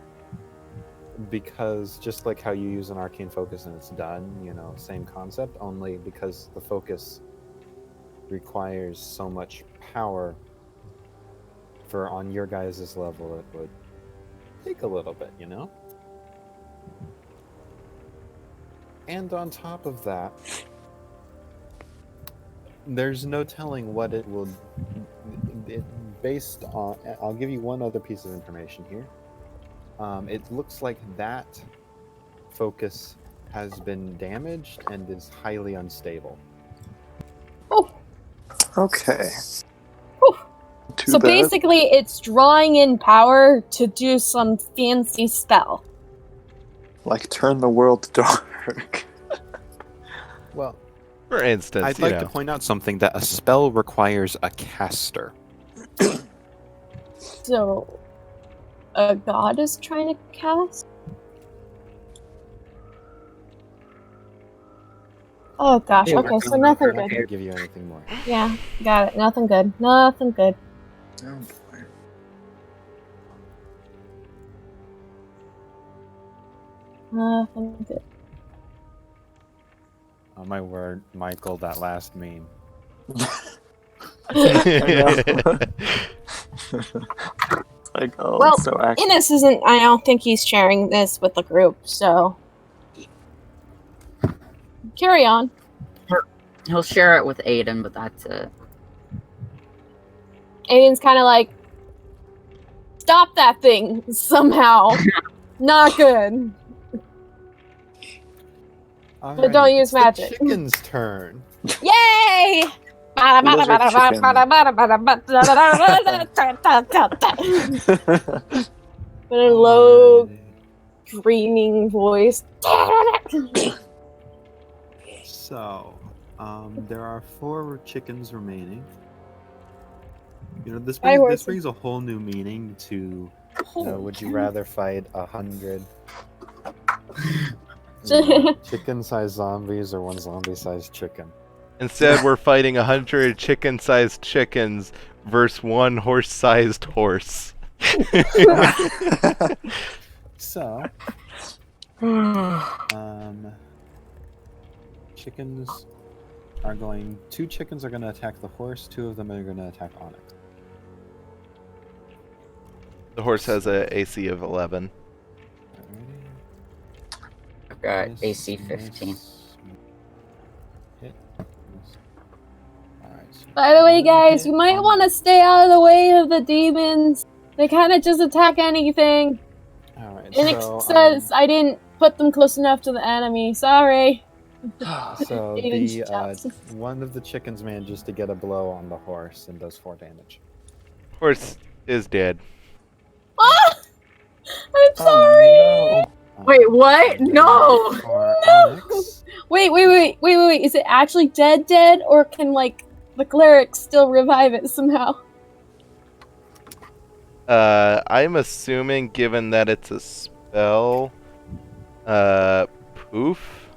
because just like how you use an arcane focus and it's done, same concept, only because the focus requires so much power for on your guys' level it would take a little bit, And on top of that, There's no telling what it will. Based on, I'll give you one other piece of information here. It looks like that focus has been damaged and is highly unstable. Oh, Okay. Whew. Too so bad. basically, it's drawing in power to do some fancy spell. Like turn the world dark. Well, For instance, I'd you like know. to point out something that a spell requires a caster. So, a god is trying to cast? Oh gosh, Yeah, okay, so we're nothing I'm not good. going to give you anything more. Yeah, got it. Nothing good. Nothing good. Oh boy. Nothing good. Oh my word, Michael, that last meme. Like, oh, Well, it's so accurate. Innes isn't. I don't think he's sharing this with the group, so. Carry on. He'll share it with Aden, but that's it. Aiden's kind of like, stop that thing somehow. Not good. Alrighty, don't use it's the magic. chicken's turn. Yay! Those are chicken. With a low, Alrighty. screaming voice. So, there are 4 chickens remaining. You know, this Hi, brings horses. a whole new meaning to, you know, would you rather fight 100 chicken-sized zombies or 1 zombie-sized chicken? Instead, we're fighting 100 chicken-sized chickens versus 1 horse-sized horse. So, chickens are going. 2 chickens are going to attack the horse. 2 of them are going to attack Onyx. The horse has a AC of 11. Alrighty. I've got Miss, AC 15. miss, hit, miss. Alright, so By the way, one guys, hit you might on- want to stay out of the way of the demons. They kind of just attack anything. Alright, Onyx so, says I didn't put them close enough to the enemy. Sorry. so Aiden the shouts. one of the chickens manages to get a blow on the horse and does 4 damage. Horse is dead. Ah! I'm sorry. Oh, no. Wait, what? No! For No! Onyx, Wait. Is it actually dead, or can like the cleric still revive it somehow? I'm assuming, given that it's a spell, poof.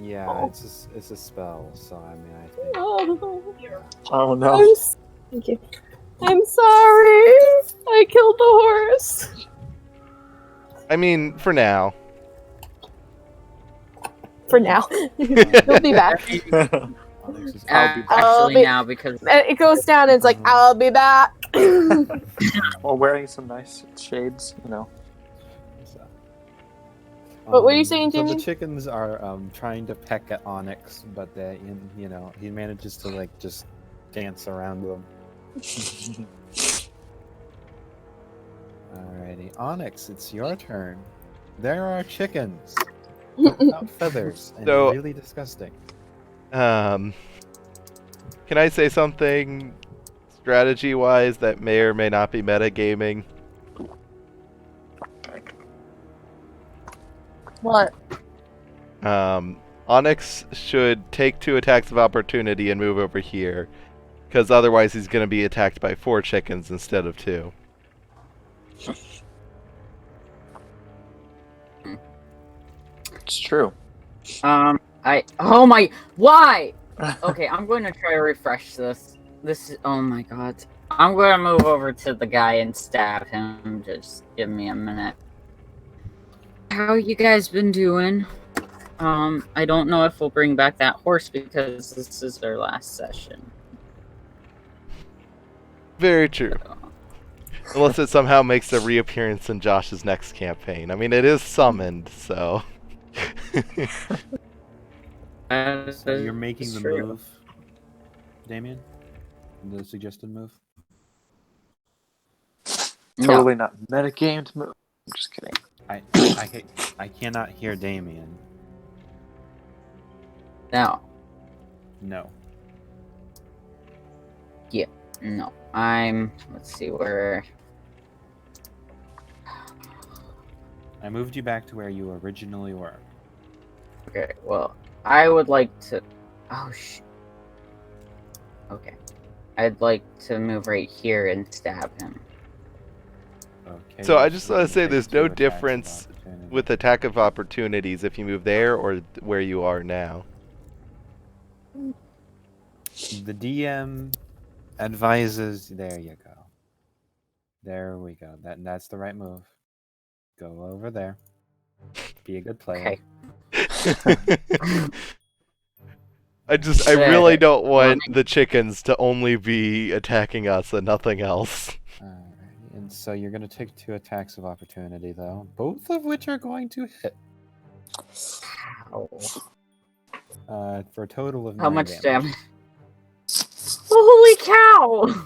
yeah, Oh. it's a spell. So I mean, I think. Oh no. Thank you. I'm sorry. I killed the horse. I mean, for now. For now, he'll be back. Onyx is Actually, now, because It goes down and it's like, I'll be back. While wearing some nice shades, you know. So, What were you saying, So the Damien? chickens are trying to peck at Onyx, but they, you know, he manages to like just dance around them. Alrighty, Onyx, it's your turn. There are chickens without feathers and So- really disgusting. Can I say something strategy-wise that may or may not be metagaming? What? Onyx should take 2 attacks of opportunity and move over here, because otherwise he's going to be attacked by 4 chickens instead of 2. It's true. oh my, why? Okay, I'm going to try to refresh this. Oh my god. I'm going to move over to the guy and stab him. Just give me a minute. How you guys been doing? I don't know if we'll bring back that horse because this is our last session. Very true. Unless it somehow makes a reappearance in Josh's next campaign. I mean, it is summoned, so... So you're making the move. Damien? The suggested move? Totally not metagamed move. I'm just kidding. I cannot hear Damien. No. No. Yeah. No. Let's see where. I moved you back to where you originally were. Okay, well, I would like to. Oh, okay. I'd like to move right here and stab him. Okay. So I just want to you say take there's 2 no attacks of difference opportunity. with attack of opportunities if you move there or where you are now. The DM advises. There you go. There we go. That's the right move. Go over there. Be a good player. Okay. I really don't want Fine. the chickens to only be attacking us and nothing else. Alright, and so you're going to take 2 attacks of opportunity, though, both of which are going to hit. Ow. For a total of How 9 much damage. damage? Holy cow!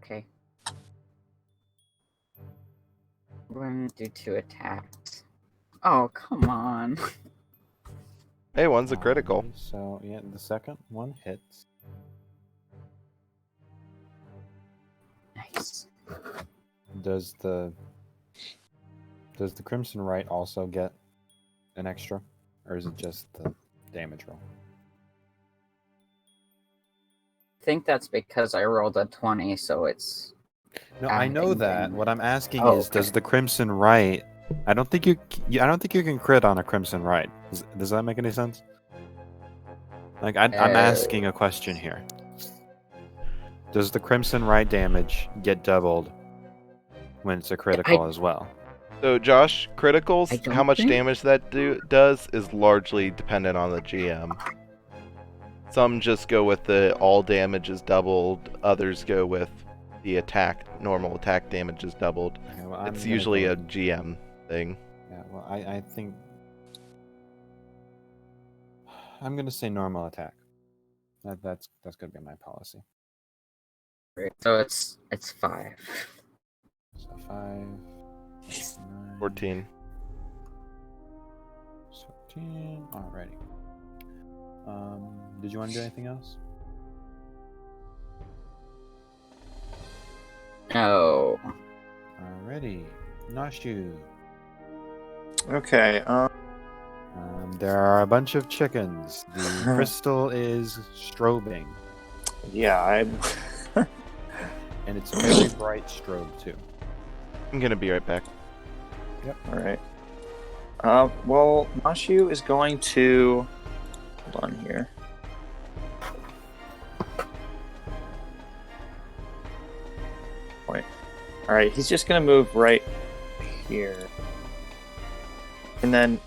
Okay. We're gonna do 2 attacks. Oh, come on. Hey, one's a critical. Alrighty, so, yeah, the second one hits. Nice. Does the Crimson Right also get an extra? Or is it just the damage roll? I think that's because I rolled a 20, so it's... No, I know adding that. damage. What I'm asking Oh, is, does okay. the Crimson Right... I don't think you can crit on a Crimson Right. Does that make any sense? Like, I'm asking a question here. Does the Crimson Right damage get doubled when it's a critical as well? So, Josh, I criticals, don't how much think- damage that does is largely dependent on the GM. Some just go with the all damage is doubled, others go with the normal attack damage is doubled. Okay, well, I'm It's gonna usually go a with- GM thing. Yeah, well, I think... I'm going to say normal attack. That's going to be my policy. So it's 5. So 5... 9, 14. 14. Alrighty. Did you want to do anything else? No. Alrighty. Gnoshu. Okay. There are a bunch of chickens. The crystal is strobing, Yeah, I'm. and it's very bright strobe too. I'm gonna be right back. All right. Well, Gnoshu is going to. Hold on here. Wait. All right, he's just gonna move right here, and then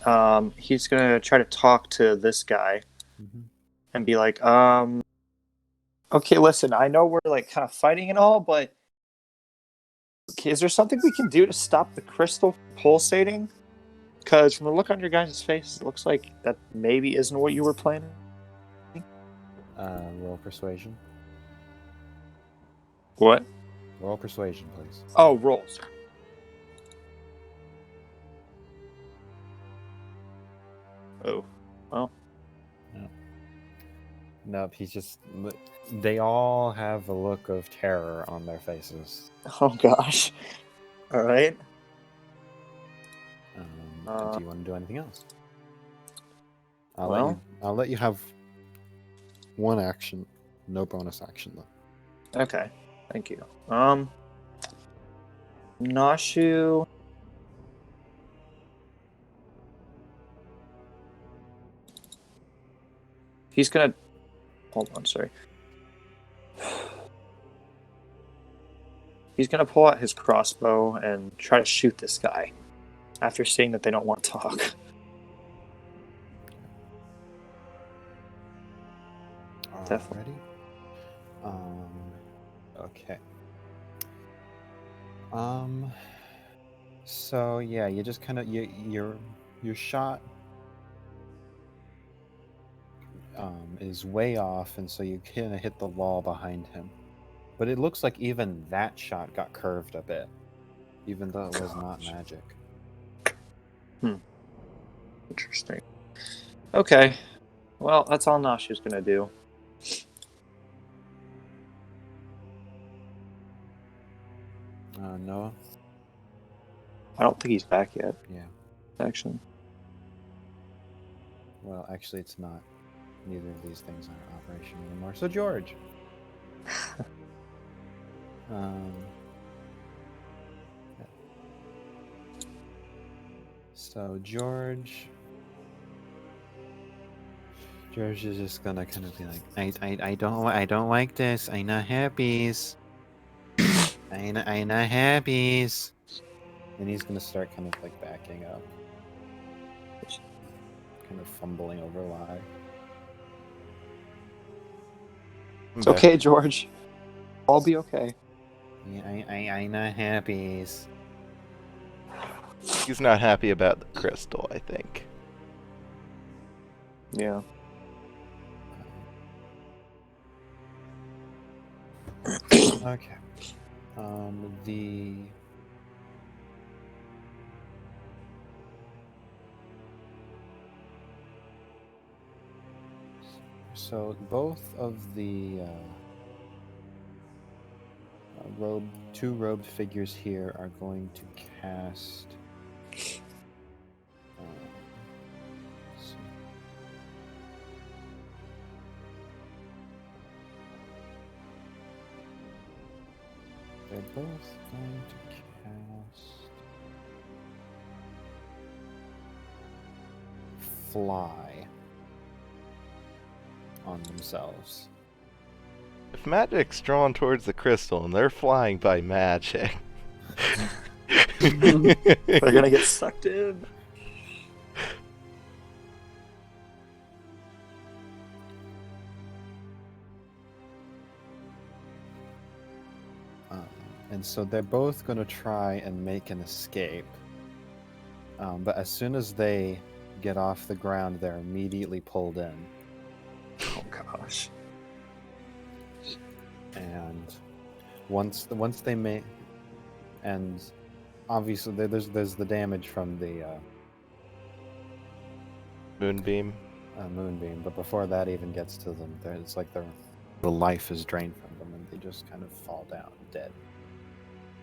he's gonna try to talk to this guy Mhm. and be like, okay, listen, I know we're like kind of fighting and all, but is there something we can do to stop the crystal pulsating? Because from the look on your guys' faces, it looks like that maybe isn't what you were planning. Roll persuasion. What? Roll persuasion, please. Oh, rolls. Oh. Well. Nope, he's just... They all have a look of terror on their faces. Oh, gosh. All right. Do you want to do anything else? Well- I'll let you have one action. No bonus action, though. Okay. Thank you. Gnoshu. He's gonna. Hold on, sorry. He's gonna pull out his crossbow and try to shoot this guy after seeing that they don't want to talk. Definitely. Okay. So yeah, you just kind of your shot is way off, and so you kind of hit the wall behind him. But it looks like even that shot got curved a bit, even though it was not magic. Interesting. Okay. Well, that's all Gnashu's gonna do. Noah? I don't think he's back yet, Yeah. actually. Well, actually, it's not. Neither of these things are operational anymore. So, George. So George is just gonna kind of be like, I don't like this. I not happies. I not happies. And he's gonna start kind of like backing up, kind of fumbling over lie. It's okay, George. I'll be okay. Yeah, I not happies. He's not happy about the crystal, I think. Yeah. Okay. So both of the two robed figures here are going to cast. Let's see. They're both going to cast fly on themselves. If magic's drawn towards the crystal and they're flying by magic, they're gonna get sucked in. And so they're both going to try and make an escape. But as soon as they get off the ground, they're immediately pulled in. Oh gosh. And once they make, and obviously there's the damage from the moonbeam. Moonbeam, but before that even gets to them, it's like the life is drained from them, and they just kind of fall down dead.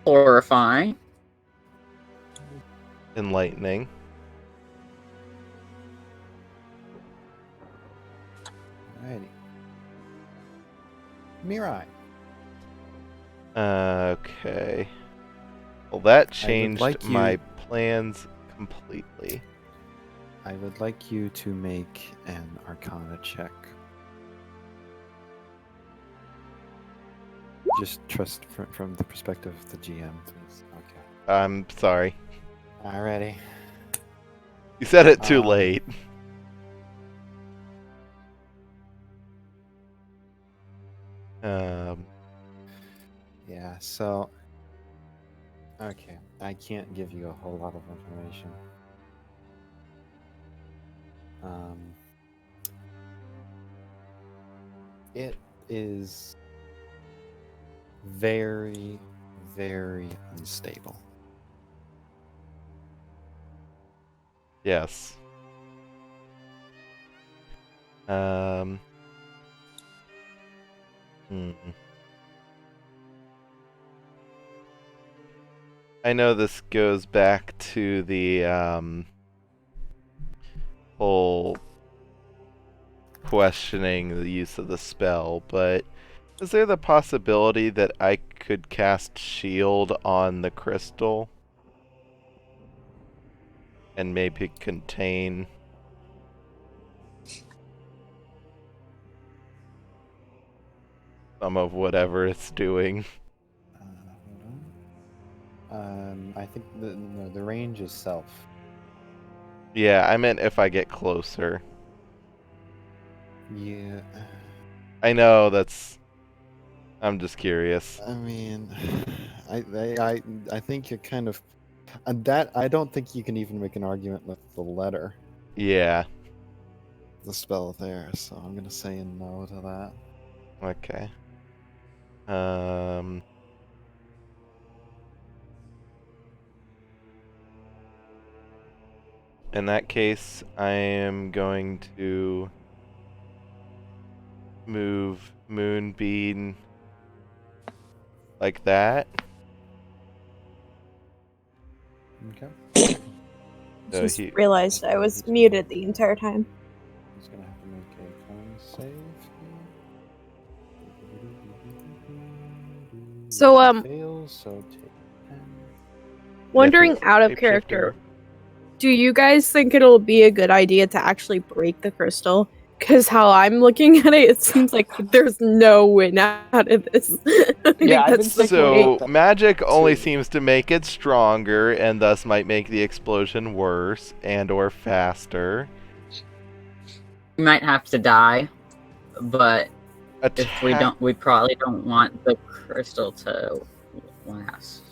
Horrifying. Enlightening. Alrighty. Mirai. Okay. Well, that changed like my plans completely. I would like you to make an Arcana check. Just trust from the perspective of the GM, please. Okay. I'm sorry. Alrighty. You said it too late. Yeah, so... Okay, I can't give you a whole lot of information. It is very, very unstable. Yes. I know this goes back to the whole questioning the use of the spell, but is there the possibility that I could cast shield on the crystal and maybe contain some of whatever it's doing? Hold on. I think the range is self. Yeah, I meant if I get closer. Yeah. I know that's. I'm just curious. I mean, I think you're kind of And that, I don't think you can even make an argument with the letter, Yeah. the spell there, so I'm gonna say no to that. Okay. In that case, I am going to move Moonbeam like that. Okay. So Just he- realized I was muted the entire time. He's gonna have to make a con save. So, Which he fails, so take 10. Wondering it's out of shapeshifter. character, do you guys think it'll be a good idea to actually break the crystal? Because how I'm looking at it, it seems like there's no win out of this. I think Yeah, I've been that's the thinking So about that magic only too. seems to make it stronger, and thus might make the explosion worse and/or faster. We might have to die, but if we Attack. don't, we probably don't want the crystal to last.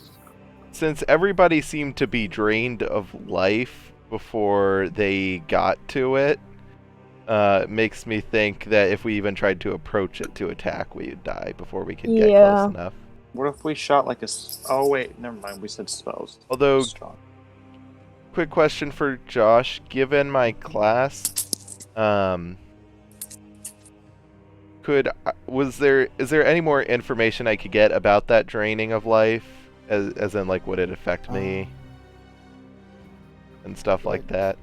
Since everybody seemed to be drained of life before they got to it, makes me think that if we even tried to approach it to attack, we would die before we could get Yeah. close enough. What if we shot like a? Oh wait, never mind. We said spells. Although, Strong. quick question for Josh: given my class, is there any more information I could get about that draining of life, as in like would it affect me and stuff like that?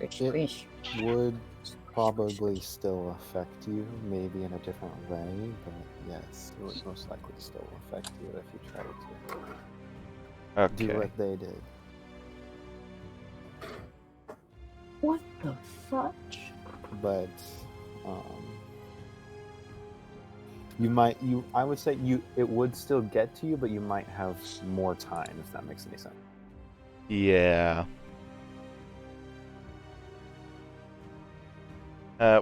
It would probably still affect you, maybe in a different way, but yes, it would most likely still affect you if you tried to do Okay. what they did. What the fudge? But I would say it would still get to you, but you might have more time, if that makes any sense. Yeah.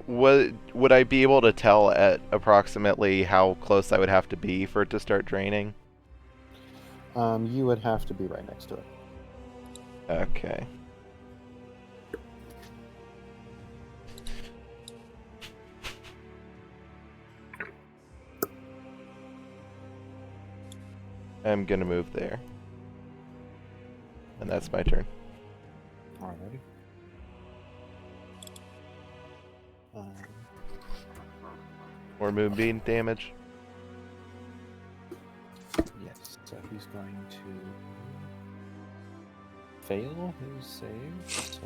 Would I be able to tell at approximately how close I would have to be for it to start draining? You would have to be right next to it. Okay. I'm gonna move there. And that's my turn. Alrighty. More moonbeam damage. Yes, so he's going to fail his save. So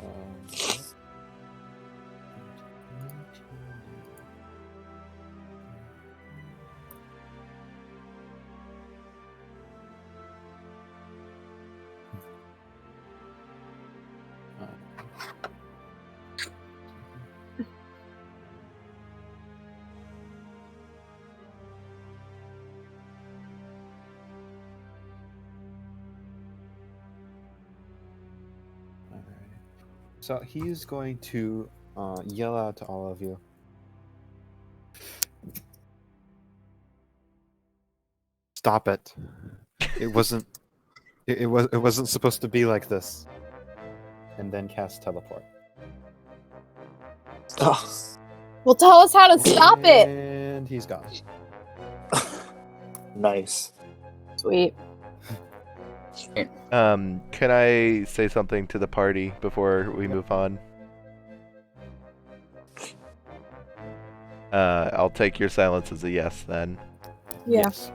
So he's going to yell out to all of you. Stop it! It wasn't. It wasn't supposed to be like this. And then cast teleport. Well, tell us how to stop it. And he's gone. Nice. Sweet. Can I say something to the party before we move on? I'll take your silence as a yes then. Yeah. Yes.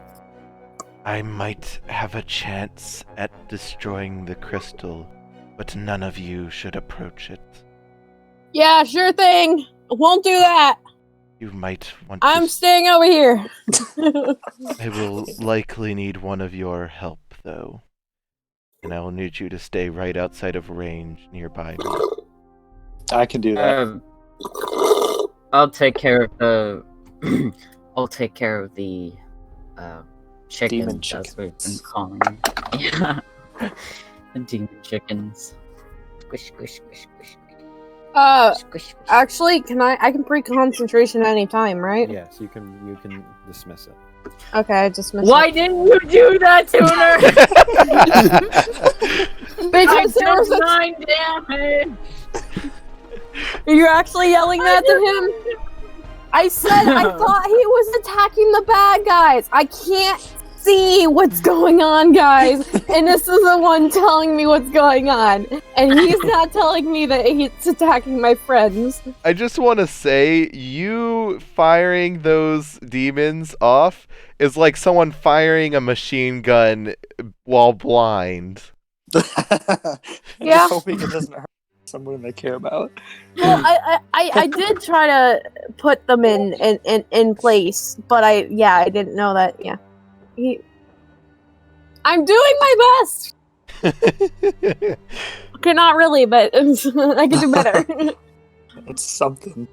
I might have a chance at destroying the crystal, but none of you should approach it. Yeah, sure thing. Won't do that. You might want I'm to... staying over here. I will likely need one of your help, though. And I will need you to stay right outside of range nearby me. I can do that. I'll take care of the. I'll take care of the chickens, Demon as we've been chickens. calling them. Yeah, the demon chickens. Squish, squish, squish, squish. Squish, squish. Actually, I can break concentration at any time, right? Yes, you can dismiss it. Okay, I just missed Why didn't you do that, Tuner? Because there was a 9 damage. You're actually yelling that to him? I said I thought he was attacking the bad guys. I can't see what's going on, guys. And this is the one telling me what's going on. And he's not telling me that he's attacking my friends. I just want to say, you firing those demons off is like someone firing a machine gun while blind. Yeah. Just hoping it doesn't hurt someone they care about. Well, I did try to put them in place, but I didn't know that. Yeah, I'm doing my best. Okay, not really, but I can do better. It's something.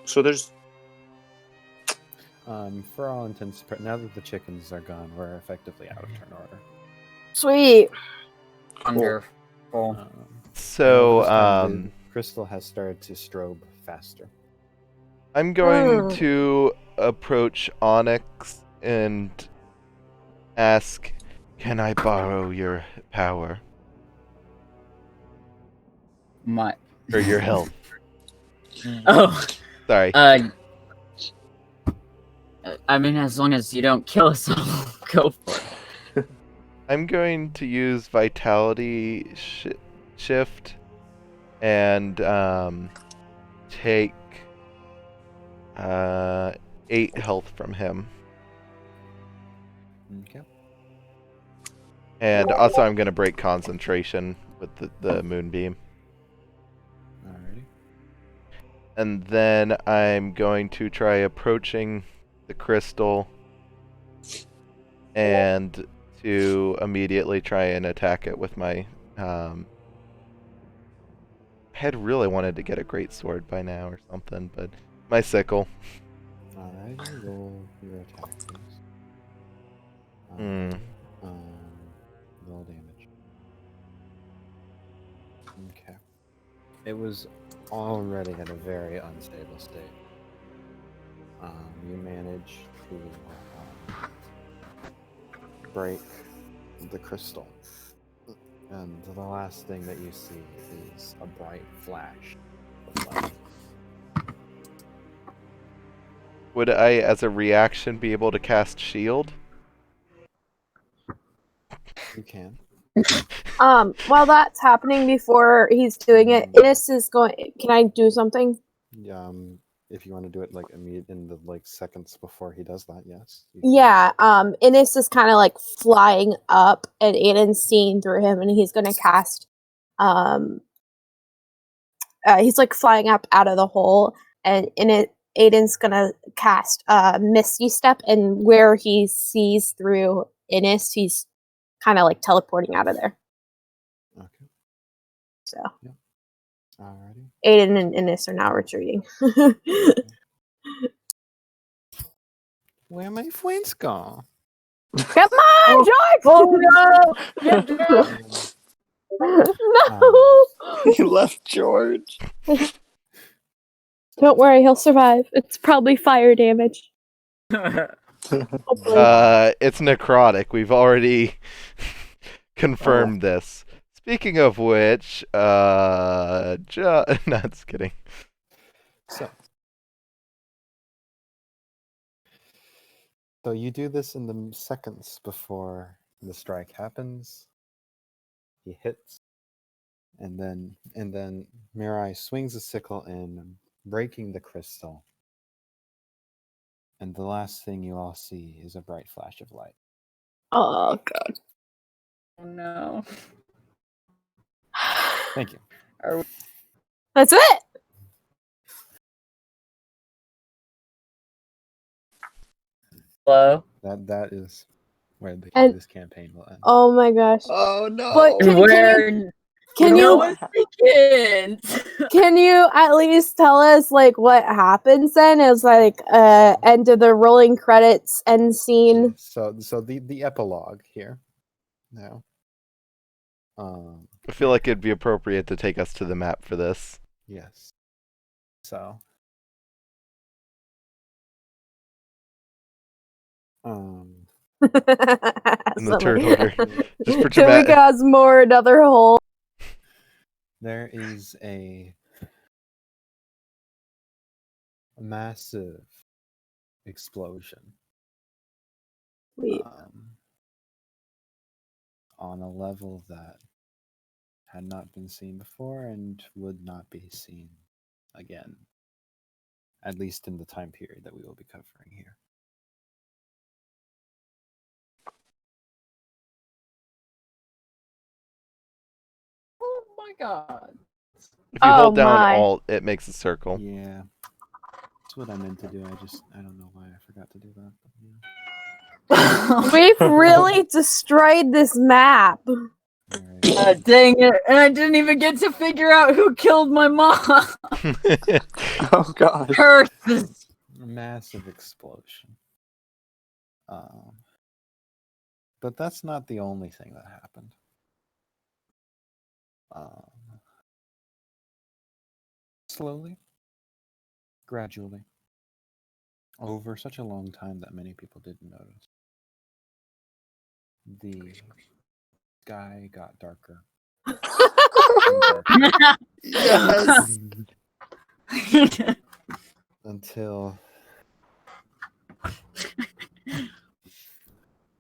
So there's for all intents, now that the chickens are gone, we're effectively out of turn order. Sweet. Wonderful. So, the crystal has started to strobe faster. I'm going to approach Onyx and ask, can I borrow your power? My. Or your health. Oh. Sorry. I mean, as long as you don't kill us all, go for it. I'm going to use Vitality Shift and take 8 health from him. Okay. And also I'm going to break concentration with the moonbeam. Alrighty. And then I'm going to try approaching the crystal and to immediately try and attack it with my I had really wanted to get a great sword by now or something, but my sickle. Alright, roll your attack, please. Roll damage. Okay. It was already at a very unstable state. You manage to break the crystal. And the last thing that you see is a bright flash of light. Would I, as a reaction, be able to cast shield? You can. While that's happening, before he's doing it, Innis is going. Can I do something? If you want to do it like immediate in the seconds before he does that, yes. Yeah. Innis is kind of like flying up, and Aden's seeing through him, and he's going to cast. He's like flying up out of the hole, and Aden's going to cast Misty Step, and where he sees through Innis, he's kind of like teleporting out of there. Okay. So. Yeah. Alrighty. Aden and Innis are now retreating. Where my friends go? Come on, George! Oh no! No! You left George. Don't worry, he'll survive. It's probably fire damage. Hopefully. It's necrotic. We've already confirmed this. Speaking of which, no, just kidding. So you do this in the seconds before the strike happens. He hits, and then Mirai swings a sickle in, breaking the crystal. And the last thing you all see is a bright flash of light. Oh god. Oh no. Thank you. That's it. Hello? That is where this campaign will end. Oh my gosh. Oh no. But can you at least tell us like what happens then? Is like end of the rolling credits end scene. So the epilogue here now. I feel like it'd be appropriate to take us to the map for this. Yes. So. In the third order. Just for Tamika has more another hole. There is a massive explosion. On a level that had not been seen before and would not be seen again, at least in the time period that we will be covering here. Oh my god. If you hold down Alt, it makes a circle. Yeah. That's what I meant to do. I don't know why I forgot to do that. But, yeah. We've really destroyed this map. Dang it. And I didn't even get to figure out who killed my mom. Oh god. Curses. Massive explosion. But that's not the only thing that happened. Slowly, gradually, over such a long time that many people didn't notice, the sky got darker. Yes. Until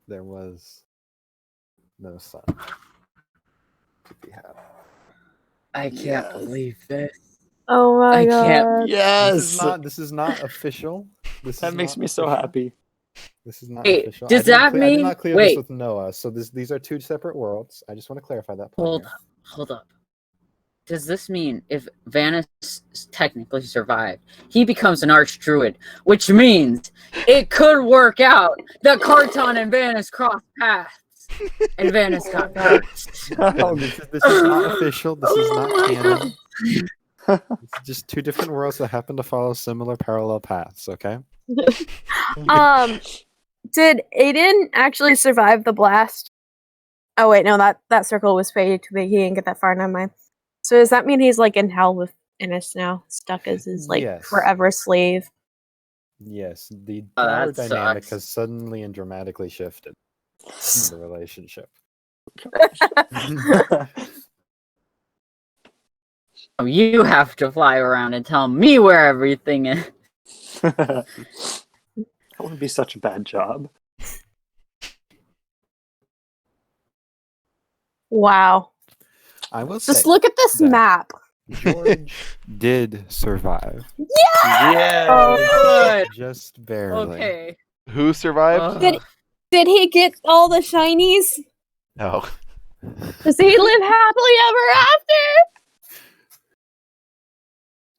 there was no sun to be had. I can't believe this. Oh my god. Can't. Yes. This is not official. That makes me so happy. This is not Wait, official. does that mean? I did not clear Wait. this with Noah, so these are two separate worlds. I just want to clarify that point. Hold up. Does this mean if Vanis technically survived, he becomes an archdruid, which means it could work out that Carton and Vanis cross paths, and Vanis got hurt. This is not official. This is not canon. It's just two different worlds that happen to follow similar parallel paths. Okay. Did Aden actually survive the blast? Oh wait, no, that circle was way too big. He didn't get that far. Never mind. So does that mean he's like in hell with Innis now, stuck as his like forever slave? Yes, the power that dynamic sucks. has suddenly and dramatically shifted in the relationship. Oh, you have to fly around and tell me where everything is. That wouldn't be such a bad job. Wow. I will say, just look at this map. George did survive. Yeah. Oh, just barely. Okay. Who survived? Did he get all the shinies? No. Does he live happily ever after?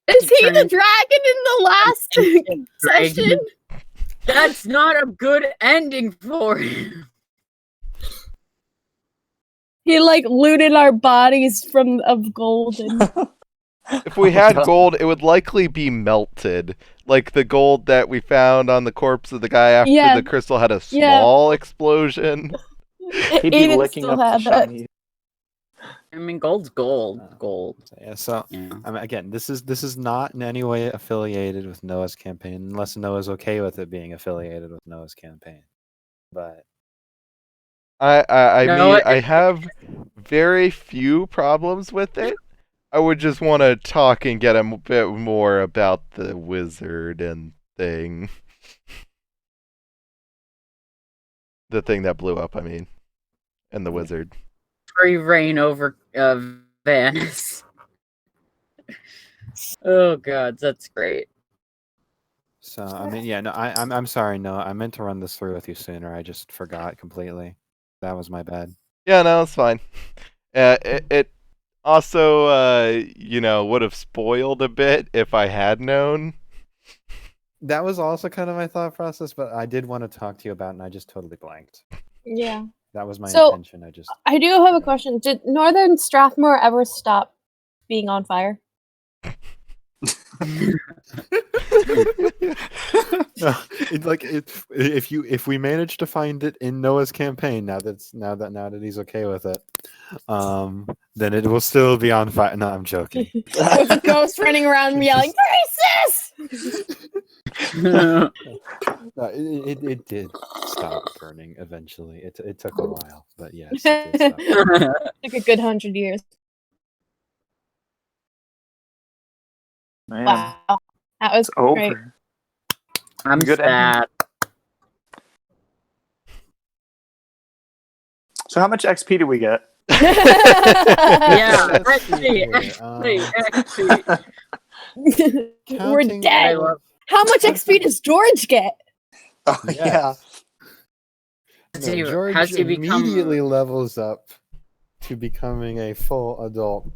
Is he the dragon in the last session? That's not a good ending for him. He like looted our bodies of gold. And... If we had gold, it would likely be melted. Like the gold that we found on the corpse of the guy after the crystal had a small explosion. He'd be licking up the shiny. I mean, gold's gold. Gold. Yeah. So, I mean, again, this is not in any way affiliated with Noah's campaign, unless Noah's okay with it being affiliated with Noah's campaign. But I have very few problems with it. I would just want to talk and get a bit more about the wizard and thing. The thing that blew up, I mean. And the wizard. Free reign over Vanis. Oh god, that's great. So I mean, yeah, no, I'm sorry, no, I meant to run this through with you sooner. I just forgot completely. That was my bad. Yeah, no, it's fine. It also, would have spoiled a bit if I had known. That was also kind of my thought process, but I did want to talk to you about it, and I just totally blanked. Yeah. That was my intention. I do have a question. Did Northern Strathmore ever stop being on fire? No, if we manage to find it in Noah's campaign now that he's okay with it, then it will still be on fire. No, I'm joking. With a ghost running around yelling, "Racist!" No, it did stop burning eventually. It took a while, but yes, it did stop. Like a good 100 years. Man, Wow, that was it's over. great. I'm Good sad. So how much XP do we get? Yeah, Let's see actually, here. We're Counting dead. all of- How much XP does George get? Oh yeah. No, See, George how's he become- immediately levels up to becoming a full adult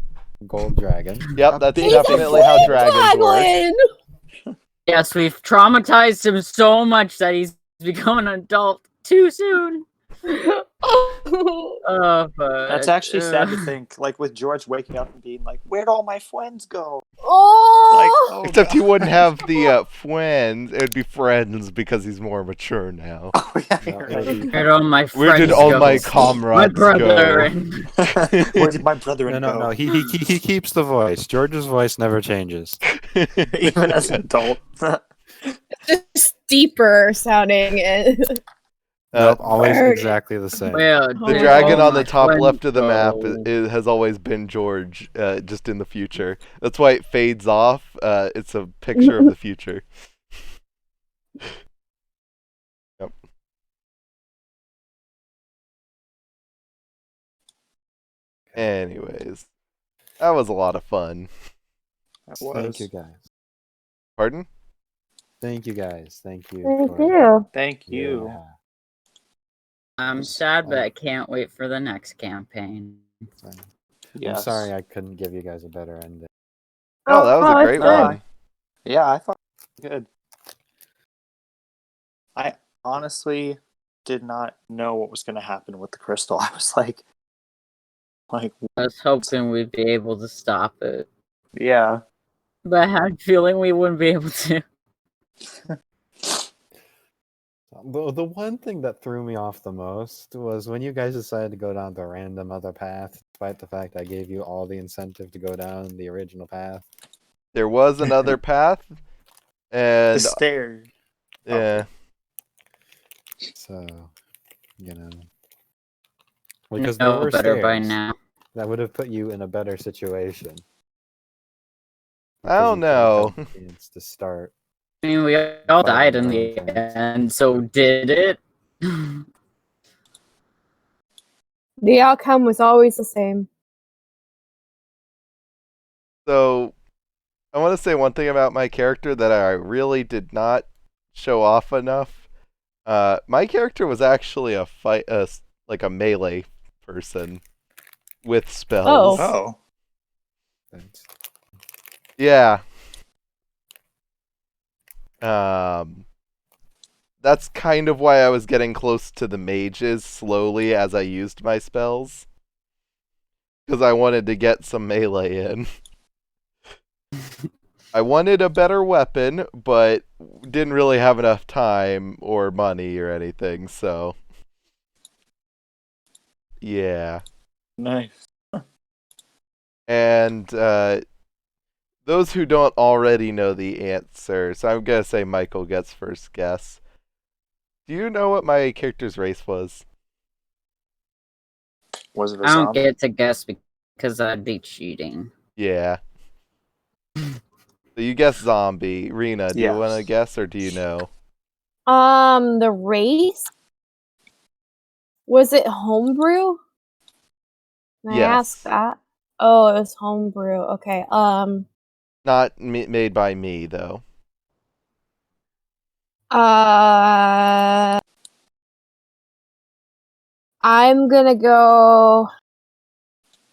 gold dragon. Yep, that's He's a definitely how full dragons work. dragon! Yes, we've traumatized him so much that he's become an adult too soon. Oh. But, That's actually sad to think. Like with George waking up and being like, "Where'd all my friends go?" Like, Oh! oh, Except God. he wouldn't have the friends. It would be friends because he's more mature now. Oh yeah. No, you're it'll right. be- Where did all my Where friends did all go? my comrades My brother go? and Where did my brother No, go? no. He keeps the voice. George's voice never changes. Even as an adult. Just deeper sounding. Nope, always Where- exactly the same. Well, The Oh, dragon all on the my top friends left of the map go. has always been George, just in the future. That's why it fades off. It's a picture of the future. Yep. Anyways, that was a lot of fun. That Thank was. you guys. Pardon? Thank you guys. Thank you. Thank for- you. Thank you. Yeah. I'm sad, but I can't wait for the next campaign. I'm Yes. sorry I couldn't give you guys a better ending. Oh, that was a it's great good. one. Yeah, I thought it was good. I honestly did not know what was going to happen with the crystal. I was like, I was hoping we'd be able to stop it, yeah. but I had a feeling we wouldn't be able to. The one thing that threw me off the most was when you guys decided to go down the random other path, despite the fact I gave you all the incentive to go down the original path. There was another path, The and stairs. yeah, So, you know. We Because there know were better by stairs now. that would have put you in a better situation. I don't know. Because you could have had the chance to start. I mean, we all died in the end, so did it? The outcome was always the same. So, I want to say one thing about my character that I really did not show off enough. My character was actually like a melee person with spells. Oh. Thanks. Yeah. That's kind of why I was getting close to the mages slowly as I used my spells. Because I wanted to get some melee in. I wanted a better weapon, but didn't really have enough time or money or anything, so... Yeah. Nice. And those who don't already know the answer, so I'm going to say Michael gets first guess. Do you know what my character's race was? Was it a I don't zombie? get to guess because I'd be cheating. Yeah. So you guess zombie. Rena, do you Yes. want to guess or do you know? The race? Was it homebrew? Can I ask Yes. that? Oh, it was homebrew. Okay. Not made by me, though. I'm gonna go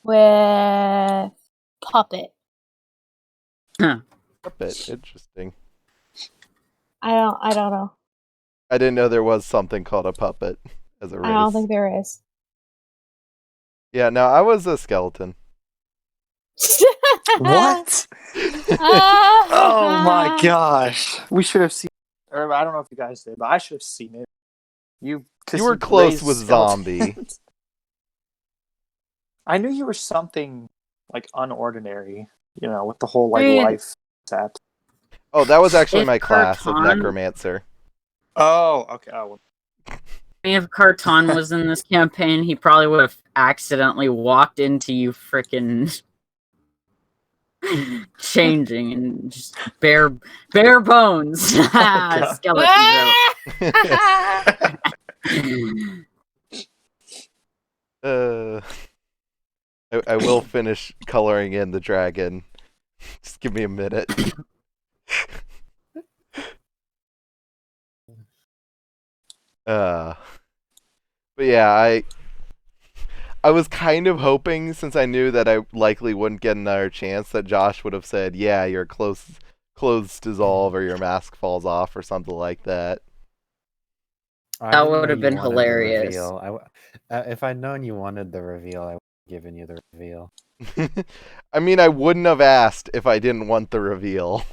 with puppet. Puppet. Interesting. I don't know. I didn't know there was something called a puppet as a race. I don't think there is. Yeah, no, I was a skeleton. What? Oh my gosh. We should have seen or I don't know if you guys did, but I should have seen it. You were close raised with skeletons. zombie. I knew you were something like unordinary, with the whole like I mean- life set. Oh, that was actually If my class of Carton- necromancer. Oh, okay. Oh, If Carton was in this campaign, he probably would have accidentally walked into you frickin' changing and just bare bones. Skeleton I will finish coloring in the dragon. Just give me a minute. But yeah, I was kind of hoping, since I knew that I likely wouldn't get another chance, that Josh would have said, yeah, your clothes dissolve or your mask falls off or something like that. That would have been hilarious. If I'd known you wanted the reveal, I would have given you the reveal. I mean, I wouldn't have asked if I didn't want the reveal.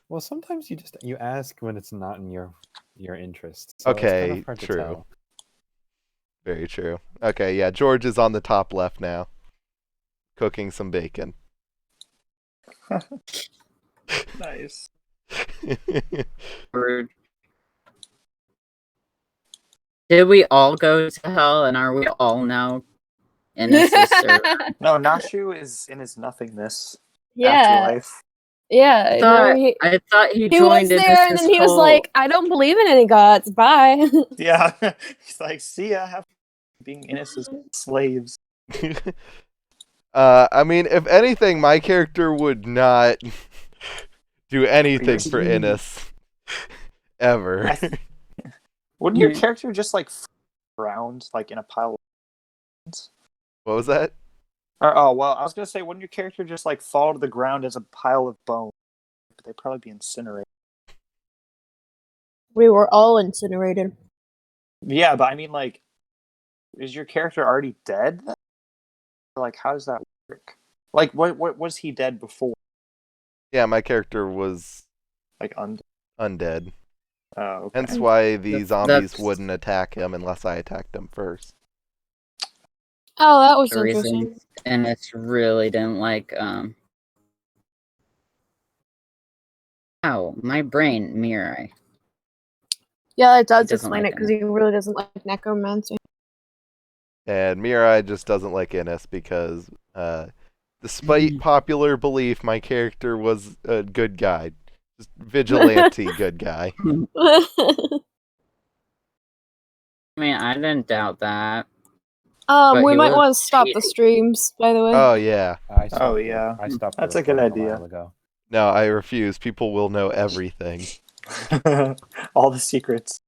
Well, sometimes you ask when it's not in your interest. So it's Okay, kind of hard to true. tell. Very true. Okay, yeah, George is on the top left now. Cooking some bacon. nice. Rude. Did we all go to hell, and are we all now innocent? No, Gnoshu is in his nothingness. Yeah. Afterlife. Yeah. I thought he He joined was there, and then he was like, "I don't believe in any gods. Bye." Yeah. He's like, see ya. Have being innocent slaves. I mean, if anything, my character would not do anything for Innis. Ever. Wouldn't your character just like drowned like in a pile of bones? What was that? I was gonna say, wouldn't your character just like fall to the ground as a pile of bones? But they'd probably be incinerated. We were all incinerated. Yeah, but I mean, like, is your character already dead? Like, how does that work? Like, what was he dead before? Yeah, my character was like undead. Oh, okay. Hence why the zombies wouldn't attack him unless I attacked them first. Oh, that was the interesting. reason, and it's really didn't like. Ow, my brain, Mirai. Yeah, it does He doesn't explain like it because he really doesn't like necromancy. And Mirai just doesn't like Innis because, despite popular belief, my character was a good guy. Just vigilante good guy. I mean, I didn't doubt that. We might want to stop the streams, by the way. Oh, yeah. I stopped That's a good idea. a while ago. No, I refuse. People will know everything. All the secrets.